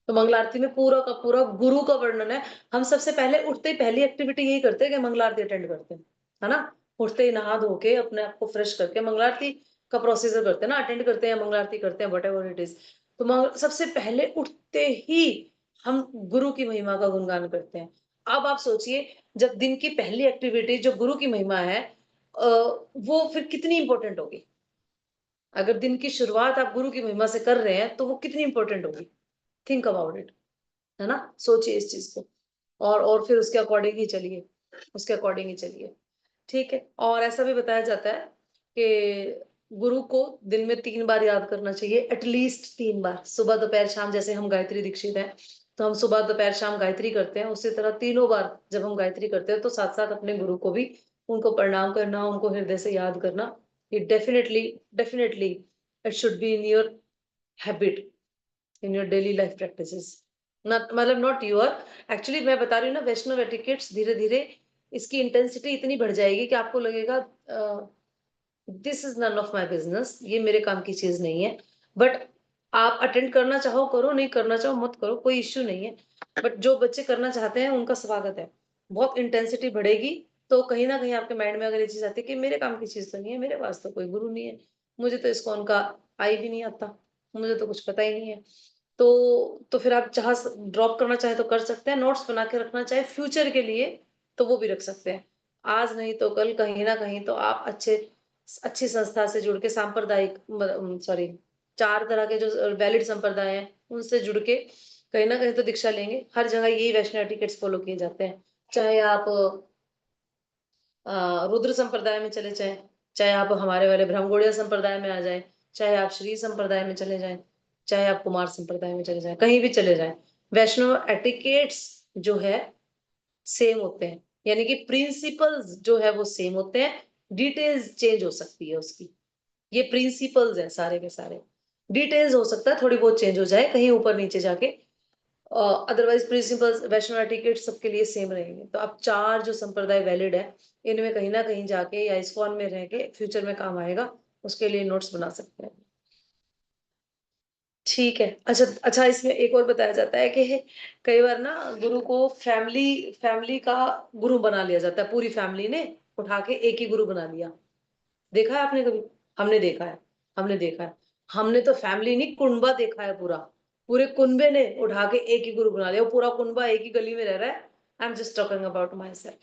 तो मंगला आरती में पूरा का पूरा गुरु का वर्णन है। हम सबसे पहले उठते ही पहली एक्टिविटी यही करते हैं कि मंगला आरती अटेंड करते हैं, है ना। उठते ही नहा धो के अपने आप को फ्रेश करके मंगला आरती का प्रोसीजर करते हैं ना, अटेंड करते हैं, मंगला आरती करते हैं, व्हाटएवर इट इज। तो सबसे पहले उठते ही हम गुरु की महिमा का गुणगान करते हैं। अब आप सोचिए, जब दिन की पहली एक्टिविटी जो गुरु की महिमा है, वो फिर कितनी इंपॉर्टेंट होगी। अगर दिन की शुरुआत आप गुरु की महिमा से कर रहे हैं तो वो कितनी इंपॉर्टेंट होगी। थिंक अबाउट इट, है ना, सोचिए इस चीज को और फिर उसके अकॉर्डिंग ही चलिए, उसके अकॉर्डिंग ही चलिए, ठीक है। और ऐसा भी बताया जाता है कि गुरु को दिन में 3 बार याद करना चाहिए, एटलीस्ट 3 बार, सुबह दोपहर शाम। जैसे हम गायत्री दीक्षित हैं तो हम सुबह दोपहर शाम गायत्री करते हैं, उसी तरह तीनों बार जब हम गायत्री करते हैं तो साथ साथ अपने गुरु को भी, उनको प्रणाम करना, उनको हृदय से याद करना। ये definitely definitely it should be in your habit, in your daily life practices. मतलब नॉट योर, एक्चुअली मैं बता रही हूँ ना, वैष्णव एटिकेट्स धीरे धीरे इसकी इंटेंसिटी इतनी बढ़ जाएगी कि आपको लगेगा this is none of my business, ये मेरे काम की चीज नहीं है। बट आप अटेंड करना चाहो करो, नहीं करना चाहो मत करो, कोई इश्यू नहीं है। बट जो बच्चे करना चाहते हैं उनका स्वागत है। बहुत इंटेंसिटी बढ़ेगी तो कहीं ना कहीं आपके माइंड में अगर ये चीज आती है कि मेरे काम की चीज तो नहीं है, मेरे पास तो कोई गुरु नहीं है, मुझे तो इस्कॉन का आई भी नहीं आता, मुझे तो कुछ पता ही नहीं है, तो फिर आप जहां ड्रॉप करना चाहे तो कर सकते हैं। नोट्स बना के रखना चाहे फ्यूचर के लिए तो वो भी रख सकते हैं। आज नहीं तो कल कहीं ना कहीं तो आप अच्छी संस्था से जुड़ के, सांप्रदायिक, सॉरी, 4 तरह के जो वैलिड संप्रदाय हैं उनसे जुड़ के कहीं ना कहीं तो दीक्षा लेंगे। हर जगह यही वैष्णव एटिकेट्स फॉलो किए जाते हैं। चाहे आप रुद्र संप्रदाय में चले जाएं, चाहे आप हमारे वाले ब्रह्मगौड़िया संप्रदाय में आ जाएं, चाहे आप श्री संप्रदाय में चले जाएं, चाहे आप कुमार संप्रदाय में चले जाएं, कहीं भी चले जाएं, वैष्णव एटिकेट्स जो है सेम होते हैं। यानी कि प्रिंसिपल्स जो है वो सेम होते हैं, डिटेल्स चेंज हो सकती है उसकी। ये प्रिंसिपल्स है सारे के सारे, डिटेल्स हो सकता है थोड़ी बहुत चेंज हो जाए कहीं ऊपर नीचे जाके, अदरवाइज प्रिंसिपल्स वैष्णव एटिकेट सबके लिए सेम रहेंगे। तो आप 4 जो संप्रदाय वैलिड है इनमें कहीं ना कहीं जाके या इस्कॉन में रह के फ्यूचर में काम आएगा, उसके लिए नोट्स बना सकते हैं, ठीक है। अच्छा अच्छा, इसमें एक और बताया जाता है कि कई बार ना गुरु को फैमिली फैमिली का गुरु बना लिया जाता है, पूरी फैमिली ने उठा के एक ही गुरु बना लिया। देखा है आपने कभी? हमने देखा है, हमने देखा है। हमने तो फैमिली नहीं कुनबा देखा है, पूरा पूरे कुनबे ने उठा के एक ही गुरु बना लिया। वो पूरा कुनबा एक ही गली में रह रहा है। I am just talking about my self,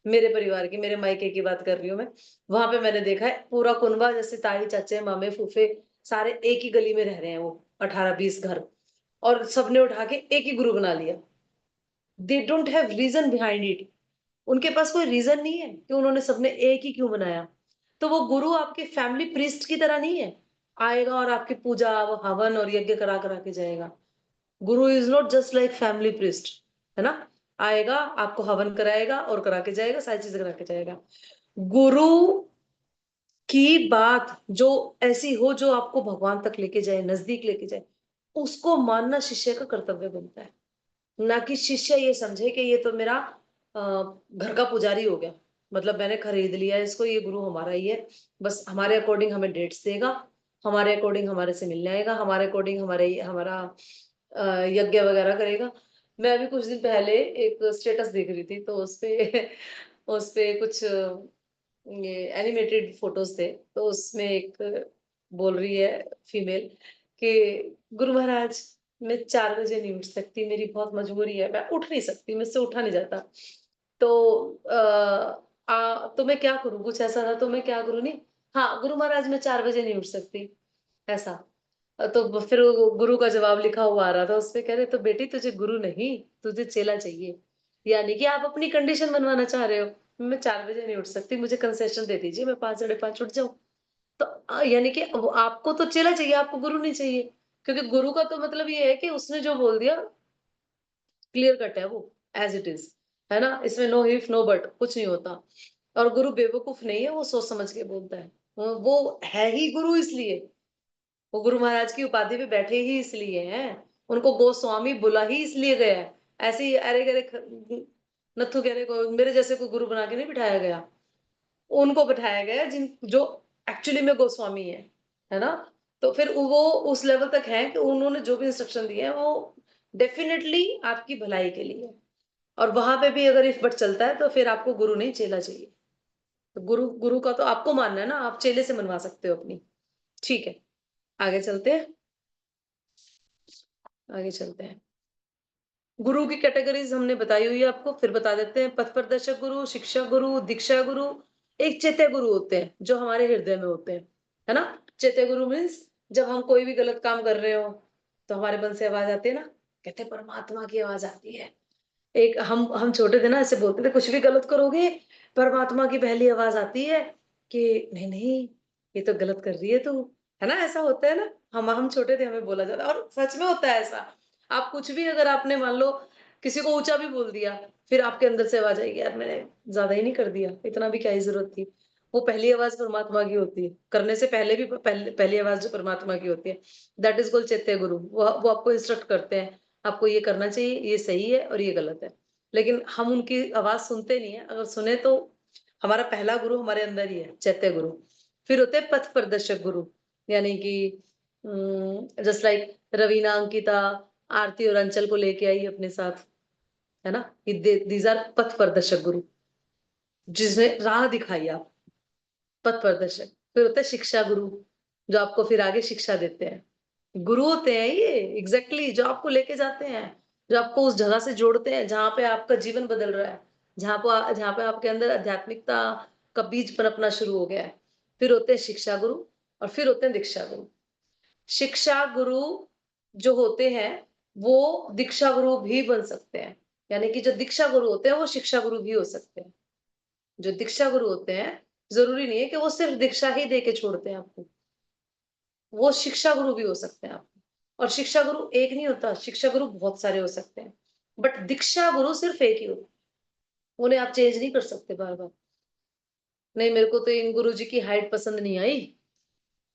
मेरे परिवार की, मेरे मायके की बात कर रही हूँ मैं। वहां पे मैंने देखा है पूरा कुनबा, जैसे ताई चाचे मामे फूफे सारे एक ही गली में रह रहे हैं, वो 18-20 घर, और सबने उठा के एक ही गुरु बना लिया। They don't have reason behind it, उनके पास कोई रीजन नहीं है कि उन्होंने सबने एक ही क्यों बनाया। तो वो गुरु आपके फैमिली प्रीस्ट की तरह नहीं है, आएगा और आपकी पूजा हवन और यज्ञ करा करा के जाएगा। गुरु is not just like family priest, है ना। आएगा, आपको हवन कराएगा और करा के जाएगा, सारी चीजें करा के जाएगा। गुरु की बात जो ऐसी हो जो आपको भगवान तक लेके जाए, नजदीक लेके जाए, उसको मानना शिष्य का कर्तव्य बनता है। ना कि शिष्य ये समझे कि ये तो मेरा घर का पुजारी हो गया, मतलब मैंने खरीद लिया इसको, ये गुरु हमारा ही है, बस हमारे अकॉर्डिंग हमें डेट्स देगा, हमारे अकॉर्डिंग हमारे से मिलने आएगा, हमारे अकॉर्डिंग हमारा यज्ञ वगैरह करेगा। मैं अभी कुछ दिन पहले एक स्टेटस देख रही थी, तो उसपे कुछ ये एनिमेटेड फोटोज थे, तो उसमें एक बोल रही है फीमेल कि गुरु महाराज, मैं 4 बजे नहीं उठ सकती, मेरी बहुत मजबूरी है, मैं उठ नहीं सकती, मुझसे उठा नहीं जाता। तो तो मैं क्या करूं, कुछ ऐसा था, तो मैं क्या करूं, नहीं, हाँ गुरु महाराज मैं 4 बजे नहीं उठ सकती, ऐसा। तो फिर वो गुरु का जवाब लिखा हुआ आ रहा था, उसपे कह रहे तो बेटी तुझे गुरु नहीं, तुझे चेला चाहिए। यानी कि आप अपनी कंडीशन बनवाना चाह रहे हो, मैं 4 बजे नहीं उठ सकती, मुझे कंसेशन दे दीजिए, मैं 5 साढ़े 5 उठ जाऊं। तो यानी कि आपको तो चेला चाहिए, आपको गुरु नहीं चाहिए, क्योंकि गुरु का तो मतलब ये है कि उसने जो बोल दिया क्लियर कट है वो, एज इट इज, है ना, इसमें नो इफ नो बट कुछ नहीं होता। और गुरु बेवकूफ नहीं है, वो सोच समझ के बोलता है, वो है ही गुरु इसलिए, वो गुरु महाराज की उपाधि पे बैठे ही इसलिए हैं, उनको गोस्वामी बुला ही इसलिए गया है। ऐसे ही अरे गरे नथु कहने को मेरे जैसे को गुरु बना के नहीं बिठाया गया, उनको बिठाया गया जिन जो एक्चुअली में गोस्वामी है ना। तो फिर वो उस लेवल तक है कि उन्होंने जो भी इंस्ट्रक्शन दिए हैं वो डेफिनेटली आपकी भलाई के लिए है। और वहां पे भी अगर इफ बट चलता है तो फिर आपको गुरु नहीं चेला चाहिए। तो गुरु गुरु का तो आपको मानना है ना, आप चेले से मनवा सकते हो अपनी। ठीक है, आगे चलते हैं, आगे चलते हैं। गुरु की कैटेगरीज हमने बताई हुई है आपको, फिर बता देते हैं। पथ प्रदर्शक गुरु, शिक्षा गुरु, दीक्षा गुरु, एक चेत्य गुरु होते हैं जो हमारे हृदय में होते हैं, है ना। चेत्य गुरु मीन्स जब हम कोई भी गलत काम कर रहे हो तो हमारे मन से आवाज आती है ना, कहते हैं परमात्मा की आवाज आती है। एक हम छोटे थे ना, ऐसे बोलते थे कुछ भी गलत करोगे परमात्मा की पहली आवाज आती है कि नहीं नहीं ये तो गलत कर रही है तू, है ना, ऐसा होता है ना। हम छोटे थे, हमें बोला जाता, और सच में होता है ऐसा। आप कुछ भी अगर आपने मान लो किसी को ऊंचा भी बोल दिया, फिर आपके अंदर से आवाज आएगी, यार मैंने ज्यादा ही नहीं कर दिया, इतना भी क्या ही जरूरत थी। वो पहली आवाज परमात्मा की होती है, करने से पहले भी पहली आवाज जो परमात्मा की होती है, दैट इज कॉल्ड चैत्य गुरु। वो आपको इंस्ट्रक्ट करते हैं, आपको ये करना चाहिए, ये सही है और ये गलत है। लेकिन हम उनकी आवाज सुनते नहीं है, अगर सुने तो हमारा पहला गुरु हमारे अंदर ही है, चैत्य गुरु। फिर होते हैं पथ प्रदर्शक गुरु, यानी कि जस्ट लाइक रवीना, अंकिता, आरती और अंचल को लेके आई अपने साथ, है ना, दीज आर पथ प्रदर्शक गुरु, जिसने राह दिखाई आप, पथ प्रदर्शक। फिर होता है शिक्षा गुरु, जो आपको फिर आगे शिक्षा देते हैं। गुरु होते हैं ये एग्जैक्टली जो आपको लेके जाते हैं, जो आपको उस जगह से जोड़ते हैं जहां पे आपका जीवन बदल रहा है, जहां पे आपके अंदर आध्यात्मिकता का बीज पनपना शुरू हो गया है। फिर होते हैं शिक्षा गुरु, और फिर होते हैं दीक्षा गुरु। शिक्षा गुरु जो होते हैं वो दीक्षा गुरु भी बन सकते हैं, यानी कि जो दीक्षा गुरु होते हैं वो शिक्षा गुरु भी हो सकते हैं। जो दीक्षा गुरु होते हैं जरूरी नहीं है कि वो सिर्फ दीक्षा ही दे के छोड़ते हैं आपको, वो शिक्षा गुरु भी हो सकते हैं आपको। और शिक्षा गुरु एक नहीं होता, शिक्षा गुरु बहुत सारे हो सकते हैं, बट दीक्षा गुरु सिर्फ एक ही होता है, उन्हें आप चेंज नहीं कर सकते बार बार। नहीं मेरे को तो इन गुरु जी की हाइट पसंद नहीं आई,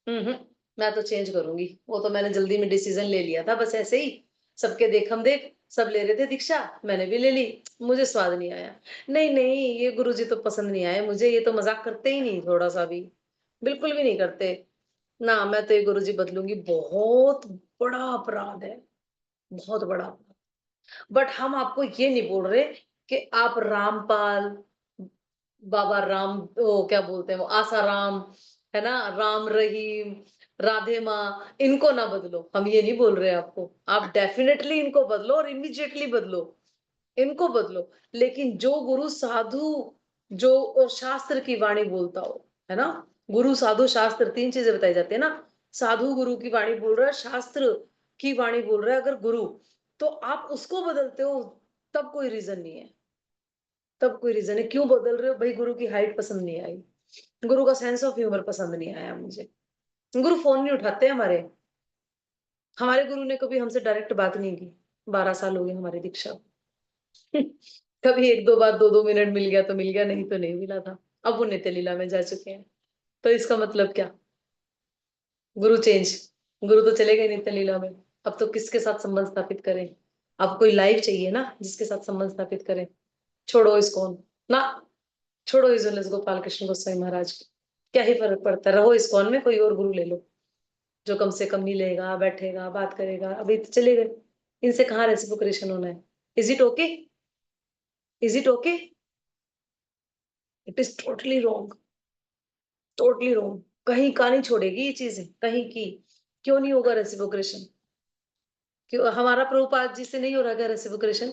मैं तो चेंज करूंगी, वो तो मैंने जल्दी में डिसीजन ले लिया था, बस ऐसे ही सबके देखम देख, सब ले रहे थे दीक्षा, मैंने भी ले ली, मुझे स्वाद नहीं आया। नहीं नहीं ये गुरु जी तो पसंद नहीं आए मुझे, ये तो मजाक करते ही नहीं थोड़ा सा भी, बिल्कुल भी नहीं करते ना, मैं तो ये गुरु जी बदलूंगी, बहुत बड़ा अपराध है, बहुत बड़ा अपराध। बट हम आपको ये नहीं बोल रहे कि आप रामपाल, बाबा राम, वो क्या बोलते हैं वो आसाराम, है ना, राम रहीम, राधे माँ, इनको ना बदलो, हम ये नहीं बोल रहे आपको। आप डेफिनेटली इनको बदलो और इमीडिएटली बदलो, इनको बदलो। लेकिन जो गुरु साधु, जो शास्त्र की वाणी बोलता हो, है ना, गुरु साधु शास्त्र 3 चीजें बताई जाती है ना। साधु गुरु की वाणी बोल रहा है, शास्त्र की वाणी बोल रहा है अगर गुरु, तो आप उसको बदलते हो, तब कोई रीजन नहीं है, तब कोई रीजन है क्यों बदल रहे हो भाई। गुरु की हाइट पसंद नहीं आई, गुरु का सेंस ऑफ ह्यूमर पसंद नहीं आया मुझे, गुरु फोन नहीं उठाते हमारे, हमारे गुरु ने कभी हमसे डायरेक्ट बात नहीं की, 12 साल हो गए हमारी दीक्षा को। कभी 1-2 बार 2-2 मिनट मिल गया तो मिल गया, नहीं तो नहीं मिला था। अब वो नित्य लीला में जा चुके हैं, तो इसका मतलब क्या, गुरु चेंज, गुरु तो चले गए नित्य लीला में, अब तो किसके साथ संबंध स्थापित करें। अब कोई लाइव चाहिए ना जिसके साथ संबंध स्थापित करें। छोड़ो इस्कॉन ना, छोड़ो इजोलेस गोपाल कृष्ण गोस्वामी महाराज को, क्या ही फर्क पड़ता है, रहो इस्कॉन में, कोई और गुरु ले लो जो कम से कम मिलेगा, बैठेगा, बात करेगा। अभी तो चले गए, इनसे कहाँ रेसिप्रोकेशन होना है, Is it okay? Is it okay? It is totally wrong. Totally wrong. कहीं का नहीं छोड़ेगी ये चीजें, कहीं की। क्यों नहीं होगा रेसिप्रोकेशन? क्यों हमारा प्रभुपाद जी से नहीं हो रहा क्या रेसिप्रोकेशन?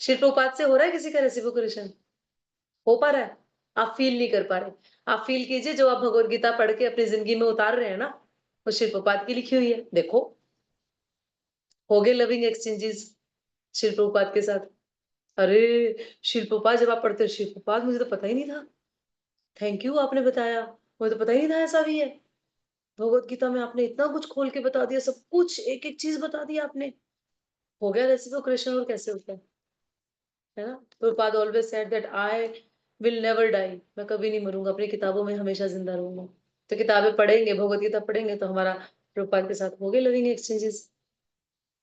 श्री प्रभुपाद से हो रहा है किसी का रेसिप्रोकेशन? हो पा रहा है? आप फील नहीं कर पा रहे। आप फील कीजिए, जो आप भगवत गीता पढ़ के अपनी जिंदगी में उतार रहे हैं ना, वो श्री प्रभुपाद की लिखी हुई है। देखो, हो गए लविंग एक्सचेंजेस श्री प्रभुपाद के साथ। अरे श्री प्रभुपाद, जब आप पढ़ते हो श्री प्रभुपाद, मुझे तो पता ही नहीं था, थैंक यू आपने बताया, मुझे तो पता ही नहीं था ऐसा भी है। भगवत गीता में आपने इतना कुछ खोल के बता दिया, सब कुछ एक एक चीज बता दी आपने। हो गया रेसिप्रोकेशन। और कैसे होता है ना? Prabhupada always said that I will never die, मैं कभी नहीं मरूंगा, अपनी किताबों में हमेशा जिंदा रहूंगा। तो किताबें पढ़ेंगे, भगवत गीता पढ़ेंगे, तो हमारा प्रभुपाद के साथ हो गए लविंग एक्सचेंजेस।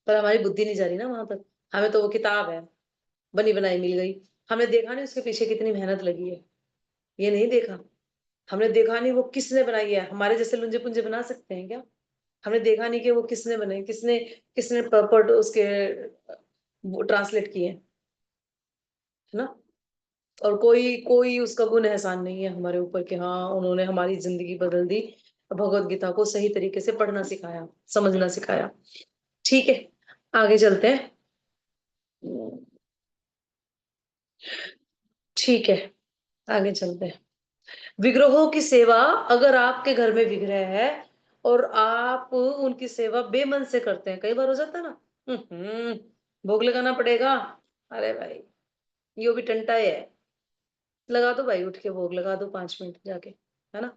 पर हमारी बुद्धि नहीं जा रही ना वहां तक। हमें तो वो किताब है, बनी बनाई मिल गई। हमने देखा नहीं उसके पीछे कितनी मेहनत लगी है, ये नहीं देखा। हमने देखा नहीं वो किसने बनाई है। हमारे जैसे लुंजे पुंजे बना सकते हैं क्या? हमने देखा नहीं कि वो किसने बनाई, किसने किसने पर्पट उसके ट्रांसलेट किए, है ना? और कोई कोई उसका गुण एहसान नहीं है हमारे ऊपर कि हाँ उन्होंने हमारी जिंदगी बदल दी, भगवत गीता को सही तरीके से पढ़ना सिखाया, समझना सिखाया। ठीक है, आगे चलते हैं। ठीक है, आगे चलते हैं। विग्रहों की सेवा, अगर आपके घर में विग्रह है और आप उनकी सेवा बेमन से करते हैं, कई बार हो जाता है ना, भोग लगाना पड़ेगा। अरे भाई, यो भी टंटा है, लगा दो भाई, उठ के भोग लगा दो 5 मिनट जाके, है ना?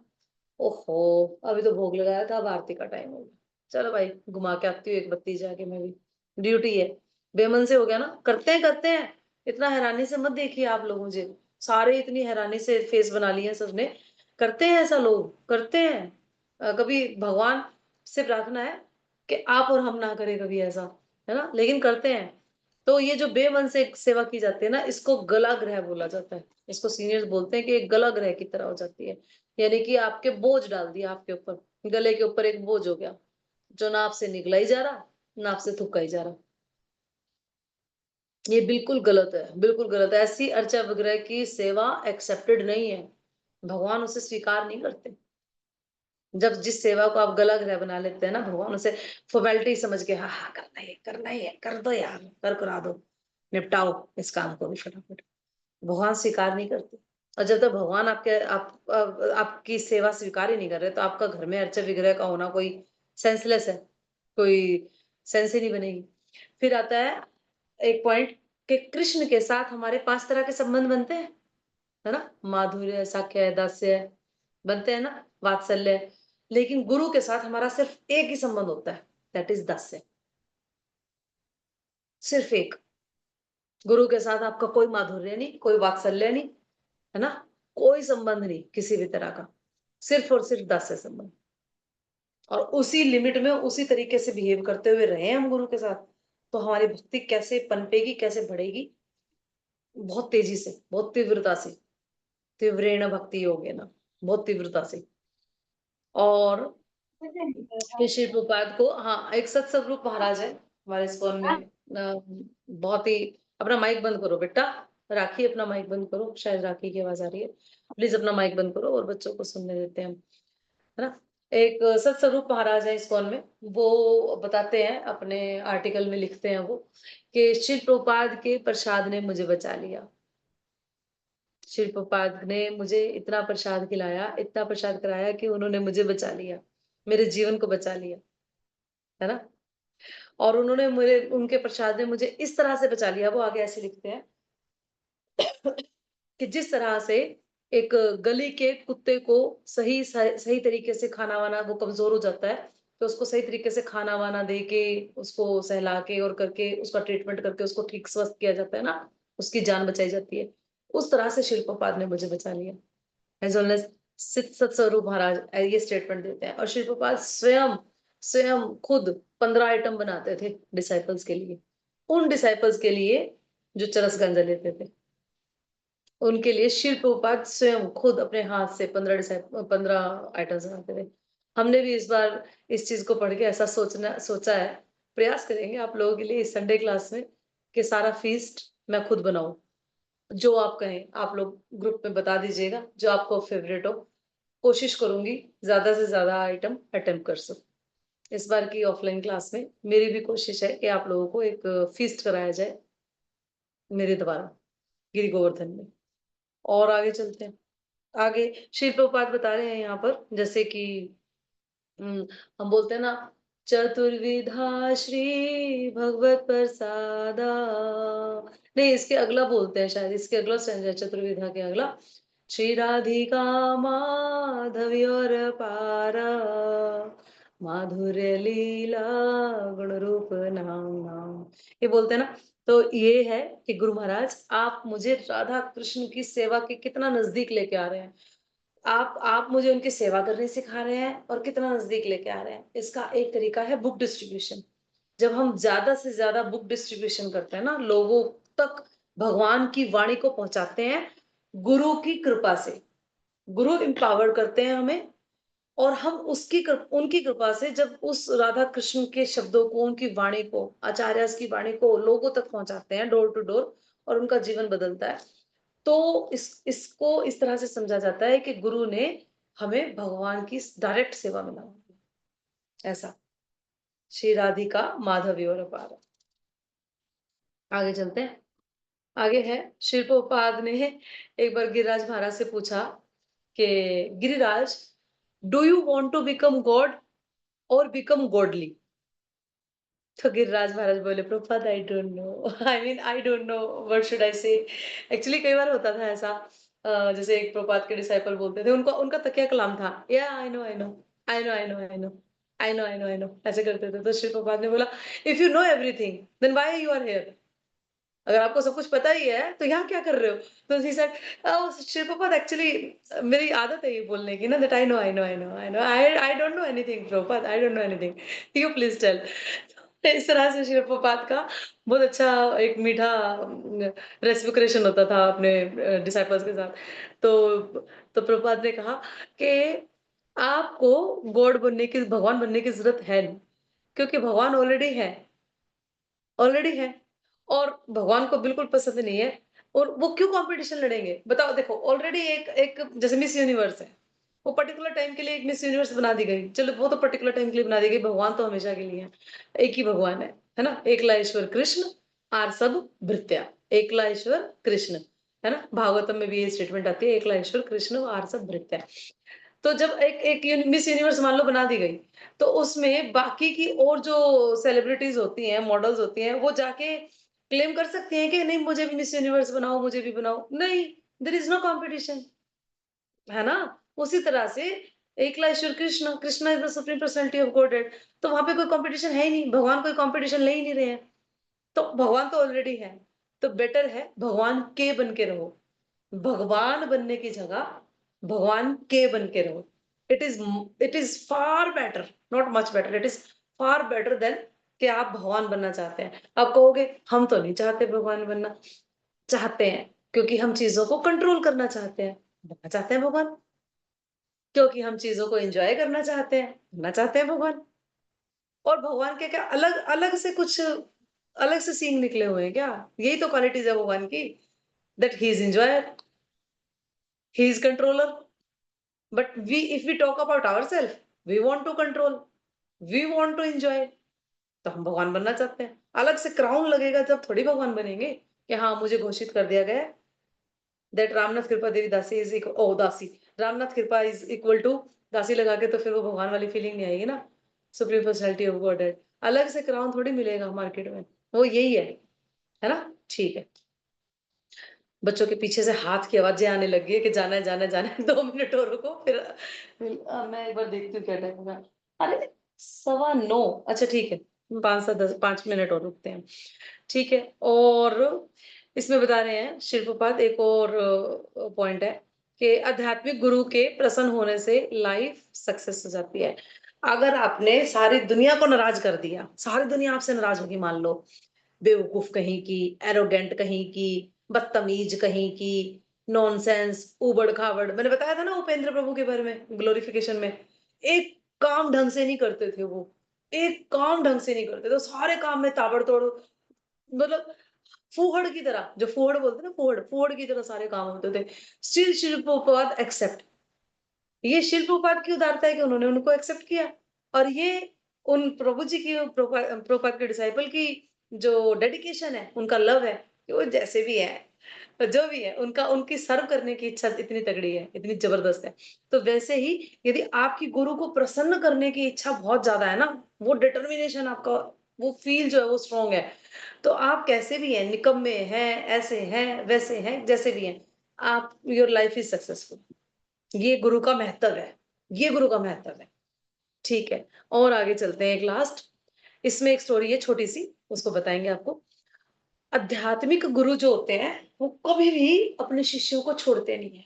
ओहो, अभी तो भोग लगाया था, अब आरती का टाइम हो गया, चलो भाई घुमा के आती हूँ एक बत्ती जाके, मैं भी ड्यूटी है। बेमन से हो गया ना, करते हैं। इतना हैरानी से मत देखिए आप लोग मुझे, सारे इतनी हैरानी से फेस बना लिए सबने। करते हैं ऐसा, लोग करते हैं। कभी भगवान से प्रार्थना है कि आप और हम ना करें कभी ऐसा, है ना? लेकिन करते हैं। तो ये जो बेमन से सेवा की जाती है ना, इसको गला ग्रह बोला जाता है। इसको सीनियर्स बोलते हैं कि एक गला ग्रह की तरह हो जाती है, यानी कि आपके बोझ डाल दिया आपके ऊपर, गले के ऊपर एक बोझ हो गया, जो ना आपसे निकला ही जा रहा, ना आपसे थूका ही जा रहा। ये बिल्कुल गलत है, बिल्कुल गलत है। ऐसी अर्चा विग्रह की सेवा एक्सेप्टेड नहीं है, भगवान उसे स्वीकार नहीं करते। जब जिस सेवा को आप गला ग्रह बना लेते हैं ना, भगवान उसे फॉर्मेलिटी समझ के, हाँ हाँ करना ही है, कर दो यार, करा दो, निपटाओ इस काम को भी फटाफट, भगवान स्वीकार नहीं करते। और जब तक भगवान आपकी सेवा स्वीकार ही नहीं कर रहे, तो आपका घर में अर्चा विग्रह का होना कोई सेंसलेस है, कोई सेंस ही नहीं बनेगी। फिर आता है एक पॉइंट कि कृष्ण के साथ हमारे 5 तरह के संबंध बनते हैं, है ना? माधुर्य, साख्य, दास्य बनते हैं ना, वात्सल्य। लेकिन गुरु के साथ हमारा सिर्फ एक ही संबंध होता है, दैट इज दास्य। सिर्फ एक। गुरु के साथ आपका कोई माधुर्य नहीं, कोई वात्सल्य नहीं, है ना? कोई संबंध नहीं किसी भी तरह का, सिर्फ और सिर्फ दास्य संबंध। और उसी लिमिट में उसी तरीके से बिहेव करते हुए रहे हम गुरु के साथ, तो हमारी भक्ति कैसे पनपेगी, कैसे बढ़ेगी? बहुत तेजी से, बहुत तीव्रता से। तीव्रेण भक्ति योगेन, बहुत तीव्रता से। और श्री प्रभुपाद को, हाँ, एक सत स्वरूप महाराज है हमारे स्कूल में, बहुत ही। अपना माइक बंद करो बेटा, राखी अपना माइक बंद करो, शायद राखी की आवाज आ रही है, प्लीज अपना माइक बंद करो और बच्चों को सुनने देते हैं हम, है ना? एक सत स्वरूप महाराज है इस्कॉन में, वो बताते हैं, अपने आर्टिकल में लिखते हैं वो, कि श्री प्रभुपाद के प्रसाद ने मुझे बचा लिया। श्री प्रभुपाद ने मुझे इतना प्रसाद खिलाया, इतना प्रसाद कराया कि उन्होंने मुझे बचा लिया, मेरे जीवन को बचा लिया, है ना? और उन्होंने मुझे, उनके प्रसाद ने मुझे इस तरह से बचा लिया, वो आगे ऐसे लिखते हैं कि जिस तरह से एक गली के कुत्ते को सही तरीके से खाना वाना, वो कमजोर हो जाता है, तो उसको सही तरीके से खाना वाना दे के, उसको सहला के और करके, उसका ट्रीटमेंट करके उसको ठीक स्वस्थ किया जाता है ना, उसकी जान बचाई जाती है। उस तरह से शिल प्रभुपाद ने मुझे बचा लिया। एज वेल एज सतस्वरूप महाराज ये स्टेटमेंट देते हैं। और शिल प्रभुपाद स्वयं स्वयं खुद 15 आइटम बनाते थे डिसाइपल्स के लिए, उन डिसाइपल्स के लिए जो चरस गांजा लेते थे, उनके लिए शिल प्रभुपाद स्वयं खुद अपने हाथ से 15 आइटम्स बनाते थे। हमने भी इस बार इस चीज को पढ़ के ऐसा सोचा है, प्रयास करेंगे आप लोगों के लिए इस संडे क्लास में, कि सारा फीस्ट मैं खुद बनाऊं। जो आप कहें, आप लोग ग्रुप में बता दीजिएगा जो आपको फेवरेट हो। कोशिश करूंगी ज्यादा से ज्यादा आइटम अटेम्प्ट कर सकूं। इस बार की ऑफलाइन क्लास में मेरी भी कोशिश है कि आप लोगों को एक फीस्ट कराया जाए मेरे द्वारा गिरि गोवर्धन में। और आगे चलते हैं। आगे श्री प्रभुपाद बता रहे हैं यहाँ पर, जैसे कि हम बोलते हैं ना, चतुर्विधा श्री भगवत प्रसादा। नहीं, इसके अगला बोलते हैं शायद, इसके अगला स्टैंजा है चतुर्विधा के अगला। श्री राधिका माधवी और पारा माधुर्य लीला गुण रूप नाम नाम। ये बोलते हैं ना। तो ये है कि गुरु महाराज आप मुझे राधा कृष्ण की सेवा के कितना नजदीक लेके आ रहे हैं। आप मुझे उनकी सेवा करनी सिखा रहे हैं और कितना नजदीक लेके आ रहे हैं। इसका एक तरीका है बुक डिस्ट्रीब्यूशन। जब हम ज्यादा से ज्यादा बुक डिस्ट्रीब्यूशन करते हैं ना, लोगों तक भगवान की वाणी को पहुंचाते हैं गुरु की कृपा से। गुरु एम्पावर करते हैं हमें, और हम उनकी कृपा से जब उस राधा कृष्ण के शब्दों को, उनकी वाणी को, आचार्य की वाणी को लोगों तक पहुंचाते हैं डोर टू डोर, और उनका जीवन बदलता है। तो इसको इस तरह से समझा जाता है कि गुरु ने हमें भगवान की डायरेक्ट सेवा में लगा। ऐसा श्री राधिका माधवी और अपार। आगे चलते हैं। आगे है श्री प्रभुपाद ने एक बार गिरिराज महाराज से पूछा कि Giriraj, do you want to become God और बिकम गॉडली? तो गिरिराज महाराज बोले, Prabhupada I don't know, I don't know what should I say. Actually कई बार होता था ऐसा, जैसे एक प्रभुपाद के डिसाइपल बोलते थे, उनका उनका तकिया कलाम था, या I know I know I know I know I know I know I know I know, ऐसे करते थे। तो श्री प्रभुपाद ने बोला, if you know everything then why you are here? अगर आपको सब कुछ पता ही है तो यहाँ क्या कर रहे हो? तो he said, Shri Prabhupada actually मेरी आदत है ये बोलने की ना, that I know I know I know I know I don't know anything Prabhupada, I don't know anything, you please tell. इस तरह से श्री प्रभुपाद का बहुत अच्छा एक मीठा रेसिप्रोकेशन होता था अपने डिसाइपल्स के साथ। तो प्रभुपाद ने कहा कि आपको गॉड बनने की, भगवान बनने की जरूरत है नहीं, क्योंकि भगवान ऑलरेडी है। और भगवान को बिल्कुल पसंद नहीं है, और वो क्यों कंपटीशन लड़ेंगे बताओ? देखो ऑलरेडी एक एक जैसे मिस यूनिवर्स है, वो पर्टिकुलर टाइम के लिए एक मिस यूनिवर्स बना दी गई, चलो वो तो पर्टिकुलर टाइम के लिए बना दी गई, भगवान तो हमेशा के लिए है। एक ही भगवान है ना, एकला ईश्वर कृष्ण आर सब भृत्या। एकला ईश्वर कृष्ण, है ना, भागवतम में भी ये स्टेटमेंट आती है, एकला ईश्वर कृष्ण आर सब भृत्या। तो जब एक मिस यूनिवर्स मान लो बना दी गई, तो उसमें बाकी की और जो सेलिब्रिटीज होती हैं, मॉडल्स होती हैं, वो जाके क्लेम कर सकती हैं कि नहीं मुझे भी मिस यूनिवर्स बनाओ, मुझे भी बनाओ। नहीं, देयर इज नो कंपटीशन, है ना। उसी तरह से एकला ईश्वर Krishna, Krishna is the supreme personality of Godhead, तो वहां पे कोई कंपटीशन है ही नहीं, भगवान कोई कंपटीशन ले ही नहीं रहे हैं। तो भगवान तो ऑलरेडी है, तो बेटर है भगवान के बन के रहो। भगवान बनने की जगह भगवान के बन के रहो। It is far better, not much better, it is far better than कि आप भगवान बनना चाहते हैं। आप कहोगे हम तो नहीं चाहते भगवान बनना, चाहते हैं क्योंकि हम चीजों को कंट्रोल करना चाहते हैं, बनना चाहते हैं भगवान। क्योंकि हम चीजों को एंजॉय करना चाहते हैं, बनना चाहते हैं भगवान। और भगवान के क्या अलग अलग से कुछ अलग से सीन निकले हुए हैं क्या? यही तो क्वालिटीज है भगवान की, that he is enjoyer, he is controller. But if we talk about ourselves, we want to control, we want to enjoy, तो हम भगवान बनना चाहते हैं। अलग से क्राउन लगेगा जब थोड़ी भगवान बनेंगे कि हाँ मुझे घोषित कर दिया गया दैट रामनाथ कृपा देवी दासी इज दासी, रामनाथ कृपा इज इक्वल टू दासी लगा के, तो फिर वो भगवान वाली फीलिंग नहीं आएगी ना। सुप्रीम पर्सनैलिटी ऑफ गॉड है, अलग से क्राउन थोड़ी मिलेगा मार्केट में, वो यही है ना। ठीक है, बच्चों के पीछे से हाथ की आवाजें आने लगी है कि जाना है जाना है जाना है, 2 मिनट और रुको, फिर मैं एक बार देखती हूँ क्या टाइम होगा। अरे 9:15, अच्छा ठीक है, 5 मिनट और रुकते हैं। ठीक है, और इसमें बता रहे हैं श्री प्रभुपाद एक और पॉइंट है कि आध्यात्मिक गुरु के प्रसन्न होने से लाइफ सक्सेस हो जाती है। अगर आपने सारी दुनिया को नाराज कर दिया, सारी दुनिया आपसे नाराज होगी मान लो, बेवकूफ कहीं की, एरोगेंट कहीं की, बदतमीज कहीं की, नॉनसेंस, उबड़ खाबड़। मैंने बताया था ना उपेंद्र प्रभु के बारे में ग्लोरिफिकेशन में, एक काम ढंग से नहीं करते थे वो, एक काम ढंग से नहीं करते थे, सारे काम में ताबड़तोड़, मतलब फूहड़ की तरह, जो फूहड़ बोलते हैं ना, फूहड़ की तरह सारे काम होते थे। स्टिल शिल प्रभुपाद एक्सेप्ट, ये शिल प्रभुपाद की उदारता है कि उन्होंने उनको एक्सेप्ट किया, और ये उन प्रभु जी की, प्रभुपाद के डिसाइपल की जो डेडिकेशन है, उनका लव है कि वो जैसे भी है, जो भी है, उनका उनकी सर्व करने की इच्छा इतनी तगड़ी है, इतनी जबरदस्त है। तो वैसे ही यदि आपकी गुरु को प्रसन्न करने की इच्छा बहुत ज्यादा है ना, वो डिटर्मिनेशन आपका, वो फील जो है वो स्ट्रांग है, तो आप कैसे भी हैं, निकम्मे हैं, ऐसे हैं, वैसे हैं, जैसे भी हैं, आप, योर लाइफ इज सक्सेसफुल। ये गुरु का महत्व है, ये गुरु का महत्व है। ठीक है, और आगे चलते हैं। एक लास्ट, इसमें एक स्टोरी है छोटी सी, उसको बताएंगे आपको। आध्यात्मिक गुरु जो होते हैं वो कभी भी अपने शिष्यों को छोड़ते नहीं है,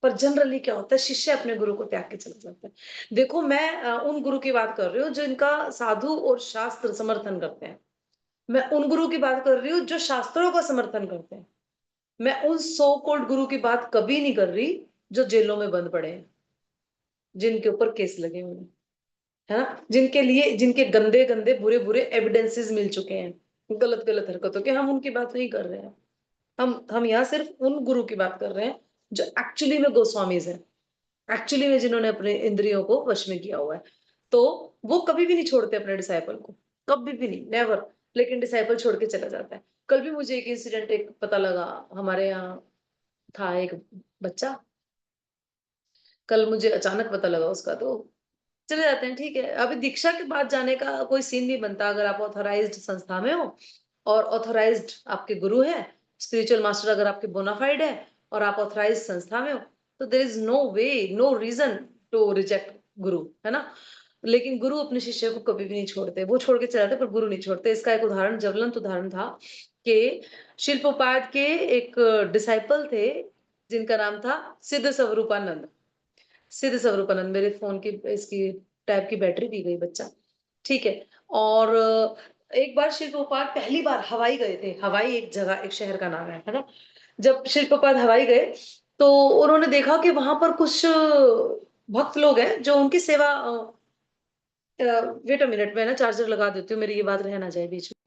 पर जनरली क्या होता है, शिष्य अपने गुरु को त्याग के चला जाता है। देखो, मैं उन गुरु की बात कर रही हूँ जो इनका साधु और शास्त्र समर्थन करते हैं। मैं उन गुरु की बात कर रही हूँ जो शास्त्रों का समर्थन करते हैं। मैं उन सो कॉल्ड गुरु की बात कभी नहीं कर रही जो जेलों में बंद पड़े हैं, जिनके ऊपर केस लगे हुए हैं, है ना, जिनके लिए, जिनके गंदे गंदे बुरे बुरे एविडेंसेस मिल चुके हैं गलत गलत हरकतों के। हम उनकी बात नहीं कर रहे हैं, हम यहाँ सिर्फ उन गुरु की बात कर रहे हैं जो एक्चुअली में गोस्वामीज हैं, एक्चुअली में जिन्होंने अपने इंद्रियों को वश में किया हुआ है। तो वो कभी भी नहीं छोड़ते अपने डिसाइपल को, कभी भी नहीं, नेवर। लेकिन डिसाइपल छोड़ के चला जाता है। कल भी मुझे एक इंसिडेंट एक पता लगा, हमारे यहाँ था एक बच्चा, कल मुझे अचानक पता लगा उसका, तो चले जाते हैं, ठीक है। अभी दीक्षा के बाद जाने का कोई सीन नहीं बनता, अगर आप ऑथराइज्ड संस्था में हो और ऑथराइज्ड आपके गुरु है, स्पिरिचुअल मास्टर अगर आपके बोनाफाइड है और आप ऑथराइज्ड संस्था में हो, तो there is no way, no reason to reject guru, है ना। लेकिन गुरु अपने शिष्य को कभी भी नहीं छोड़ते, वो छोड़ के चले जाते पर गुरु नहीं छोड़ते। इसका एक उदाहरण, ज्वलंत उदाहरण था कि शिल प्रभुपाद के एक डिसाइपल थे जिनका नाम था सिद्ध स्वरूपानंद। सिद्ध स्वरूपानंद, मेरे फोन की इसकी टैब की बैटरी पी गई बच्चा, ठीक है। और एक बार शिल प्रभुपाद पहली बार हवाई गए थे, हवाई एक जगह, एक शहर का नाम है ना। जब शिल प्रभुपाद हवाई गए तो उन्होंने देखा कि वहां पर कुछ भक्त लोग हैं जो उनकी सेवा, वेट अ मिनट, में ना चार्जर लगा देती हूँ, मेरी ये बात रह ना जाए बीच में।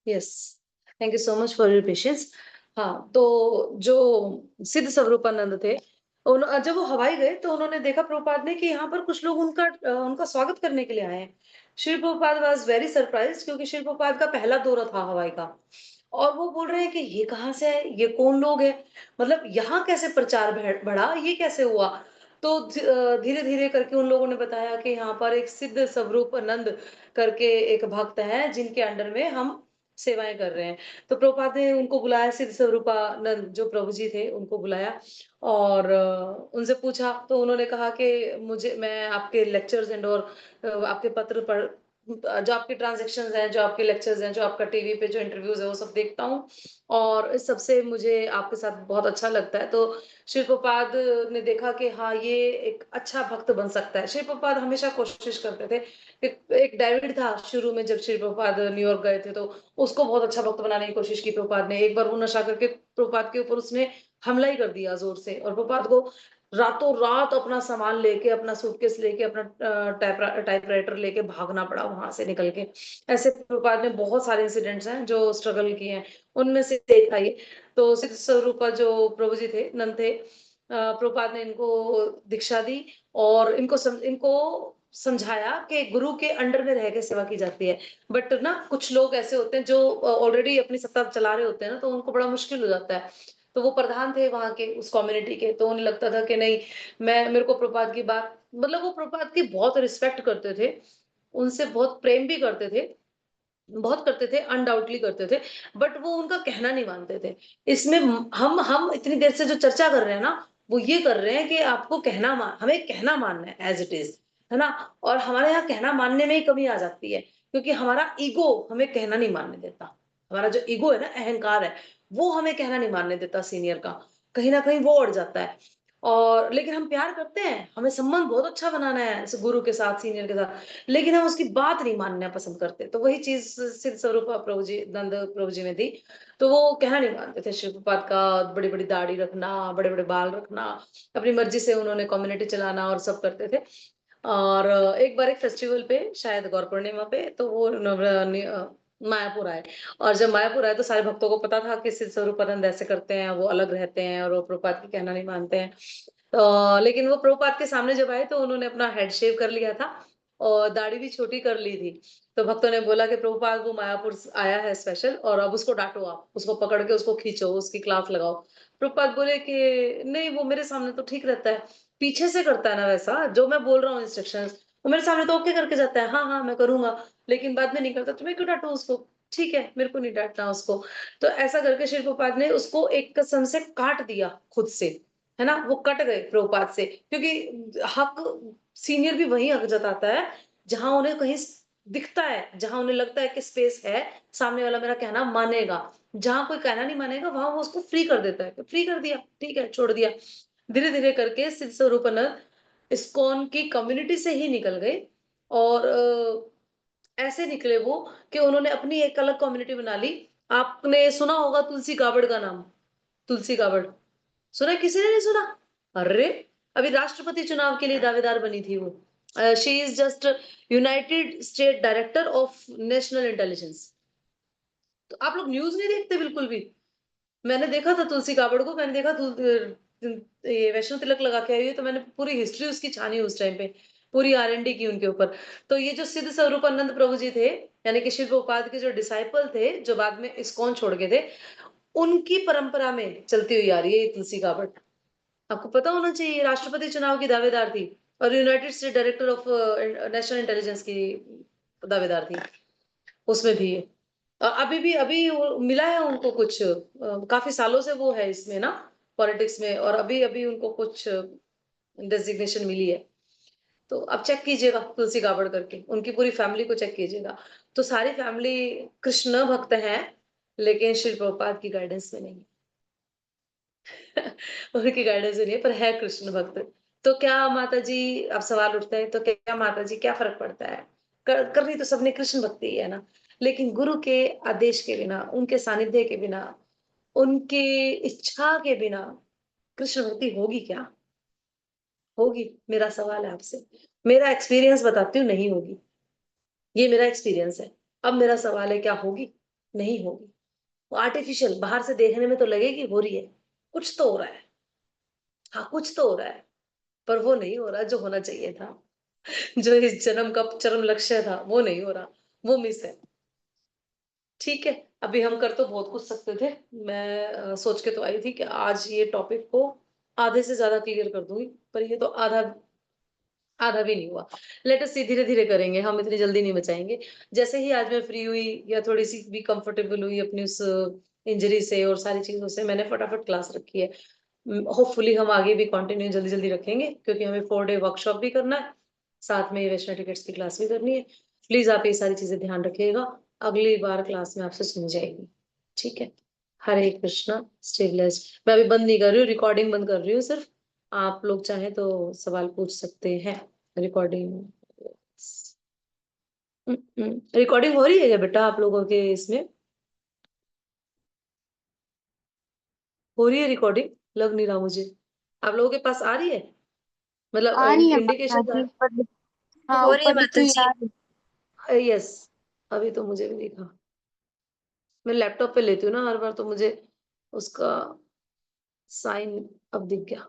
Yes, thank you so much for your patience. हाँ, तो जो सिद्ध स्वरूपानंद थे, जब वो हवाई गए तो उन्होंने देखा प्रभुपाद ने कि यहाँ पर कुछ लोग उनका स्वागत करने के लिए आए हैं। Shri Prabhupada was very surprise, क्योंकि श्री प्रभुपाद का पहला दौरा था हवाई का, और वो बोल रहे हैं कि ये कहाँ से है, ये कौन लोग है, मतलब यहाँ कैसे प्रचार बढ़ा, ये कैसे हुआ। तो धीरे धीरे करके उन लोगों ने बताया कि यहाँ पर एक सिद्ध स्वरूपानंद करके एक भक्त है जिनके अंडर में हम सेवाएं कर रहे हैं। तो प्रभुपाद ने उनको बुलाया, सिद्ध स्वरूपानंद जो प्रभु जी थे उनको बुलाया, और उनसे पूछा, तो उन्होंने कहा कि मैं आपके लेक्चर्स एंड और आपके पत्र पढ़, जो आपके ट्रांजैक्शंस हैं, जो आपके लेक्चर्स हैं, जो आपका टीवी पे जो इंटरव्यूज है वो सब देखता हूँ, और इस सबसे मुझे आपके साथ बहुत अच्छा लगता है। तो श्री प्रभुपाद ने देखा कि हाँ, ये एक अच्छा भक्त बन सकता है। श्री प्रभुपाद हमेशा कोशिश करते थे। एक डेविड था शुरू में, जब श्री प्रभुपाद न्यूयॉर्क गए थे तो उसको बहुत अच्छा भक्त बनाने की कोशिश की प्रभुपाद ने। एक बार वो नशा करके प्रभुपाद के ऊपर उसने हमला ही कर दिया जोर से, और प्रभुपाद को रातों रात अपना सामान लेके, अपना सूटकेस लेके, अपना टाइपराइटर लेके भागना पड़ा वहां से निकल के। ऐसे प्रभुपाद ने बहुत सारे इंसिडेंट्स हैं जो स्ट्रगल किए हैं, उनमें से एक था ये। तो सिद्ध स्वरूपा जो प्रभु जी थे, नंद थे, प्रभुपाद ने इनको दीक्षा दी और इनको समझाया कि गुरु के अंडर में रह के सेवा की जाती है। बट ना कुछ लोग ऐसे होते हैं जो ऑलरेडी अपनी सत्ता चला रहे होते हैं ना, तो उनको बड़ा मुश्किल हो जाता है। तो वो प्रधान थे वहां के, उस कम्युनिटी के, तो उन्हें लगता था कि नहीं, मेरे को प्रभुपाद की बात, मतलब वो प्रभुपाद की बहुत रिस्पेक्ट करते थे, उनसे बहुत प्रेम भी करते थे, बहुत करते थे, अनडाउटली करते थे, बट वो उनका कहना नहीं मानते थे। इसमें हम इतनी देर से जो चर्चा कर रहे हैं ना, वो ये कर रहे हैं कि आपको हमें कहना मानना है एज इट इज, है ना। और हमारे यहाँ कहना मानने में ही कमी आ जाती है, क्योंकि हमारा ईगो हमें कहना नहीं मानने देता। हमारा जो ईगो है ना, अहंकार है, वो हमें कहना नहीं मानने देता सीनियर का, कहीं ना कहीं वो अड़ जाता है। और लेकिन हम प्यार करते हैं, हमें संबंध बहुत अच्छा बनाना है ऐसे गुरु के साथ, सीनियर के साथ, लेकिन हम उसकी बात नहीं मानना पसंद करते। तो वही चीज़ सिद्ध स्वरूप प्रभु जी, नंद प्रभु जी में थी। तो वो कहना नहीं मानते थे शिव प्रपात का बड़ी-बड़ी दाढ़ी रखना, बड़े-बड़े बाल रखना, अपनी मर्ज़ी से उन्होंने कम्युनिटी चलाना और सब करते थे। और एक बार एक फेस्टिवल पे शायद गौर पूर्णिमा पे तो वो मायापुर आए, और जब मायापुर आए तो सारे भक्तों को पता था कि सिद्ध स्वरूपानंद ऐसे करते हैं, वो अलग रहते हैं और वो प्रभुपाद की कहना नहीं मानते हैं। लेकिन वो प्रभुपाद के सामने जब आए तो उन्होंने अपना हेड शेव कर लिया था और दाढ़ी भी छोटी कर ली थी। तो भक्तों ने बोला कि प्रभुपाद वो मायापुर से आया है स्पेशल और अब उसको डाँटो आप, उसको पकड़ के उसको खींचो, उसकी क्लास लगाओ। प्रभुपाद बोले कि नहीं, वो मेरे सामने तो ठीक रहता है, पीछे से करता है ना वैसा, जो मैं बोल रहा हूँ इंस्ट्रक्शंस, वो मेरे सामने तो ओके करके जाता है, हाँ, हाँ, मैं करूँगा, लेकिन बाद में नहीं करता, तो मैं क्यों डाँटूँ उसको? ठीक है, मेरे को नहीं डाँटना उसको। तो ऐसा करके श्री प्रभुपाद ने उसको एक कसम से काट दिया खुद से, है ना? वो कट गए प्रभुपाद से, क्योंकि हक सीनियर भी वहीं हक जताता है, जहाँ उन्हें कहीं दिखता है, जहाँ उन्हें लगता है कि स्पेस है, सामने वाला मेरा कहना मानेगा। जहाँ कोई कहना नहीं मानेगा, वहाँ वो उसको फ्री कर देता है, तो फ्री कर दिया, ठीक है, छोड़ दिया। धीरे-धीरे करके सिद्ध स्वरूपानंद इस्कॉन की कम्युनिटी से ही निकल गए और ऐसे निकले वो कि उन्होंने अपनी एक अलग कम्युनिटी बना ली। आपने सुना होगा तुलसी गाबड़ का नाम, तुलसी गाबड़, सुना है? किसी ने नहीं सुना? अरे! अभी राष्ट्रपति चुनाव के लिए दावेदार बनी थी वो। She is just United state director of national intelligence. तो आप लोग न्यूज़ नहीं देखते बिल्कुल भी? मैंने देखा था तुलसी गाबड़ को, मैंने देखा ये वैष्णो तिलक लगा के आई है, तो मैंने पूरी हिस्ट्री उसकी छानी उस टाइम पे, पूरी आर&डी की उनके ऊपर। तो ये जो सिद्ध स्वरूपानंद प्रभु जी थे, यानी कि शिव प्रभुपाद के जो डिसाइपल थे, जो बाद में इस्कॉन छोड़ गए थे, उनकी परंपरा में चलती हुई आ रही है ये तुलसी गाबड़। आपको पता होना चाहिए, राष्ट्रपति चुनाव की दावेदार थी और United state director of national intelligence की दावेदार थी, उसमें भी। अभी भी अभी वो मिला है उनको कुछ, काफी सालों से वो है इसमें ना, पॉलिटिक्स में, और अभी अभी उनको कुछ डेजिग्नेशन मिली है। तो आप चेक कीजिएगा तुलसी गाबड़ करके, उनकी पूरी फैमिली को चेक कीजिएगा। तो सारी फैमिली कृष्ण भक्त हैं, लेकिन श्री प्रभुपाद की गाइडेंस में नहीं। उनकी गाइडेंस में नहीं है, पर है कृष्ण भक्त। तो क्या माता जी, अब सवाल उठता है, तो क्या माता जी क्या फर्क पड़ता है? करनी तो सबने कृष्ण भक्ति ही है ना, लेकिन गुरु के आदेश के बिना, उनके सानिध्य के बिना, उनकी इच्छा के बिना कृष्ण भक्ति होगी क्या? होगी? मेरा सवाल है आपसे। मेरा एक्सपीरियंस बताती हूँ, नहीं होगी। ये मेरा एक्सपीरियंस है। अब मेरा सवाल है, क्या होगी? नहीं होगी। वो आर्टिफिशियल बाहर से देखने में तो लगेगी हो रही है, कुछ तो हो रहा है। हाँ, कुछ तो हो रहा है, पर वो नहीं हो रहा जो होना चाहिए था। जो इस जन्म का चरम लक्ष्य था, वो नहीं हो रहा, वो मिस है। ठीक है, अभी हम कर तो बहुत कुछ सकते थे। मैं सोच के तो आई थी कि आज ये टॉपिक को आधे से ज़्यादा क्लियर कर दूँगी, पर ये तो आधा आधा भी नहीं हुआ। लेट अस सी, धीरे-धीरे करेंगे, हम इतनी जल्दी नहीं बचाएँगे। जैसे ही आज मैं फ्री हुई या थोड़ी-सी भी कंफर्टेबल हुई अपनी उस इंजरी से और सारी चीज़ों से, मैंने फटाफट क्लास रखी है। होपफुली हम आगे भी कंटिन्यू जल्दी-जल्दी रखेंगे, क्योंकि हमें 4 डे वर्कशॉप भी करना है, साथ में वैष्णो टिकट्स की क्लास भी करनी है। प्लीज़ आप ये सारी चीज़ें ध्यान रखिएगा, अगली बार क्लास में आपसे सुनी जाएगी। ठीक है? Hare Krishna, stay blessed. मैं अभी बंद नहीं कर रही हूँ, रिकॉर्डिंग बंद कर रही हूँ सिर्फ। आप लोग चाहें तो सवाल पूछ सकते हैं। रिकॉर्डिंग रिकॉर्डिंग हो रही है क्या बेटा आप लोगों के इसमें? हो रही है रिकॉर्डिंग? लग नहीं रहा मुझे। आप लोगों के पास आ रही है? मतलब आ रही है माता इंडिकेशन जी, पर हाँ हो रही है ऊपर लिखी माता हुई जी। आ रही। यस, अभी तो मुझे भी दिखा। मैं लैपटॉप पे लेती हूँ ना हर बार, तो मुझे उसका साइन अब दिख गया।